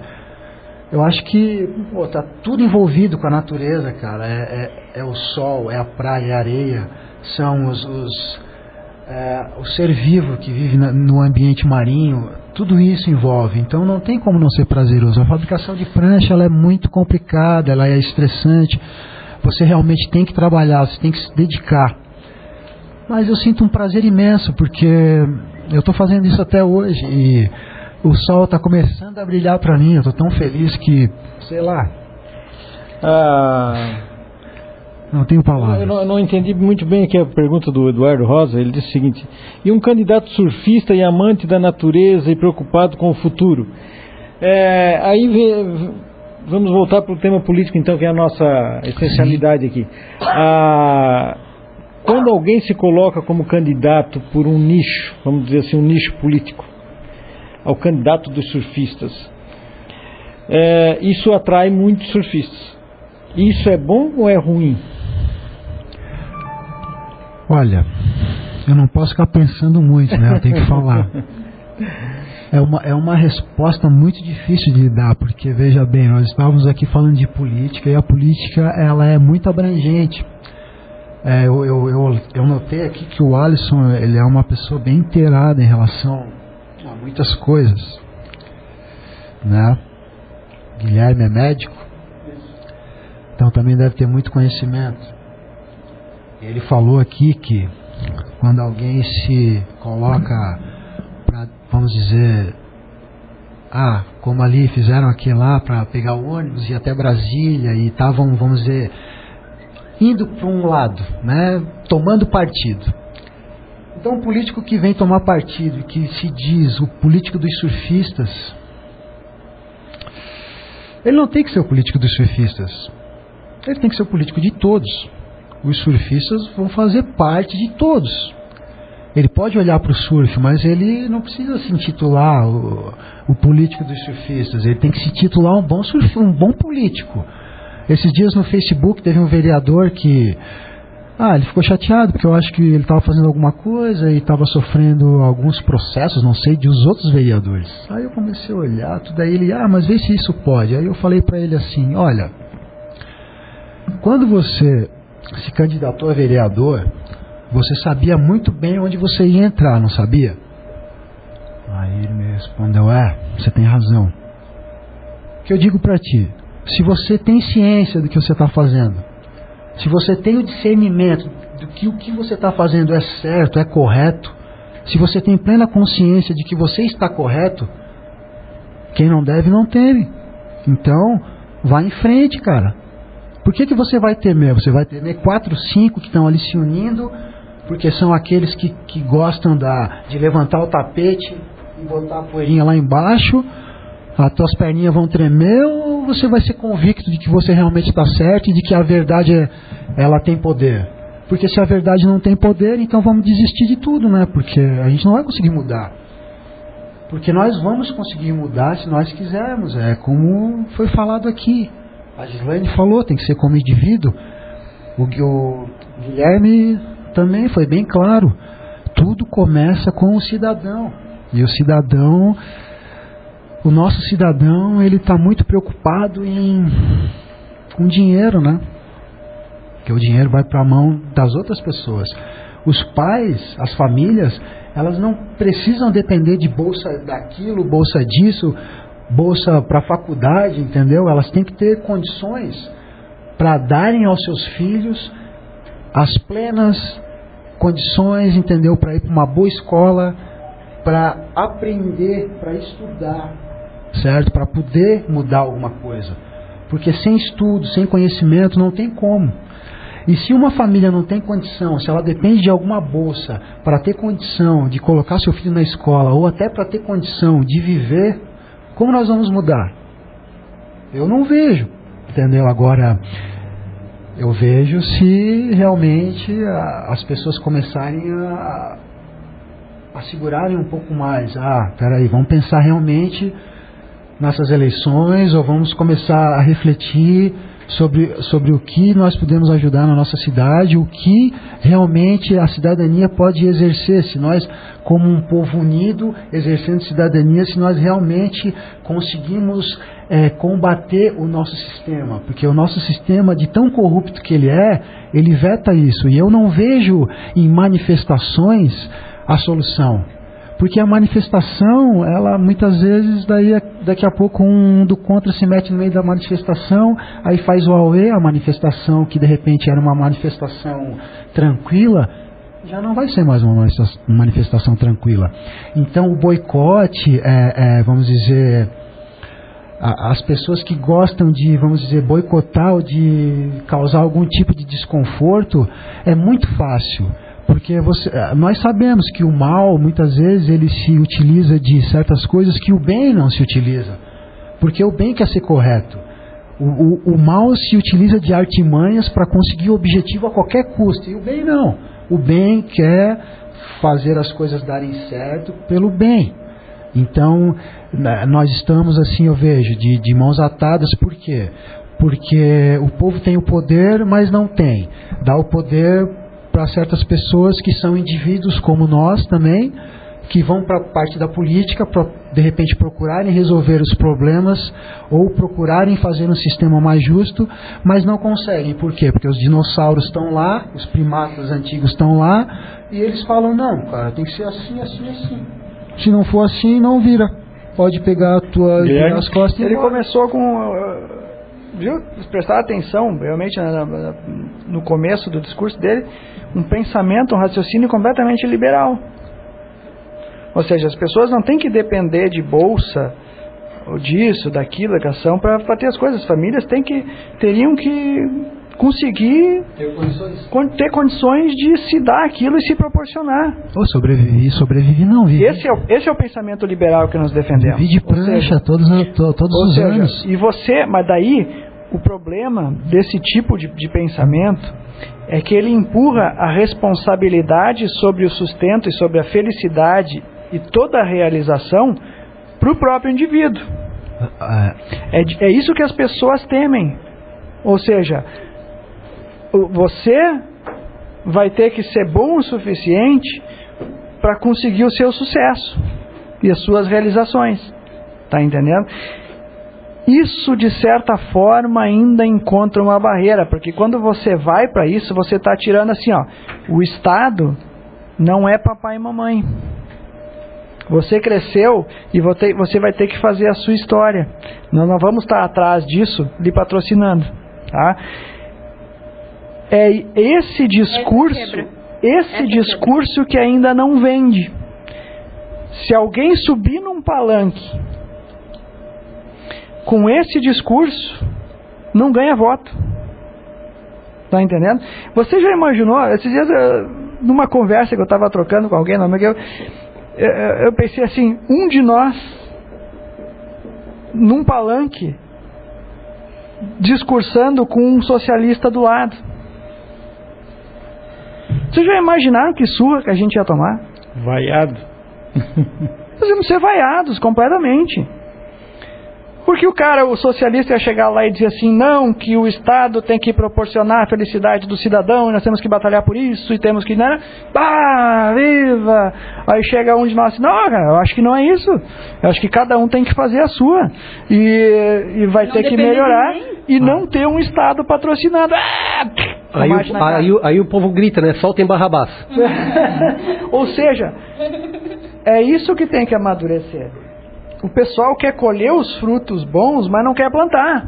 eu acho que tá tudo envolvido com a natureza, cara. É o sol, é a praia, é a areia, são o ser vivo que vive no ambiente marinho, tudo isso envolve. Então não tem como não ser prazeroso. A fabricação de prancha, ela é muito complicada, ela é estressante. Você realmente tem que trabalhar, você tem que se dedicar. Mas eu sinto um prazer imenso, porque eu estou fazendo isso até hoje e o sol está começando a brilhar para mim. Eu estou tão feliz que, sei lá, não tenho palavras. Eu não entendi muito bem aqui a pergunta do Eduardo Rosa. Ele disse o seguinte: e um candidato surfista e amante da natureza e preocupado com o futuro? Vamos voltar para o tema político, então, que é a nossa essencialidade aqui. Quando alguém se coloca como candidato por um nicho, vamos dizer assim, um nicho político, ao candidato dos surfistas, isso atrai muitos surfistas. Isso é bom ou é ruim? Olha, eu não posso ficar pensando muito, né? Eu tenho que falar. É uma resposta muito difícil de dar, porque, veja bem, nós estávamos aqui falando de política, e a política, ela é muito abrangente. Eu notei aqui que o Alisson, ele é uma pessoa bem inteirada em relação a muitas coisas, né? Guilherme é médico, então também deve ter muito conhecimento. Ele falou aqui que quando alguém se coloca para, vamos dizer, como ali fizeram aqui lá para pegar o ônibus e ir até Brasília e estavam, vamos dizer, indo para um lado, né, tomando partido. Então, o político que vem tomar partido, que se diz o político dos surfistas, ele não tem que ser o político dos surfistas, ele tem que ser o político de todos. Os surfistas vão fazer parte de todos. Ele pode olhar para o surf, mas ele não precisa se intitular o político dos surfistas, ele tem que se titular um bom político. Esses dias no Facebook teve um vereador que ele ficou chateado porque eu acho que ele estava fazendo alguma coisa e estava sofrendo alguns processos, não sei, dos outros vereadores. Aí eu comecei a olhar tudo, aí ele, mas vê se isso pode. Aí eu falei para ele assim: olha, quando você se candidatou a vereador, você sabia muito bem onde você ia entrar, não sabia? Aí ele me respondeu: você tem razão. O que eu digo para ti? Se você tem ciência do que você está fazendo, se você tem o discernimento do que o que você está fazendo é certo, é correto, se você tem plena consciência de que você está correto, quem não deve não teme. Então, vá em frente, cara. Por que você vai temer? Você vai temer 4, 5 que estão ali se unindo, porque são aqueles que gostam de levantar o tapete e botar a poeirinha lá embaixo. As tuas perninhas vão tremer, ou você vai ser convicto de que você realmente está certo e de que a verdade ela tem poder? Porque se a verdade não tem poder, então vamos desistir de tudo, né? Porque a gente não vai conseguir mudar. Porque nós vamos conseguir mudar se nós quisermos. É como foi falado aqui. A Gislaine falou, tem que ser como indivíduo. O Guilherme também foi bem claro. Tudo começa com o cidadão. E o cidadão... O nosso cidadão, ele está muito preocupado com dinheiro, né? Porque o dinheiro vai para a mão das outras pessoas. Os pais, as famílias, elas não precisam depender de bolsa daquilo, bolsa disso, bolsa para faculdade, entendeu? Elas têm que ter condições para darem aos seus filhos as plenas condições, entendeu? Para ir para uma boa escola, para aprender, para estudar. Certo? Para poder mudar alguma coisa. Porque sem estudo, sem conhecimento, não tem como. E se uma família não tem condição, se ela depende de alguma bolsa para ter condição de colocar seu filho na escola, ou até para ter condição de viver, como nós vamos mudar? Eu não vejo. Entendeu? Agora, eu vejo se realmente as pessoas começarem a segurarem um pouco mais. Peraí, vamos pensar realmente nessas eleições, ou vamos começar a refletir sobre o que nós podemos ajudar na nossa cidade, o que realmente a cidadania pode exercer, se nós, como um povo unido, exercendo cidadania, se nós realmente conseguimos combater o nosso sistema, porque o nosso sistema, de tão corrupto que ele veta isso, e eu não vejo em manifestações a solução. Porque a manifestação, ela muitas vezes, daqui a pouco um do contra se mete no meio da manifestação, aí faz o auê, a manifestação que de repente era uma manifestação tranquila, já não vai ser mais uma manifestação tranquila. Então o boicote, vamos dizer, as pessoas que gostam de, vamos dizer, boicotar ou de causar algum tipo de desconforto, é muito fácil. Porque nós sabemos que o mal, muitas vezes, ele se utiliza de certas coisas que o bem não se utiliza. Porque o bem quer ser correto. O mal se utiliza de artimanhas para conseguir o objetivo a qualquer custo. E o bem não. O bem quer fazer as coisas darem certo pelo bem. Então, nós estamos, assim, eu vejo, de mãos atadas. Por quê? Porque o povo tem o poder, mas não tem. Dá o poder para certas pessoas que são indivíduos como nós também, que vão para a parte da política para, de repente, procurarem resolver os problemas ou procurarem fazer um sistema mais justo, mas não conseguem. Por quê? Porque os dinossauros estão lá, os primatas antigos estão lá, e eles falam, não, cara, tem que ser assim, assim, assim. Se não for assim, não vira. Pode pegar as costas. Ele começou com... Viu? Prestar atenção, realmente, no começo do discurso dele, um pensamento, um raciocínio completamente liberal. Ou seja, as pessoas não têm que depender de bolsa, ou disso, daquilo, educação, para ter as coisas. As famílias teriam que conseguir ter condições de se dar aquilo e se proporcionar. Sobreviver não vive. Esse é o pensamento liberal que nós defendemos. Vive de prancha todos os anos. Mas daí o problema desse tipo de pensamento é que ele empurra a responsabilidade sobre o sustento e sobre a felicidade e toda a realização para o próprio indivíduo. É isso que as pessoas temem. Ou seja, você vai ter que ser bom o suficiente para conseguir o seu sucesso e as suas realizações. Tá entendendo? Isso, de certa forma, ainda encontra uma barreira, porque quando você vai para isso, você está tirando assim, ó, o Estado não é papai e mamãe. Você cresceu e você vai ter que fazer a sua história. Nós não vamos estar atrás disso lhe patrocinando, tá? É esse discurso que ainda não vende. Se alguém subir num palanque com esse discurso, não ganha voto. Tá entendendo? Você já imaginou, esses dias, numa conversa que eu estava trocando com alguém, eu pensei assim, um de nós num palanque discursando com um socialista do lado. Vocês já imaginaram que surra que a gente ia tomar? Vaiado. Nós íamos ser vaiados completamente. Porque o socialista ia chegar lá e dizer assim, não, que o Estado tem que proporcionar a felicidade do cidadão, e nós temos que batalhar por isso, e temos que... viva! Aí chega um de nós assim, não, cara, eu acho que não é isso. Eu acho que cada um tem que fazer a sua. E vai ter que melhorar e não ter um Estado patrocinado. Aí o povo grita, né? Soltem Barrabás. Ou seja, é isso que tem que amadurecer. O pessoal quer colher os frutos bons, mas não quer plantar.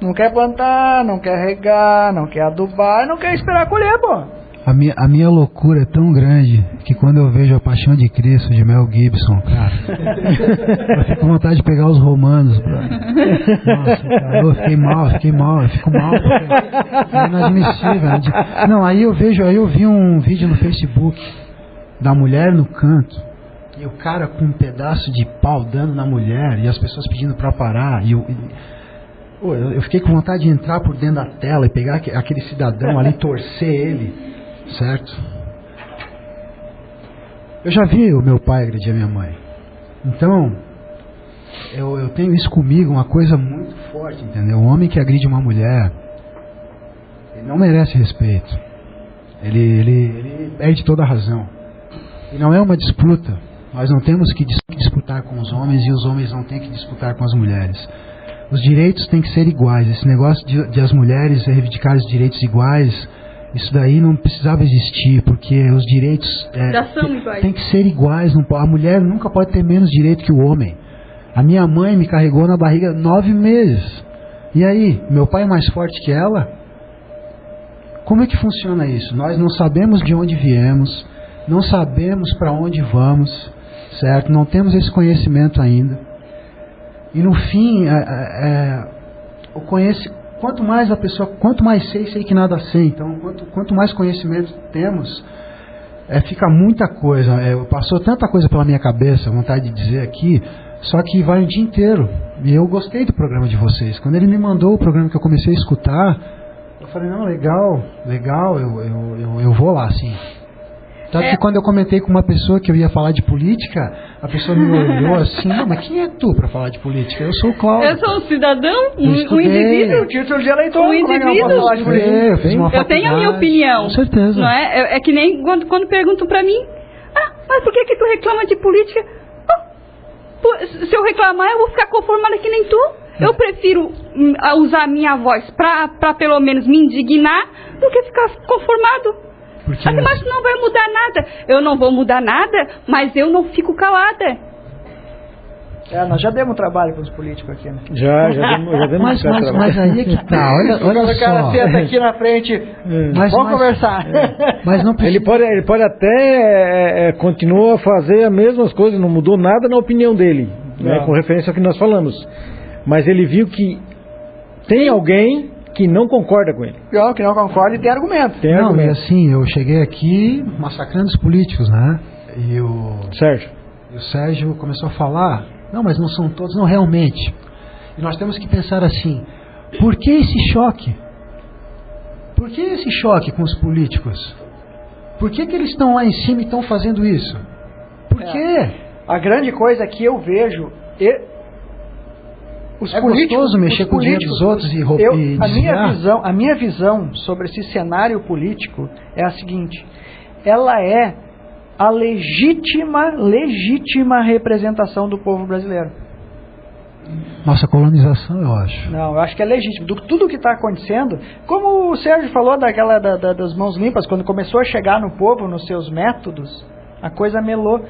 Não quer plantar, não quer regar, não quer adubar, não quer esperar colher, pô. A minha loucura é tão grande que quando eu vejo A Paixão de Cristo de Mel Gibson, cara, eu fico com vontade de pegar os romanos. Nossa, cara, eu fiquei mal, eu fico mal, porque é inadmissível. Não, aí eu vi um vídeo no Facebook da mulher no canto. E o cara com um pedaço de pau dando na mulher, e as pessoas pedindo pra parar, eu fiquei com vontade de entrar por dentro da tela e pegar aquele cidadão ali, torcer ele, certo? Eu já vi o meu pai agredir a minha mãe. Então, eu tenho isso comigo, uma coisa muito forte, entendeu? Um homem que agride uma mulher, ele não merece respeito. Ele perde toda a razão. E não é uma disputa. Nós não temos que disputar com os homens e os homens não têm que disputar com as mulheres. Os direitos têm que ser iguais. Esse negócio de as mulheres reivindicarem os direitos iguais, isso daí não precisava existir, porque os direitos têm que ser iguais. A mulher nunca pode ter menos direito que o homem. A minha mãe me carregou na barriga 9 meses. E aí, meu pai é mais forte que ela? Como é que funciona isso? Nós não sabemos de onde viemos, não sabemos para onde vamos, certo? Não temos esse conhecimento ainda. E no fim, quanto mais a pessoa, quanto mais sei que nada sei. Então, quanto mais conhecimento temos, fica muita coisa. Passou tanta coisa pela minha cabeça, vontade de dizer aqui, só que vai o dia inteiro. E eu gostei do programa de vocês. Quando ele me mandou o programa que eu comecei a escutar, eu falei, não, legal, eu vou lá, sim. Tanto que quando eu comentei com uma pessoa que eu ia falar de política, a pessoa me olhou assim, não, mas quem é tu para falar de política? Eu sou o Cláudio. Eu sou um cidadão, um indivíduo. Título de eleitor. Um indivíduo. Eu tenho a minha opinião. Com certeza. Não é? É que nem quando perguntam para mim, mas por que tu reclama de política? Se eu reclamar, eu vou ficar conformada que nem tu. Eu prefiro usar a minha voz para pelo menos me indignar do que ficar conformado. Mas não vai mudar nada. Eu não vou mudar nada, mas eu não fico calada. Nós já demos trabalho para os políticos aqui, né? Já demos trabalho. Mas aí é que tá, olha o cara senta aqui na frente, vamos conversar. Mas não precisa... ele pode até continuar a fazer as mesmas coisas, não mudou nada na opinião dele, né, com referência ao que nós falamos. Mas ele viu que tem alguém que não concorda com ele. Que não concorda e tem argumento. E assim, eu cheguei aqui massacrando os políticos, né? E o Sérgio começou a falar, não, mas não são todos, não, realmente. E nós temos que pensar assim, por que esse choque? Por que esse choque com os políticos? Por que eles estão lá em cima e estão fazendo isso? Por quê? A grande coisa que eu vejo... gostoso mexer com o dinheiro dos outros e a minha visão sobre esse cenário político é a seguinte: ela é a legítima representação do povo brasileiro. Nossa colonização, eu acho. Não, eu acho que é legítimo. Tudo que está acontecendo, como o Sérgio falou das mãos limpas, quando começou a chegar no povo, nos seus métodos, a coisa melou.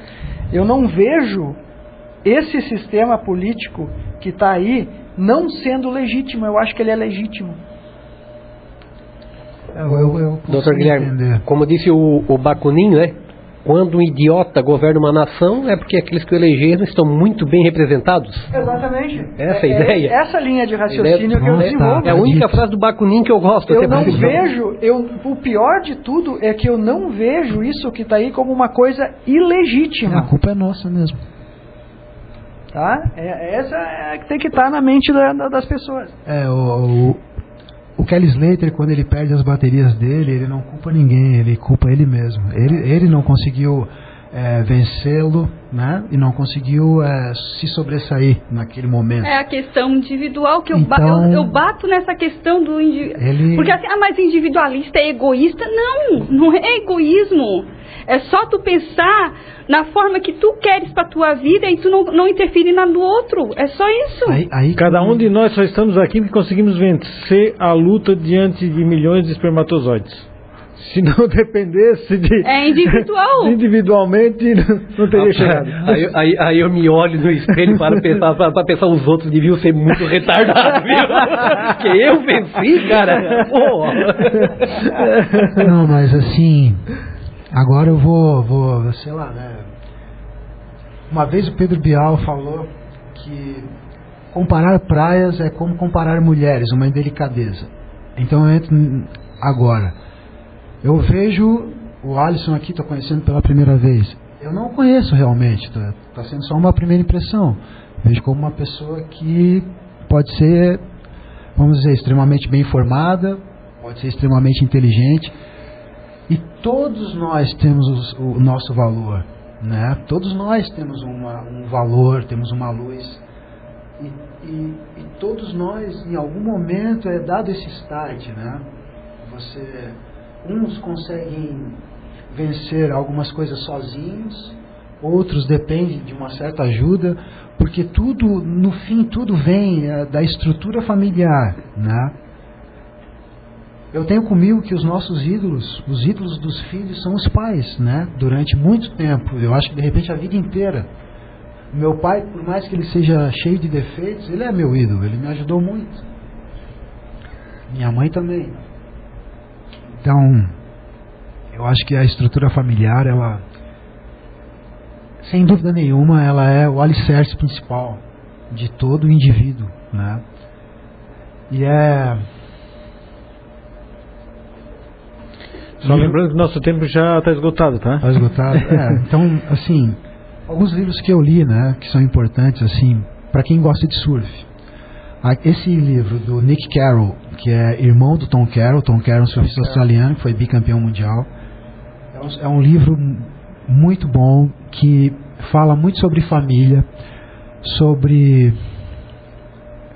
Eu não vejo esse sistema político que está aí não sendo legítimo. Eu acho que ele é legítimo. Doutor Guilherme, como disse o Bakunin, né? Quando um idiota governa uma nação, é porque aqueles que o elegeram estão muito bem representados. Exatamente. Essa é a ideia. Essa linha de raciocínio que eu desenvolvo. É a única frase do Bakunin que eu gosto. Eu não vejo, o pior de tudo é que eu não vejo isso que está aí como uma coisa ilegítima. A culpa é nossa mesmo. Tá? Essa é que tem que estar na mente das pessoas. O Kelly Slater, quando ele perde as baterias dele, ele não culpa ninguém, ele culpa ele mesmo. Ele não conseguiu vencê-lo, né? E não conseguiu se sobressair naquele momento. É a questão individual que eu bato nessa questão do indivíduo. Porque assim, mas individualista é egoísta? Não é egoísmo. É só tu pensar na forma que tu queres para tua vida e tu não interferir na do outro. É só isso. Cada um de nós só estamos aqui porque conseguimos vencer a luta diante de milhões de espermatozoides. Se não dependesse de... É individual. Individualmente, não teria chegado. Aí eu me olho no espelho para pensar os outros deviam ser muito retardados, viu? Porque eu venci, cara. Pô. Não, mas assim... Agora eu vou, sei lá, né? Uma vez o Pedro Bial falou que comparar praias é como comparar mulheres, uma indelicadeza. Então eu entro agora. Eu vejo o Alisson aqui, estou conhecendo pela primeira vez. Eu não conheço realmente, está sendo só uma primeira impressão. Vejo como uma pessoa que pode ser, vamos dizer, extremamente bem informada, pode ser extremamente inteligente. E todos nós temos o nosso valor, né? Todos nós temos um valor, temos uma luz, E todos nós, em algum momento, é dado esse start, né? Uns conseguem vencer algumas coisas sozinhos, outros dependem de uma certa ajuda, porque tudo, no fim, tudo vem da estrutura familiar, né? Eu tenho comigo que os nossos ídolos, os ídolos dos filhos, são os pais, né? Durante muito tempo, eu acho que de repente a vida inteira. Meu pai, por mais que ele seja cheio de defeitos, ele é meu ídolo, ele me ajudou muito. Minha mãe também. Então, eu acho que a estrutura familiar, ela, sem dúvida nenhuma, ela é o alicerce principal de todo indivíduo, né? E só lembrando que o nosso tempo já está esgotado, tá? Está esgotado. Então, assim, alguns livros que eu li, né, que são importantes, assim, para quem gosta de surf. Esse livro do Nick Carroll, que é irmão do Tom Carroll é um surfista australiano que foi bicampeão mundial. É um livro muito bom que fala muito sobre família, sobre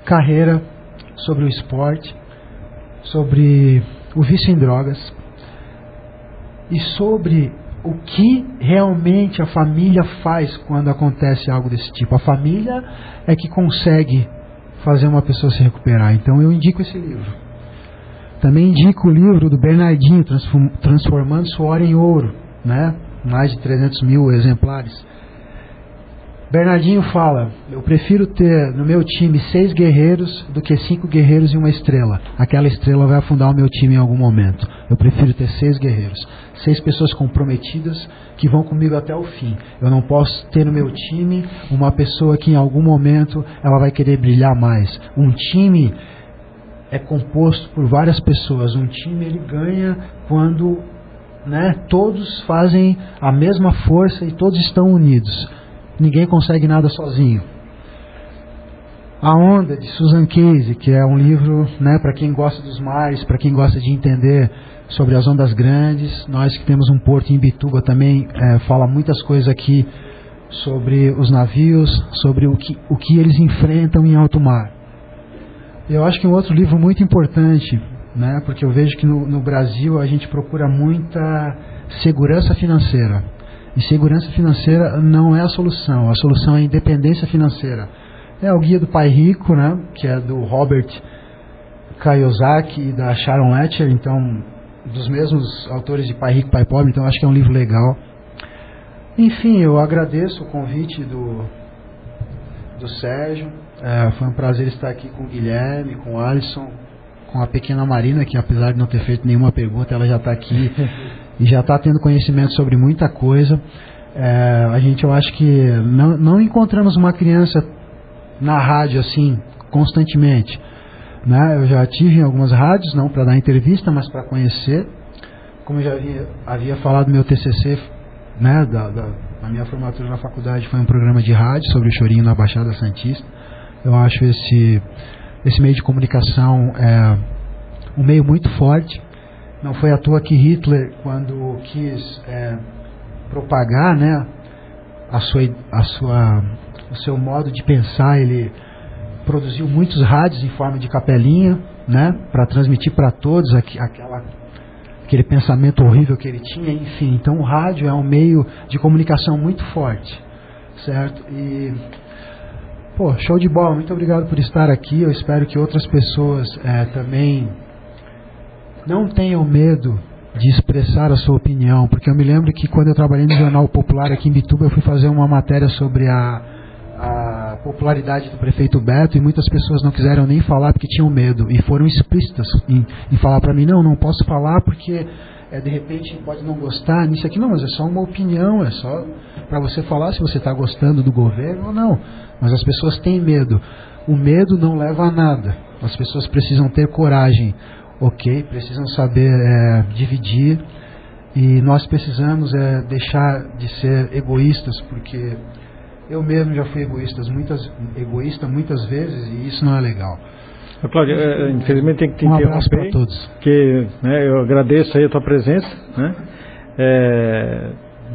carreira, sobre o esporte, sobre o vício em drogas e sobre o que realmente a família faz quando acontece algo desse tipo. A família é que consegue fazer uma pessoa se recuperar. Então eu indico esse livro. Também indico o livro do Bernardinho, Transformando Suor em Ouro, né? Mais de 300 mil exemplares. Bernardinho fala: eu prefiro ter no meu time 6 guerreiros do que 5 guerreiros e uma estrela. Aquela estrela vai afundar o meu time em algum momento. Eu prefiro ter 6 guerreiros, 6 pessoas comprometidas que vão comigo até o fim. Eu não posso ter no meu time uma pessoa que em algum momento ela vai querer brilhar mais. Um time é composto por várias pessoas. Um time ele ganha quando, né, todos fazem a mesma força e todos estão unidos. Ninguém consegue nada sozinho. A Onda, de Susan Casey, que é um livro, né, para quem gosta dos mares, para quem gosta de entender sobre as ondas grandes. Nós que temos um porto em Imbituba também fala muitas coisas aqui sobre os navios, sobre o que eles enfrentam em alto mar. Eu acho que um outro livro muito importante, né, porque eu vejo que no Brasil a gente procura muita segurança financeira. E segurança financeira não é a solução é a independência financeira. É o Guia do Pai Rico, né, que é do Robert Kiyosaki e da Sharon Lechter, então, dos mesmos autores de Pai Rico, Pai Pobre, então acho que é um livro legal. Enfim, eu agradeço o convite do Sérgio. Foi um prazer estar aqui com o Guilherme, com o Alisson, com a pequena Marina, que apesar de não ter feito nenhuma pergunta, ela já está aqui e já está tendo conhecimento sobre muita coisa. Eu acho que não encontramos uma criança na rádio assim, constantemente, né? Eu já tive em algumas rádios, não para dar entrevista, mas para conhecer. Como eu já havia falado, meu TCC, né, da minha formatura na faculdade foi um programa de rádio sobre o chorinho na Baixada Santista. Eu acho esse meio de comunicação um meio muito forte. Não foi à toa que Hitler, quando quis propagar, né, o seu modo de pensar, ele produziu muitos rádios em forma de capelinha, né, para transmitir para todos aquele pensamento horrível que ele tinha, enfim. Então o rádio é um meio de comunicação muito forte, certo? E show de bola, muito obrigado por estar aqui. Eu espero que outras pessoas também não tenham medo de expressar a sua opinião, porque eu me lembro que quando eu trabalhei no Jornal Popular aqui em Bituba, eu fui fazer uma matéria sobre a popularidade do prefeito Beto e muitas pessoas não quiseram nem falar porque tinham medo e foram explícitas em falar para mim: não posso falar porque de repente pode não gostar nisso aqui. Não, mas é só uma opinião, é só para você falar se você está gostando do governo ou não. Mas as pessoas têm medo. O medo não leva a nada. As pessoas precisam ter coragem, ok? Precisam saber dividir. E nós precisamos deixar de ser egoístas, porque eu mesmo já fui egoísta muitas vezes e isso não é legal. Cláudio, infelizmente tem que te interromper. Um abraço para todos. Eu agradeço aí a tua presença, né?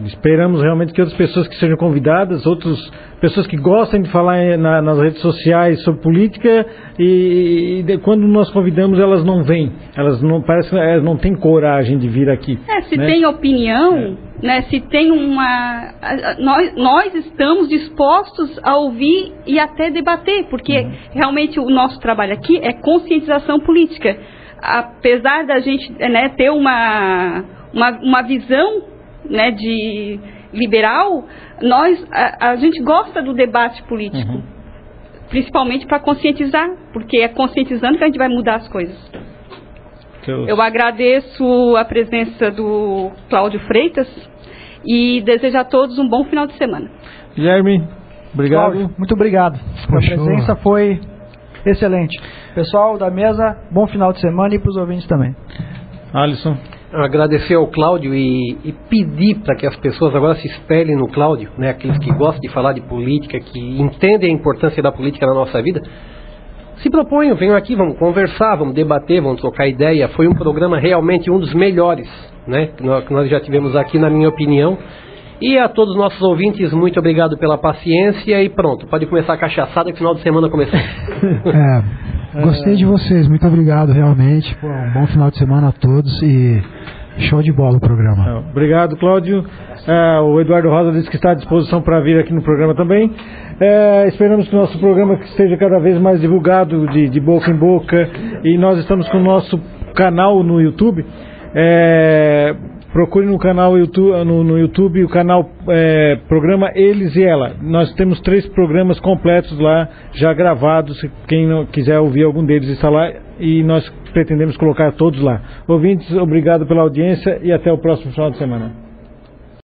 Esperamos realmente que outras pessoas que sejam convidadas, outras pessoas que gostem de falar nas redes sociais sobre política quando nós convidamos elas não vêm, elas não parece que elas não têm coragem de vir aqui. Se tem opinião, né? Se tem nós estamos dispostos a ouvir e até debater, porque realmente o nosso trabalho aqui é conscientização política. Apesar da gente, né, ter uma visão, né, de liberal, a gente gosta do debate político, principalmente para conscientizar, porque é conscientizando que a gente vai mudar as coisas. Eu agradeço a presença do Cláudio Freitas e desejo a todos um bom final de semana. Guilherme, obrigado. Cláudio, muito obrigado. A presença foi excelente. Pessoal da mesa, bom final de semana e para os ouvintes também. Alisson. Agradecer ao Cláudio e pedir para que as pessoas agora se espelhem no Cláudio, né? Aqueles que gostam de falar de política, que entendem a importância da política na nossa vida, se proponham, venham aqui, vamos conversar, vamos debater, vamos trocar ideia. Foi um programa realmente um dos melhores, né, que nós já tivemos aqui, na minha opinião. E a todos os nossos ouvintes, muito obrigado pela paciência e pronto, pode começar a cachaçada que final de semana começou. Gostei de vocês, muito obrigado realmente. Um bom final de semana a todos e show de bola o programa. Obrigado, Cláudio. O Eduardo Rosa disse que está à disposição para vir aqui no programa também. Esperamos que o nosso programa esteja cada vez mais divulgado de boca em boca, e nós estamos com o nosso canal no YouTube. Procure no canal no YouTube o canal programa Eles e Ela. Nós temos 3 programas completos lá, já gravados. Quem não quiser ouvir algum deles está lá, e nós pretendemos colocar todos lá. Ouvintes, obrigado pela audiência e até o próximo final de semana.